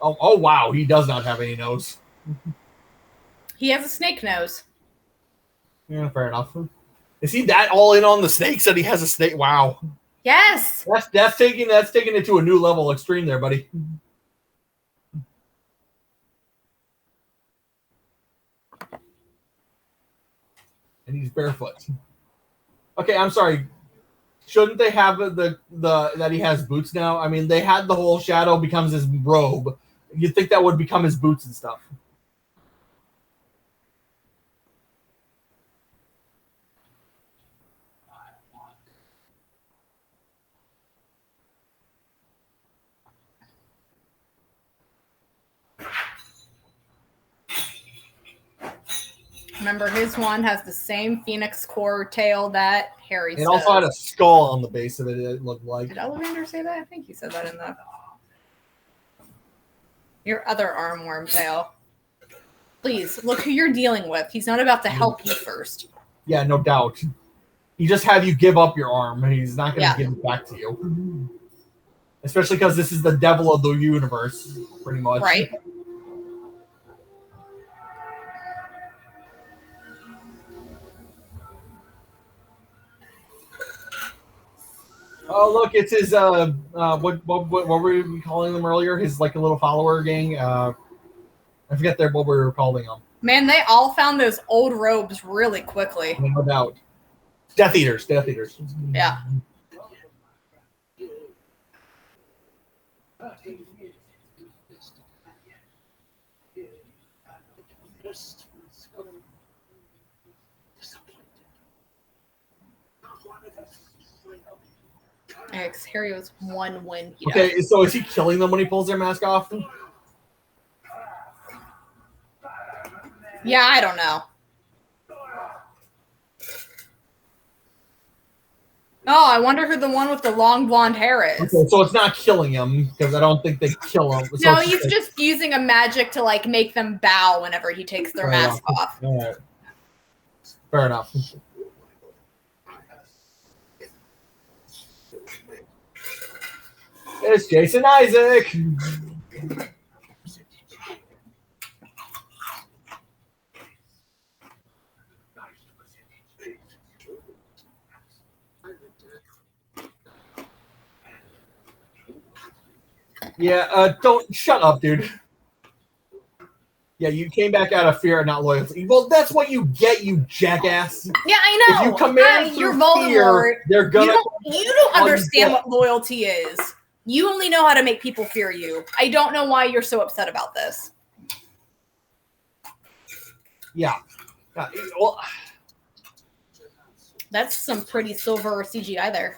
Oh, wow. He does not have any nose. He has a snake nose. Yeah, fair enough. Is he that all in on the snakes that he has a snake? Wow. Yes. That's taking it to a new level extreme there, buddy. And he's barefoot. Okay, I'm sorry. Shouldn't they have the that he has boots now? I mean, they had the whole shadow becomes his robe. You'd think that would become his boots and stuff. Remember, his one has the same phoenix core tail that Harry It also had a skull on the base of it, it looked like. Did Ollivander say that? I think he said that in the... Your other armworm tail. Please, look who you're dealing with. He's not about to help you first. Yeah, no doubt. He just had you give up your arm. He's not going to give it back to you. Especially because this is the devil of the universe, pretty much. Right. Oh, look, it's his, what were we calling them earlier? His, like, a little follower gang. I forget what we were calling them. Man, they all found those old robes really quickly. No doubt. Death Eaters. Yeah. Harry was one when he Okay, died. so is he killing them when he pulls their mask off? Yeah, I don't know. Oh, I wonder who the one with the long blonde hair is. Okay, so it's not killing him, because I don't think they kill him. So No, he's just using a magic to, like, make them bow whenever he takes their mask off. All right. Fair enough. It's Jason Isaac. Yeah, don't shut up, dude. Yeah, you came back out of fear and not loyalty. Well, that's what you get, you jackass. Yeah, I know. If you command you're through Voldemort. fear, they're gonna. You don't understand what loyalty is. You only know how to make people fear you. I don't know why you're so upset about this. Yeah. Well, that's some pretty silver CGI there.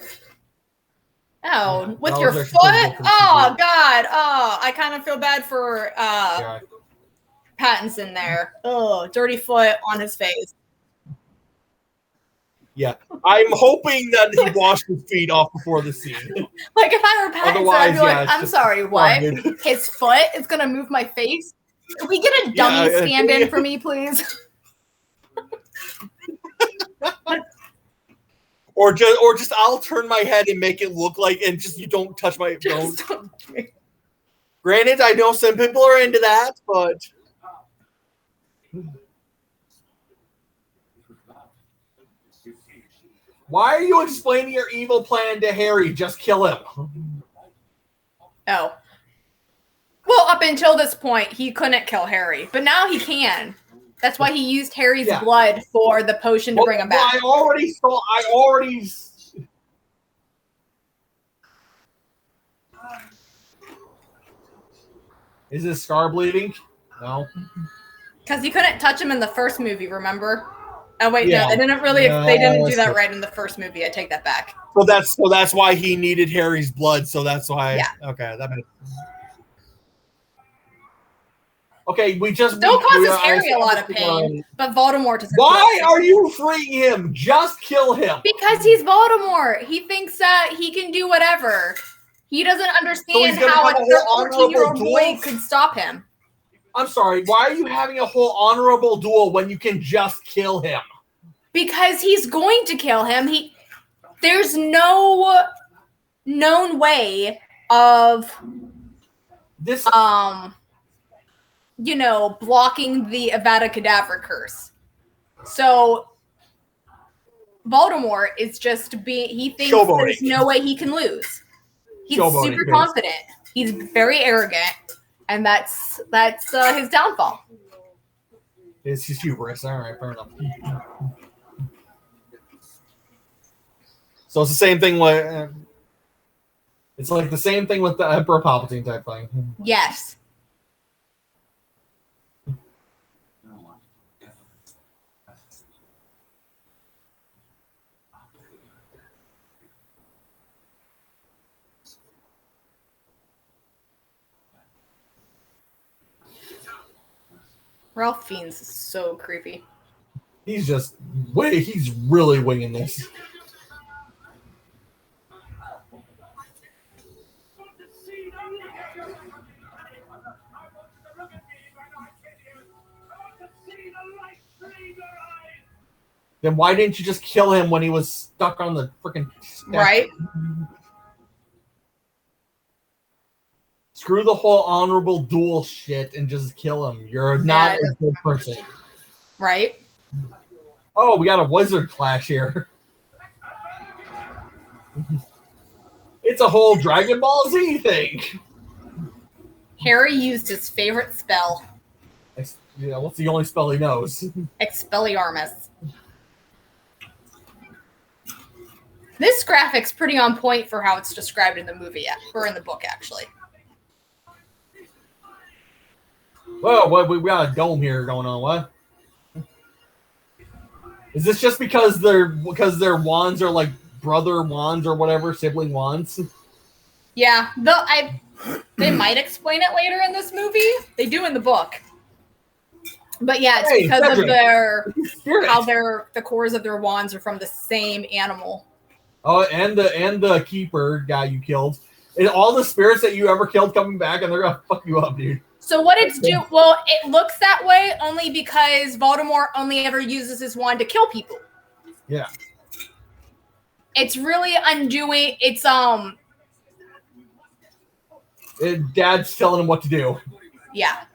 Oh, with that your was foot? actually pretty good for Oh, CGI. God. Oh, I kind of feel bad for Yeah. Pattinson there. Oh, dirty foot on his face. Yeah, I'm hoping that he washed his feet off before the scene. Like, if I were Pattinson, I'd Otherwise, be like, yeah, it's I'm just sorry, what? rugged. His foot is going to move my face? Can we get a dummy Yeah, stand-in for me, please? Or just I'll turn my head and make it look like, and just you don't touch my. Don't. Just don't. Granted, I know some people are into that, but why are you explaining your evil plan to Harry? Just kill him. Oh. Well, up until this point, he couldn't kill Harry, but now he can. That's why he used Harry's blood for the potion to bring him back. I already saw. Is his scar bleeding? No. Because he couldn't touch him in the first movie, remember? Oh wait, no, they didn't really. They didn't do that right in the first movie. I take that back. So that's why he needed Harry's blood. So that's why. Yeah. Okay, that makes. Okay, we just still causes Harry a lot of pain, but Voldemort doesn't. Why are you freeing him? Just kill him. Because he's Voldemort. He thinks that he can do whatever. He doesn't understand how a 13-year-old boy could stop him. I'm sorry. Why are you having a whole honorable duel when you can just kill him? Because he's going to kill him. There's no known way of this. Blocking the Avada Kedavra curse. So Voldemort is just he thinks there's no way he can lose. He's super confident. He's very arrogant, and that's his downfall. It's his hubris. All right, fair enough. So it's the same thing with. It's like the same thing with the Emperor Palpatine type thing. Yes. Ralph Fiennes is so creepy. He's really winging this. Then why didn't you just kill him when he was stuck on the freaking step? Right? Screw the whole honorable duel shit and just kill him. You're not a good person. Right? Oh, we got a wizard clash here. It's a whole Dragon Ball Z thing. Harry used his favorite spell. Yeah, what's the only spell he knows? Expelliarmus. This graphic's pretty on point for how it's described in the movie, or in the book, actually. Whoa, we got a dome here going on. What? Is this just because their wands are like brother wands or whatever, sibling wands? Yeah, they might explain it later in this movie. They do in the book. But yeah, it's because of the cores of their wands are from the same animal. Oh, and the keeper guy you killed. And all the spirits that you ever killed coming back, and they're gonna fuck you up, dude. So what it looks that way only because Voldemort only ever uses his wand to kill people. Yeah. It's really undoing. It's Dad's telling him what to do. Yeah.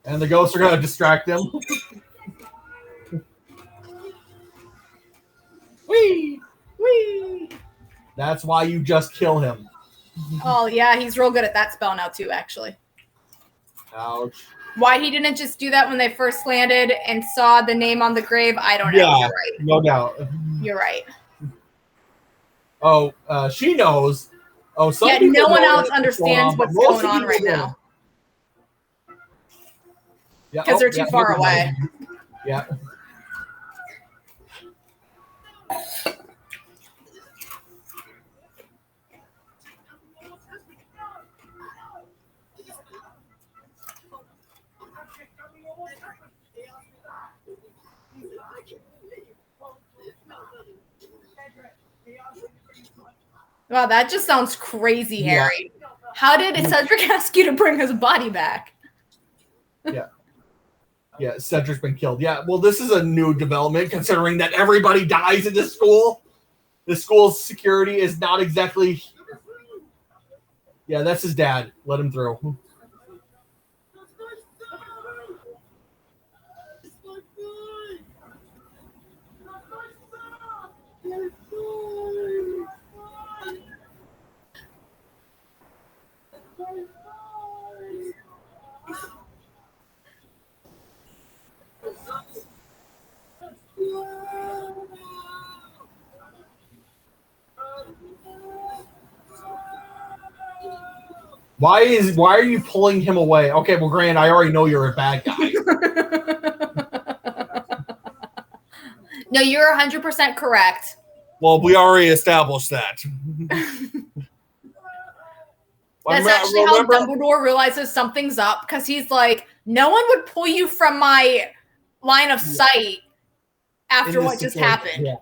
And the ghosts are going to distract him. Whee! Whee! That's why you just kill him. Oh, yeah, he's real good at that spell now, too, actually. Ouch. Why he didn't just do that when they first landed and saw the name on the grave, I don't know. Yeah, you're right. No doubt. You're right. Oh, she knows. Oh, some yeah, no one else understands what's going on right now. Because they're too far away. Yeah. Wow, that just sounds crazy, Harry. How did Cedric ask you to bring his body back? Yeah. Yeah, Cedric's been killed. Yeah, well, this is a new development considering that everybody dies in this school. The school's security is not exactly... Yeah, that's his dad. Let him through. Why are you pulling him away? Okay, well, Grant, I already know you're a bad guy. No, you're 100% correct. Well, we already established that. That's actually how Dumbledore realizes something's up, because he's like, no one would pull you from my line of sight after what just happened. Yeah.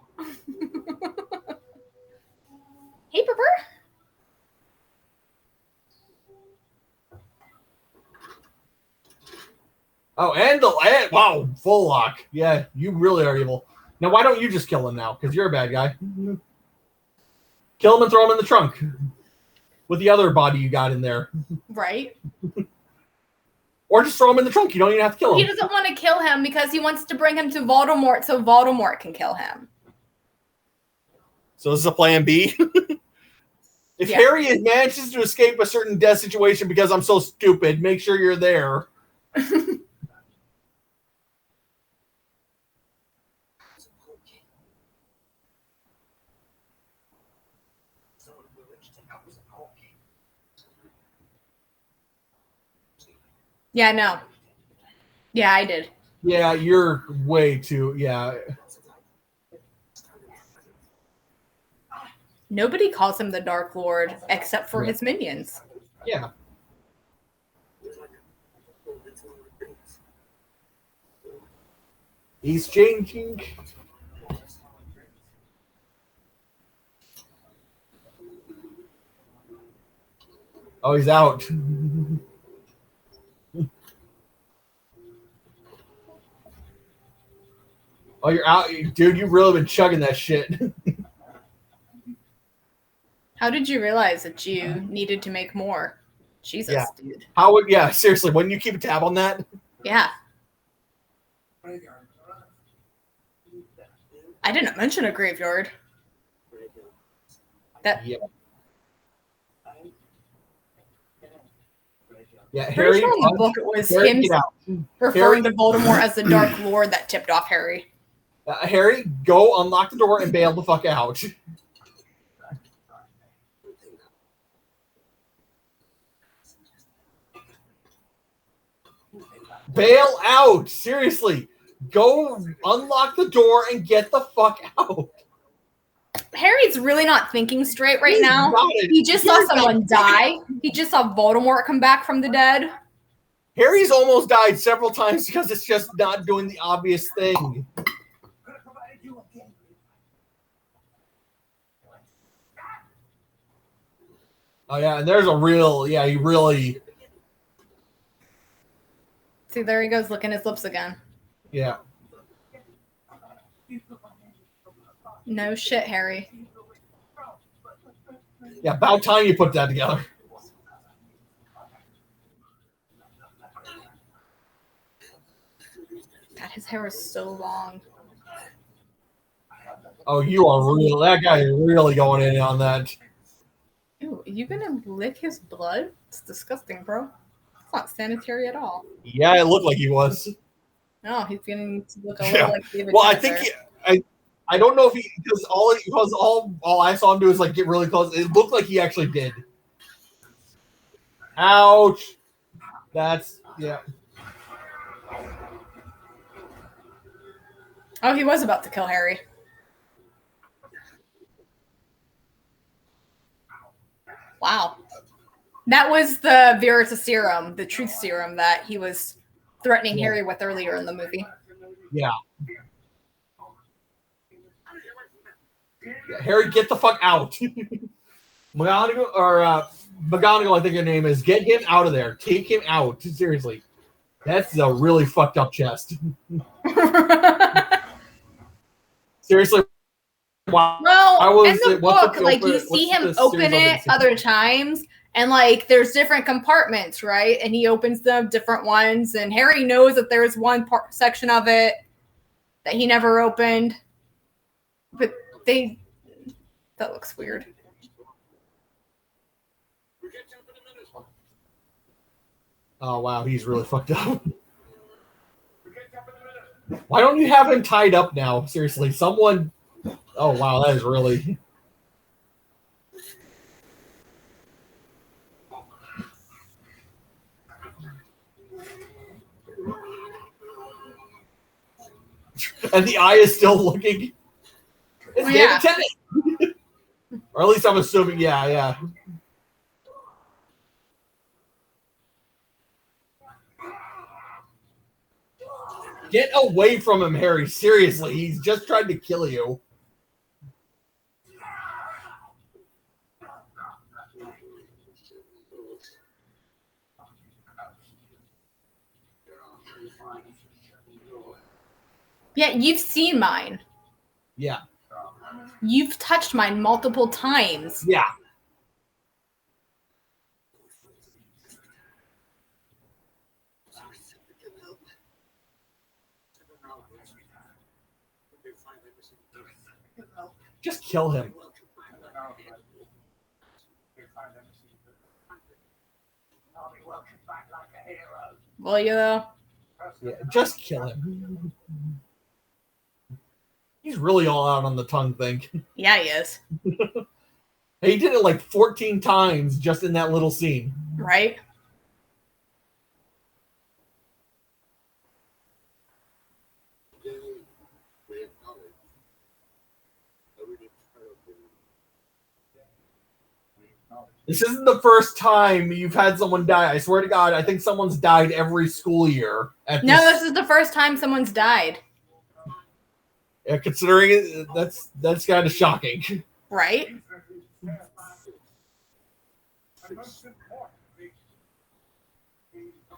Hey, Pepper. Oh, and wow, full lock. Yeah, you really are evil. Now, why don't you just kill him now? Because you're a bad guy. Kill him and throw him in the trunk with the other body you got in there. Right. Or just throw him in the trunk. You don't even have to kill him. He doesn't want to kill him because he wants to bring him to Voldemort so Voldemort can kill him. So this is a plan B? If Harry manages to escape a certain death situation because I'm so stupid, make sure you're there. Yeah, no. Yeah, I did. Yeah, you're way too, yeah. Nobody calls him the Dark Lord except for his minions. Yeah. He's changing. Oh, he's out. Oh, you're out. Dude, you've really been chugging that shit. How did you realize that you needed to make more? Jesus, dude. How would, seriously, wouldn't you keep a tab on that? Yeah. I didn't mention a graveyard. Yeah, Harry. Sure in the book it was Harry, him referring to Voldemort as the Dark Lord that tipped off Harry. Harry, go unlock the door and bail the fuck out. Bail out! Seriously. Go unlock the door and get the fuck out. Harry's really not thinking straight right now. He just saw someone die. He just saw Voldemort come back from the dead. Harry's almost died several times because it's just not doing the obvious thing. Oh, yeah, and there's a real, he really... See, there he goes, licking his lips again. Yeah. No shit, Harry. Yeah, about time you put that together. God, his hair is so long. Oh, you are real. That guy is really going in on that. Ew, are you gonna lick his blood? It's disgusting, bro. It's not sanitary at all. Yeah, it looked like he was. No, he's getting to look a little like David. Well, I think I don't know if he because all I saw him do is like get really close. It looked like he actually did. Ouch. That's Oh, he was about to kill Harry. Wow. That was the Veritas serum, the truth serum that he was threatening Harry with earlier in the movie. Yeah. Harry, get the fuck out. McGonagall, I think her name is. Get him out of there. Take him out. Seriously. That's a really fucked up chest. Seriously. Wow. Well, in the book, like you see him open it other times, and like there's different compartments, right? And he opens them different ones, and Harry knows that there's one section of it that he never opened, but that looks weird. Oh wow, he's really fucked up. Why don't you have him tied up now? Seriously, someone. Oh wow, that is really. And the eye is still looking. It's David Tennant. Or at least I'm assuming, yeah. Get away from him, Harry. Seriously, he's just trying to kill you. Yeah, you've seen mine. Yeah. You've touched mine multiple times. Yeah. Just kill him. Will you though? Yeah, just kill him. He's really all out on the tongue thing. Yeah, he is. He did it like 14 times just in that little scene. Right? This isn't the first time you've had someone die. I swear to God, I think someone's died every school year. No, this is the first time someone's died. Yeah, considering it, that's kind of shocking. Right? I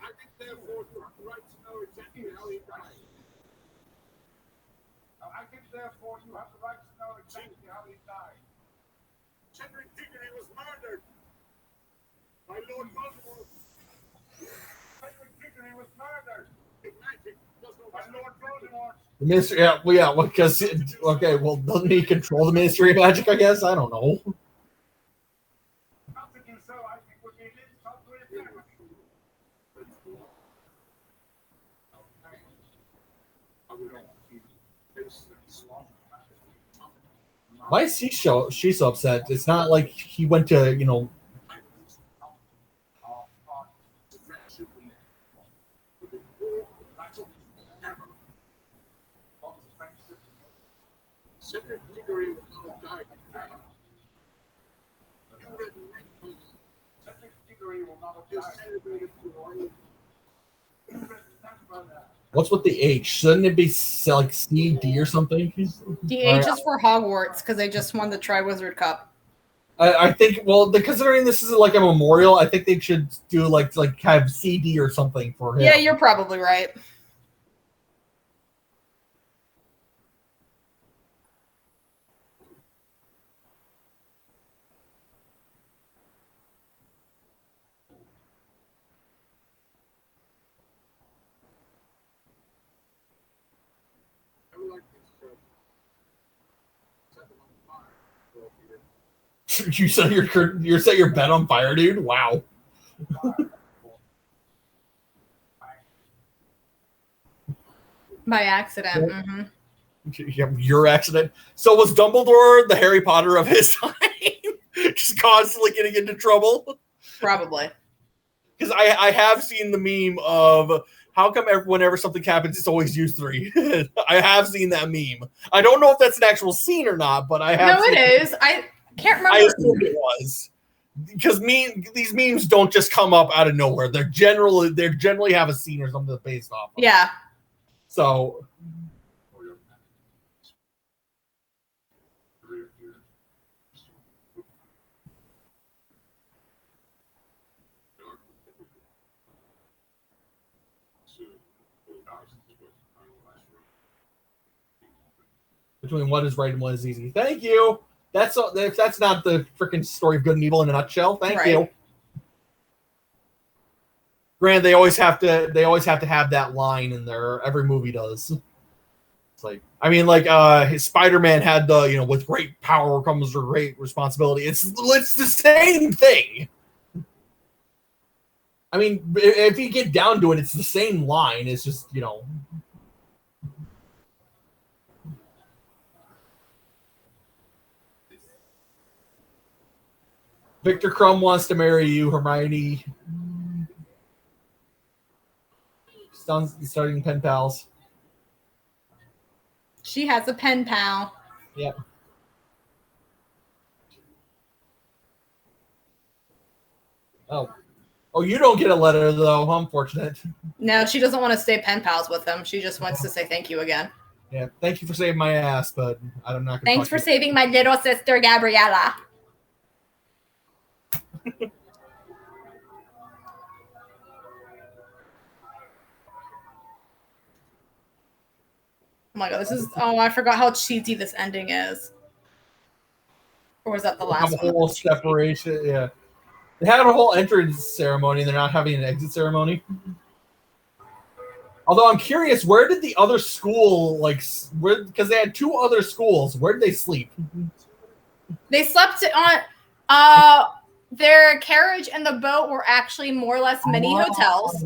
think therefore you have the right to know exactly how he died. Cedric Diggory was murdered by Lord Voldemort. Cedric Diggory was murdered by Lord Voldemort. The Ministry, because okay, well, doesn't he control the Ministry of Magic? I guess I don't know. Not to do so, I think would be an insult to his memory. Why is she's so upset? It's not like he went to, Cedric Diggory will not die. Cedric Diggory will not die. What's with the H? Shouldn't it be like CD or something? The H is for Hogwarts because they just won the Triwizard Cup. I think, well, considering this is like a memorial, I think they should do like have CD or something for him. Yeah, you're probably right. You set your bed on fire, dude? Wow. By accident. Mm-hmm. Your accident. So was Dumbledore the Harry Potter of his time? Just constantly getting into trouble? Probably. Because I have seen the meme of how come whenever something happens, it's always you three. I have seen that meme. I don't know if that's an actual scene or not, but I have. No, it is. I can't remember. I assumed it was. Because these memes don't just come up out of nowhere. They generally have a scene or something based off of. Yeah. So between what is right and what is easy. Thank you. That's not the freaking story of good and evil in a nutshell. Thank you. Granted, they always have to have that line in there. Every movie does. It's like, I mean, like his Spider-Man had the, with great power comes great responsibility. It's the same thing. I mean, if you get down to it, it's the same line. It's just, Victor Crumb wants to marry you, Hermione. Starting pen pals. She has a pen pal. Yep. Oh, you don't get a letter though. Unfortunate. No, she doesn't want to stay pen pals with him. She just wants to say thank you again. Yeah, thank you for saving my ass, but I'm not. Thanks for saving my little sister, Gabriella. Oh my god, this is. Oh, I forgot how cheesy this ending is. Or was that the last one? A whole separation. Yeah, they had a whole entrance ceremony, and they're not having an exit ceremony. Although I'm curious, where did the other school because they had two other schools. Where did they sleep? They slept on their carriage and the boat were actually more or less mini hotels.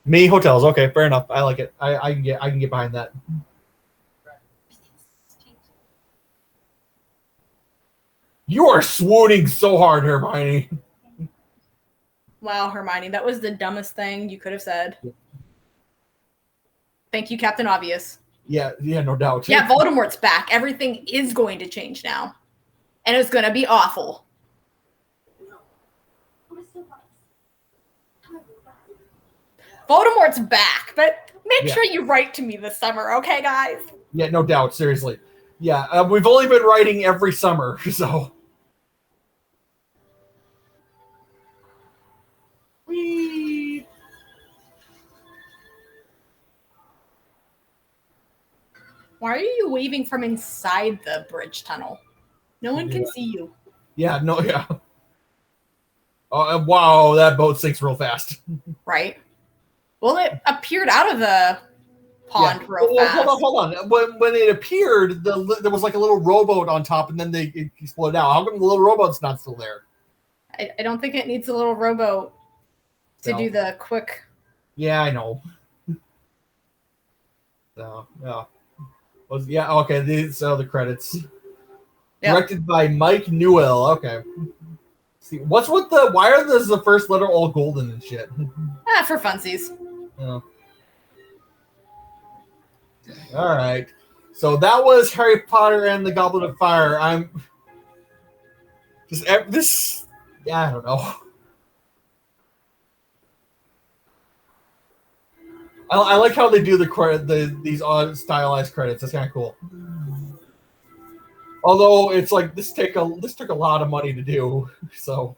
Mini hotels, okay, fair enough. I like it. I can get behind that. You are swooning so hard, Hermione. Wow, Hermione, that was the dumbest thing you could have said. Thank you, Captain Obvious. Yeah, no doubt. Yeah, Voldemort's back. Everything is going to change now. And it's going to be awful. Voldemort's back, but make sure you write to me this summer, okay, guys? Yeah, no doubt, seriously. Yeah, we've only been writing every summer, so... Whee! Why are you waving from inside the bridge tunnel? No one can see you. Yeah, no, yeah. Oh, wow, that boat sinks real fast. Right? Well, it appeared out of the pond real fast. Hold on. When it appeared, there was like a little rowboat on top, and then it exploded out. How come the little rowboat's not still there? I don't think it needs a little rowboat to do the quick. Yeah, I know. So, yeah. Okay, these are the credits. Yep. Directed by Mike Newell. Okay. See, what's with why are the first letter all golden and shit? For funsies. Oh. All right. So that was Harry Potter and the Goblet of Fire. I'm just this. Yeah, I don't know. I like how they do these odd stylized credits. That's kind of cool. Although it's like this took a lot of money to do. So,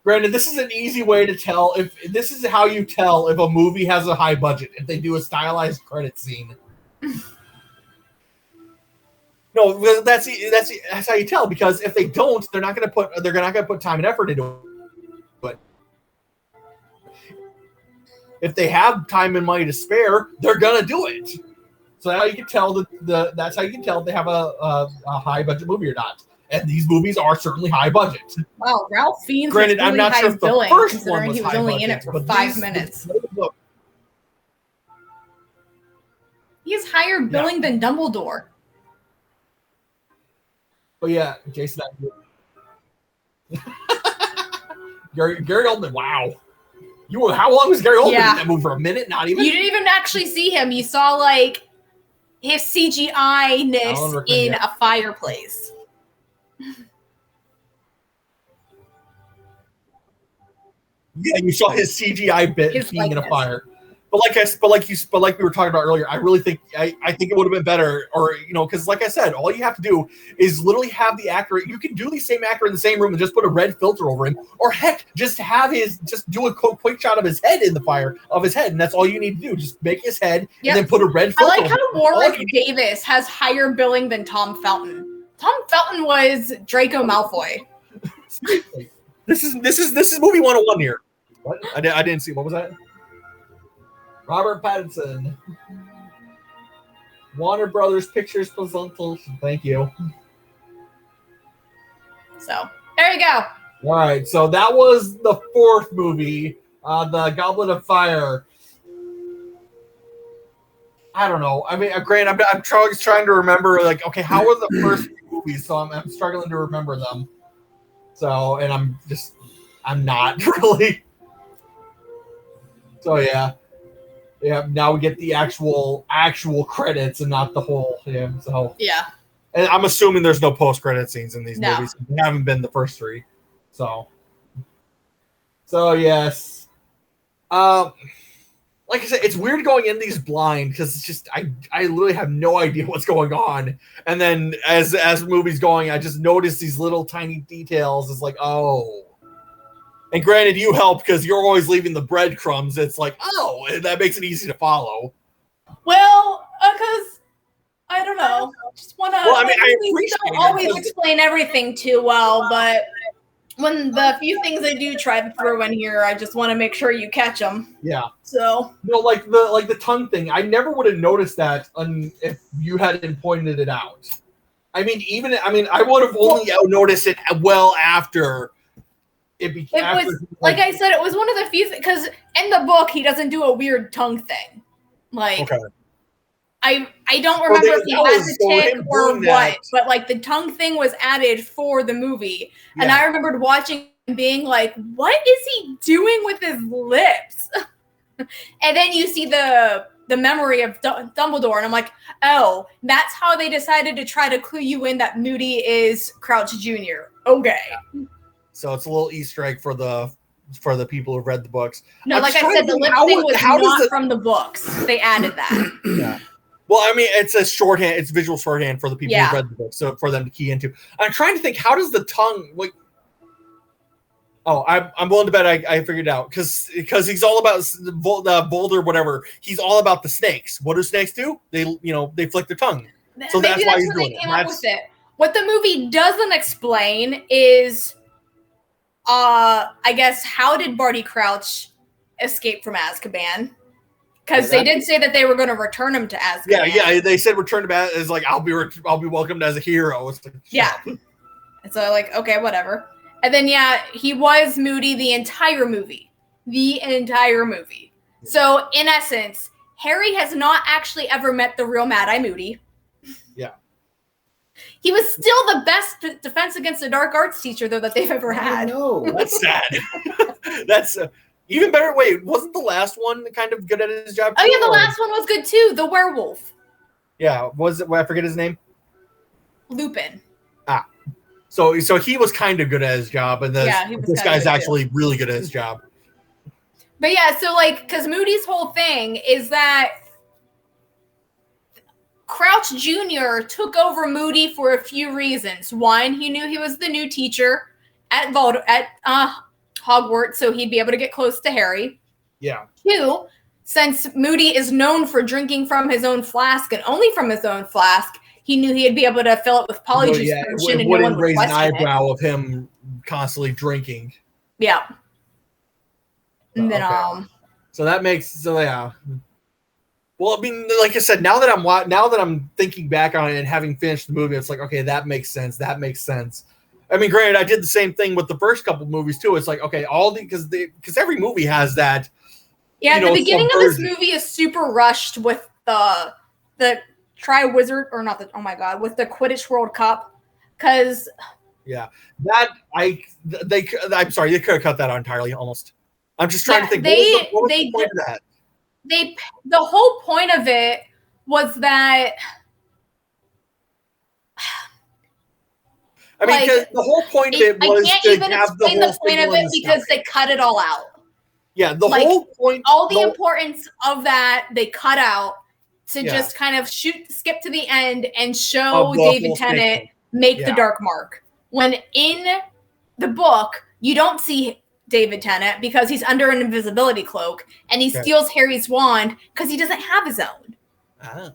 granted, this is an easy way to tell if this is how you tell if a movie has a high budget if they do a stylized credit scene. No, that's how you tell, because if they don't, they're not going to put time and effort into it. But if they have time and money to spare, they're going to do it. So now you can tell that's how you can tell if they have a high budget movie or not. And these movies are certainly high budget. Wow, Ralph Fiennes. Granted, really I'm not sure if the first one was he was high only budget, in it for 5 minutes. He has higher billing than Dumbledore. But yeah, Jason. Gary Oldman. Wow. How long was Gary Oldman in that movie? For a minute? Not even. You didn't even actually see him. You saw like his CGI-ness in a fireplace. Yeah, you saw his CGI bit being in a fire. But like we were talking about earlier, I really think I think it would have been better, or because like I said, all you have to do is literally have the actor. You can do the same actor in the same room and just put a red filter over him, or heck, just do a quick shot of his head in the fire of his head, and that's all you need to do. Just make his head and then put a red filter. I like how Warwick Davis has higher billing than Tom Felton. Tom Felton was Draco Malfoy. This is movie 101 here. What? I didn't see. What was that? Robert Pattinson. Warner Brothers Pictures Presentals. Thank you. So, there you go. All right. So that was the fourth movie, the Goblet of Fire. I don't know. I mean, Grant, I'm trying to remember, like, okay, how were the first movies? So I'm struggling to remember them. So, and I'm not really. So, yeah. Yeah, now we get the actual credits and not the whole. Yeah, so Yeah. and I'm assuming there's no post credit scenes in these No. movies. They haven't been the first three, so yes. Like I said, it's weird going in these blind because it's just I literally have no idea what's going on, and then as the movie's going, I just notice these little tiny details. It's like, oh. And granted, you help because you're always leaving the breadcrumbs. It's like, oh, and that makes it easy to follow. Well, because I don't know, just want to. Well, I mean, I we appreciate don't it, always because- explain everything too well, but when the few things I do try to throw in here, I just want to make sure you catch them. Yeah. So. No, like the tongue thing. I never would have noticed that if you hadn't pointed it out. I mean, I would have only noticed it well after. It was like I said, it was one of the few because in the book he doesn't do a weird tongue thing. Like okay. I don't remember if he has a tick or what, that. but like the tongue thing was added for the movie, and I remembered watching and being like, "What is he doing with his lips?" And then you see the memory of Dumbledore, and I'm like, "Oh, that's how they decided to try to clue you in that Moody is Crouch Jr." Okay. So it's a little Easter egg for the people who've read the books. No, I'm like I said, the lip thing was not from the books. They added that. Yeah. Well, I mean, it's a shorthand. It's visual shorthand for the people who've read the book, so for them to key into. I'm trying to think, how does the tongue like? Oh, I'm willing to bet I figured it out because he's all about the boulder, whatever. He's all about the snakes. What do snakes do? They flick their tongue. So maybe that's why that's he's where doing they it. came up with it. What the movie doesn't explain is, I guess, how did Barty Crouch escape from Azkaban? Because they did say that they were going to return him to Azkaban. Yeah. They said return to Azkaban is like I'll be welcomed as a hero. It's like, And so like, okay, whatever. And then he was Moody the entire movie. So in essence, Harry has not actually ever met the real Mad-Eye Moody. Yeah. He was still the best defense against the dark arts teacher, though, that they've ever had. No, that's sad. That's even better. Wait, wasn't the last one kind of good at his job? Oh, yeah, the last one was good, too. The werewolf. Yeah, was it? I forget his name. Lupin. So he was kind of good at his job, and this guy's actually really good at his job. But yeah, so like, because Moody's whole thing is that Crouch Jr. took over Moody for a few reasons. One, he knew he was the new teacher at Hogwarts, so he'd be able to get close to Harry. Yeah. Two, since Moody is known for drinking from his own flask and only from his own flask, he knew he'd be able to fill it with polyjuice potion, and no one would raise an question eyebrow it. of him constantly drinking. Yeah. And then, So that makes yeah. Well, I mean, like I said, now that I'm thinking back on it and having finished the movie, it's like, okay, that makes sense. That makes sense. I mean, granted, I did the same thing with the first couple movies too. It's like, okay, because every movie has that. Yeah, the beginning of this movie is super rushed with the Triwizard, or not the, oh my god, with the Quidditch World Cup, because I'm sorry, they could have cut that out entirely almost. I'm just trying to think. What was the point of that? The whole point of it was that, I mean, because the whole point of it was I can't even explain the point of it because they cut it all out. Yeah, the whole point, all the importance of that, they cut out to just kind of skip to the end and show David Tennant make the Dark Mark. When in the book, you don't see David Tennant because he's under an invisibility cloak, and he steals Harry's wand because he doesn't have his own.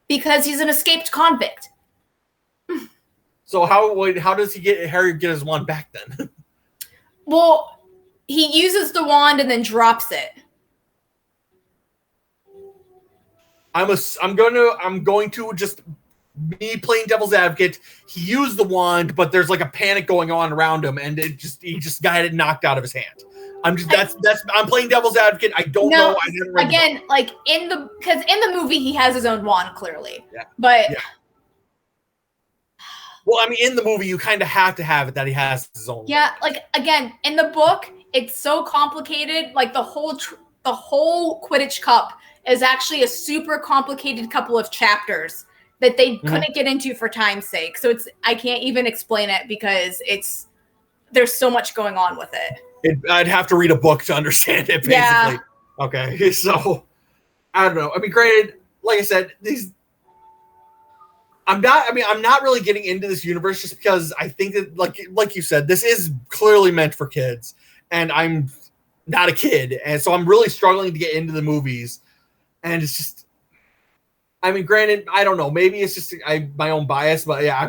Because he's an escaped convict. So how does Harry get his wand back then? Well, he uses the wand and then drops it. I'm going to just me playing devil's advocate. He used the wand, but there's like a panic going on around him, and he just got it knocked out of his hand. I'm playing devil's advocate. I don't know. I never read again, like because in the movie he has his own wand clearly, but. Yeah. Well, I mean, in the movie, you kind of have to have it that he has his own. Yeah, like again, in the book, it's so complicated. Like the whole Quidditch Cup is actually a super complicated couple of chapters that they couldn't get into for time's sake. So I can't even explain it because there's so much going on with it. I'd have to read a book to understand it, basically. Yeah. Okay, so I don't know. I mean, granted, like I said, I'm not really getting into this universe just because I think that, like you said, this is clearly meant for kids, and I'm not a kid, and so I'm really struggling to get into the movies, and it's just, I mean, granted, I don't know, maybe it's just my own bias, but yeah,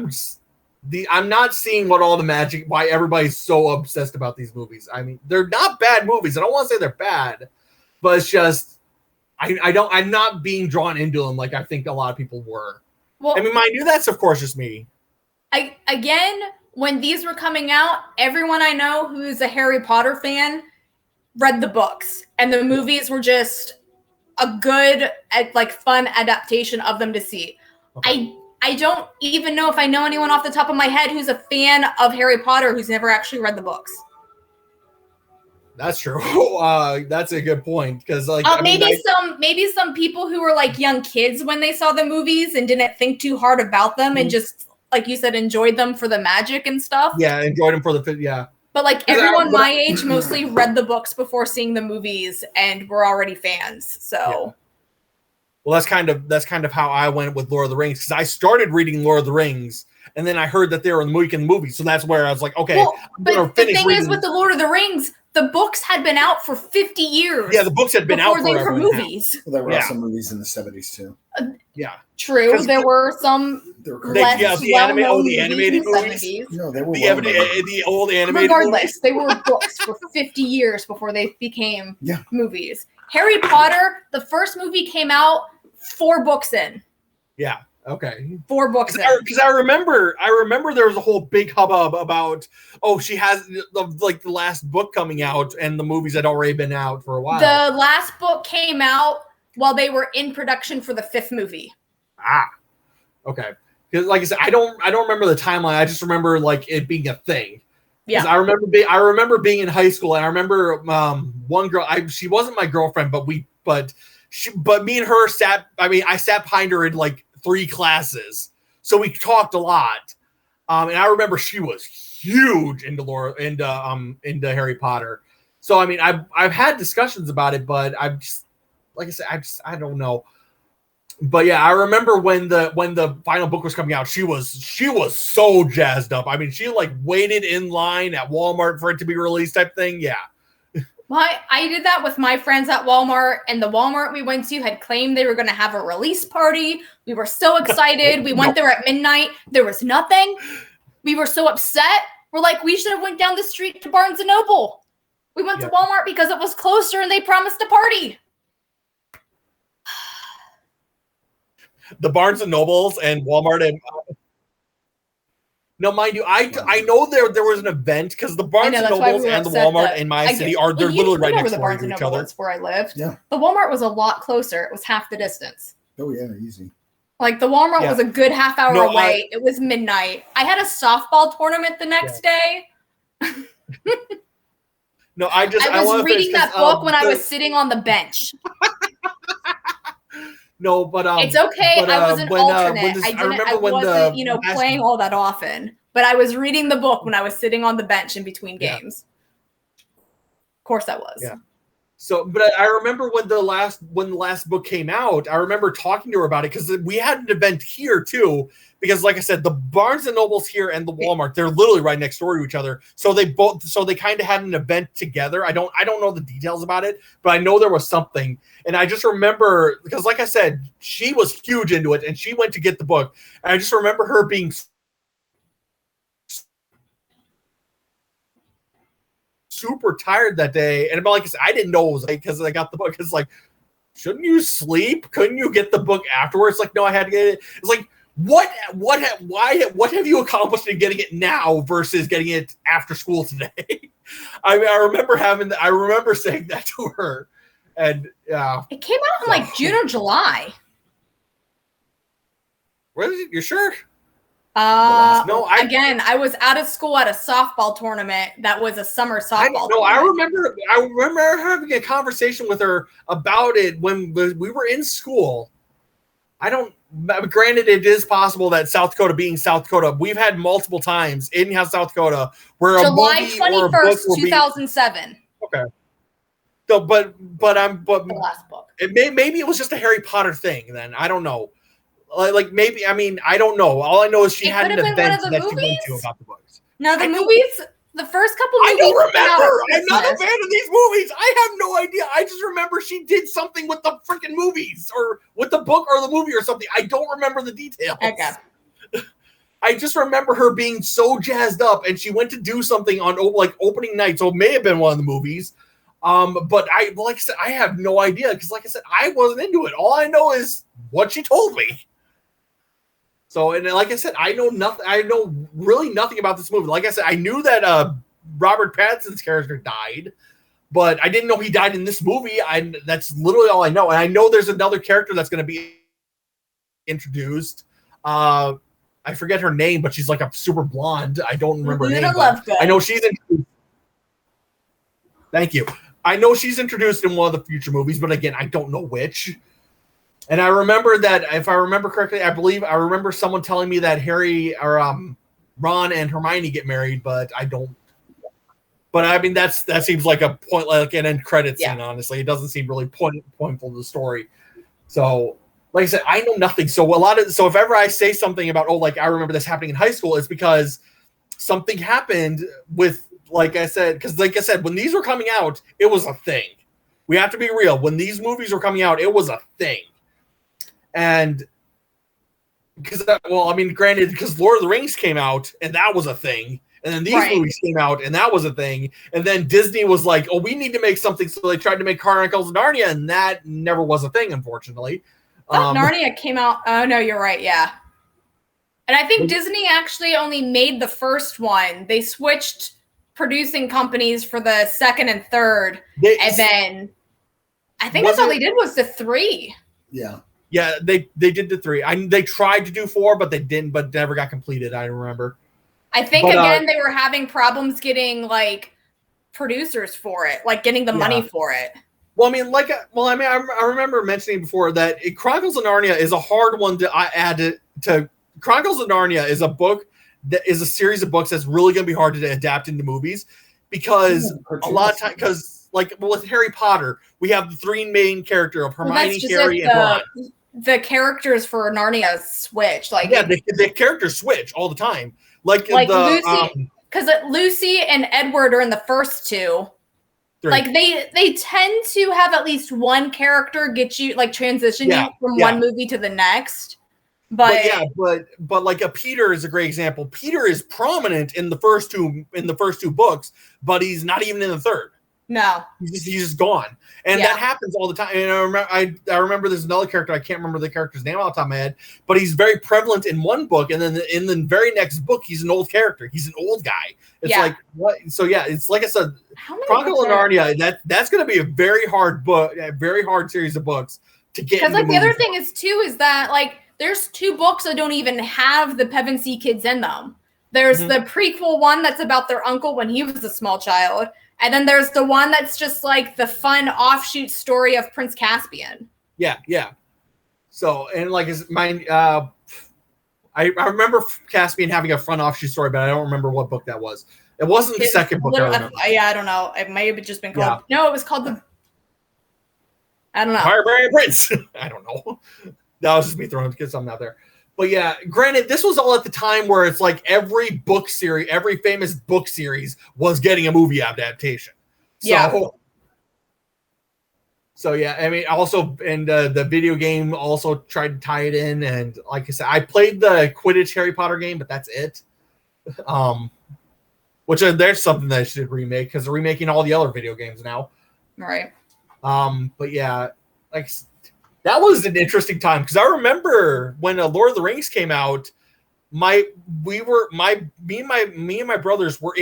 I'm not seeing why everybody's so obsessed about these movies. I mean, they're not bad movies. I don't want to say they're bad, but it's just I'm not being drawn into them like I think a lot of people were. Well, I mean, mind you, that's of course just me. Again, when these were coming out, everyone I know who's a Harry Potter fan read the books, and the movies were just a good, fun adaptation of them to see. Okay. I don't even know if I know anyone off the top of my head who's a fan of Harry Potter who's never actually read the books. That's true. That's a good point because, maybe some people who were like young kids when they saw the movies and didn't think too hard about them and just, like you said, enjoyed them for the magic and stuff. Yeah, enjoyed them for the But everyone my age mostly read the books before seeing the movies and were already fans. So. Yeah. Well, that's kind of how I went with Lord of the Rings because I started reading Lord of the Rings. And then I heard that they were in the movie, so that's where I was like, okay. Well, but the thing is, with the Lord of the Rings, the books had been out for 50 years. Yeah, the books had been out before they were movies. Well, there were also movies in the 70s too. Yeah, true. There were some less well-known the animated movies. 70s. No, they were the old animated. Regardless, they were books for 50 years before they became movies. Harry Potter, the first movie came out 4 books in. Yeah. Okay. 4 books because I remember there was a whole big hubbub about she has the last book coming out and the movies had already been out for a while. The last book came out while they were in production for the 5th movie. Okay. Because like I said, I don't remember the timeline. I just remember it being a thing. Yeah. I remember being in high school and I remember one girl. She wasn't my girlfriend, but me and her I sat behind her in 3 classes, so we talked a lot, and I remember she was huge into Harry Potter. So I mean, I've had discussions about it, but I'm just like I said, I don't know. But yeah, I remember when the final book was coming out, she was so jazzed up. I mean, she waited in line at Walmart for it to be released, type thing. Yeah. Well, I did that with my friends at Walmart, and the Walmart we went to had claimed they were going to have a release party. We were so excited. We went there at midnight. There was nothing. We were so upset. We're like, we should have went down the street to Barnes & Noble. We went to Walmart because it was closer and they promised a party. The Barnes & Nobles and Walmart and... No, mind you, I know there was an event because the Barnes & Nobles and the Walmart in my city they're literally right next door to each other. That's where I lived. Yeah. The Walmart was a lot closer. It was half the distance. Oh yeah, easy. The Walmart was a good half hour away. It was midnight. I had a softball tournament the next day. No, I was reading that book when I was sitting on the bench. No, but it's okay. I was an alternate. I wasn't playing all that often. But I was reading the book when I was sitting on the bench in between games. Of course, I was. Yeah. So, but I remember when the last book came out, I remember talking to her about it because we had an event here too. Because, like I said, the Barnes and Nobles here and the Walmart, they're literally right next door to each other. So they kind of had an event together. I don't know the details about it, but I know there was something. And I just remember because, like I said, she was huge into it, and she went to get the book. And I just remember her being super tired that day, and like I said, I didn't know it was because I got the book. It's shouldn't you sleep? Couldn't you get the book afterwards? No, I had to get it. It's what have you accomplished in getting it now versus getting it after school today? I mean, I remember saying that to her, and it came out in June or July. Where is it? You're sure? No, again, I was out of school at a softball tournament that was a summer softball tournament. I remember having a conversation with her about it when we were in school. Granted, it is possible that South Dakota being South Dakota, we've had multiple times in South Dakota where July a movie 21st, 2007. Okay. So, but The last book. Maybe it was just a Harry Potter thing then. I don't know. Like maybe, I mean, I don't know. All I know is she had an event that she went to about the books. No, the movies, the first couple movies. I don't remember. I'm not a fan of these movies. I have no idea. I just remember she did something with the freaking movies or with the book or the movie or something. I don't remember the details. Okay. I just remember her being so jazzed up, and she went to do something on like opening night. So it may have been one of the movies. But like I said, I have no idea because, like I said, I wasn't into it. All I know is what she told me. So, and like I said, I know nothing. I know really nothing about this movie. Like I said, I knew that Robert Pattinson's character died, but I didn't know he died in this movie. That's literally all I know. And I know there's another character that's going to be introduced. I forget her name, but she's like a super blonde. I don't remember her name. I know she's introduced. Thank you. I know she's introduced in one of the future movies, but again, I don't know which. And I remember that, if I remember correctly, I remember someone telling me that Harry or Ron and Hermione get married, but I don't. But I mean, that seems like a point, like an end credit scene. Honestly, it doesn't seem really pointful to the story. So, like I said, I know nothing. So if ever I say something about, like I remember this happening in high school, it's because something happened with, like I said, when these were coming out, it was a thing. We have to be real. When these movies were coming out, it was a thing. And granted, because Lord of the Rings came out and that was a thing, and then these movies came out and that was a thing, and then Disney was like, "Oh, we need to make something," so they tried to make Chronicles of Narnia, and that never was a thing, unfortunately. Narnia came out. Oh no, you're right. Yeah, and I think Disney actually only made the first one. They switched producing companies for the second and third, and then I think that's all they did was the 3. Yeah. Yeah, they did the 3. They tried to do 4, but they didn't. But never got completed. I remember. I think they were having problems getting like producers for it, like getting the money for it. Well, I remember mentioning before that Chronicles of Narnia is a hard one to add to. Chronicles of Narnia is a book that is a series of books that's really going to be hard to adapt into movies because a lot of time with Harry Potter, we have the 3 main characters of Hermione, Harry, and Ron. The characters for Narnia switch, the characters switch all the time. Like Lucy, because Lucy and Edward are in the first 2. 3. Like they tend to have at least one character get you transition you from one movie to the next. But like a Peter is a great example. Peter is prominent in the first two books, but he's not even in the third. No, he's just gone, and that happens all the time. And I remember there's another character, I can't remember the character's name off the top of my head, but he's very prevalent in one book, and then in the very next book, he's an old character. He's an old guy. It's like what? So it's like I said, Chronicles of Narnia. That's going to be a very hard book, a very hard series of books to get. Because the other thing is that there's 2 books that don't even have the Pevensey kids in them. There's the prequel one that's about their uncle when he was a small child. And then there's the one that's just like the fun offshoot story of Prince Caspian. Yeah. So, and I remember Caspian having a fun offshoot story, but I don't remember what book that was. It wasn't the second book. I don't know. It may have just been called. Yeah. No, it was called I don't know. Fireberry Prince. I don't know. That was just me throwing something out there. But yeah, granted, this was all at the time where it's like every book series, every famous book series was getting a movie adaptation. So yeah, I mean, also, and the video game also tried to tie it in. And like I said, I played the Quidditch Harry Potter game, but that's it. Which there's something that I should remake because they're remaking all the other video games now. Right. But yeah, that was an interesting time because I remember when Lord of the Rings came out. Me and my brothers were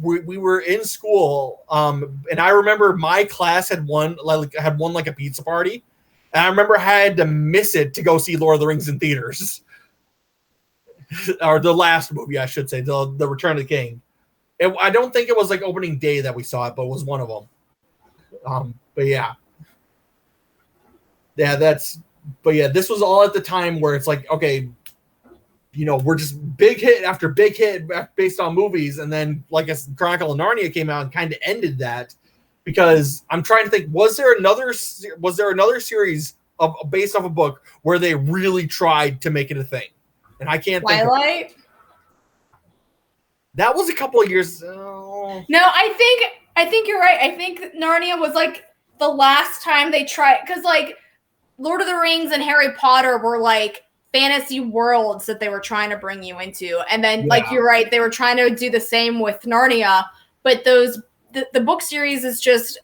we were in school. And I remember my class had won like a pizza party, and I remember I had to miss it to go see Lord of the Rings in theaters. or the last movie, I should say, the Return of the King. I don't think it was like opening day that we saw it, but it was one of them. But yeah, this was all at the time where it's like, okay, we're just big hit after big hit based on movies, and then like Chronicle of Narnia came out and kind of ended that. Because I'm trying to think, was there another series based off a book where they really tried to make it a thing? And I can't think. Twilight. That was a couple of years. No, I think you're right. I think Narnia was like the last time they tried, because like Lord of the Rings and Harry Potter were like fantasy worlds that they were trying to bring you into, and then like you're right, they were trying to do the same with Narnia, but the book series is just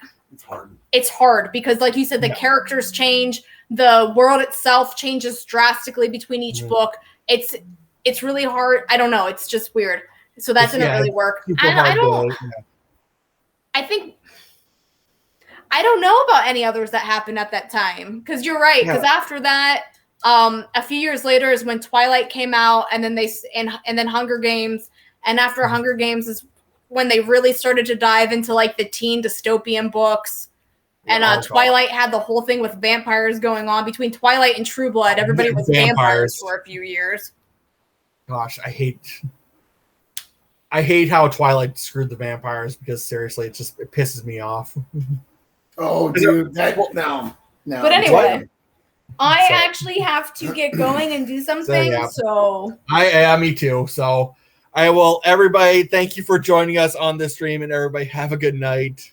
it's hard because like you said, the characters change, the world itself changes drastically between each book. It's really hard. I don't know, it's just weird, so that didn't really work. I don't know about any others that happened at that time, because you're right, because after that a few years later is when Twilight came out, and then and then Hunger Games, and after Hunger Games is when they really started to dive into like the teen dystopian books. And Twilight had the whole thing with vampires going on. Between Twilight and True Blood, everybody was vampires for a few years. Gosh, I hate how Twilight screwed the vampires, because seriously, it pisses me off. Oh, dude, no. But anyway, I actually have to get going and do something. Me too. So I will. Everybody, thank you for joining us on this stream, and everybody have a good night.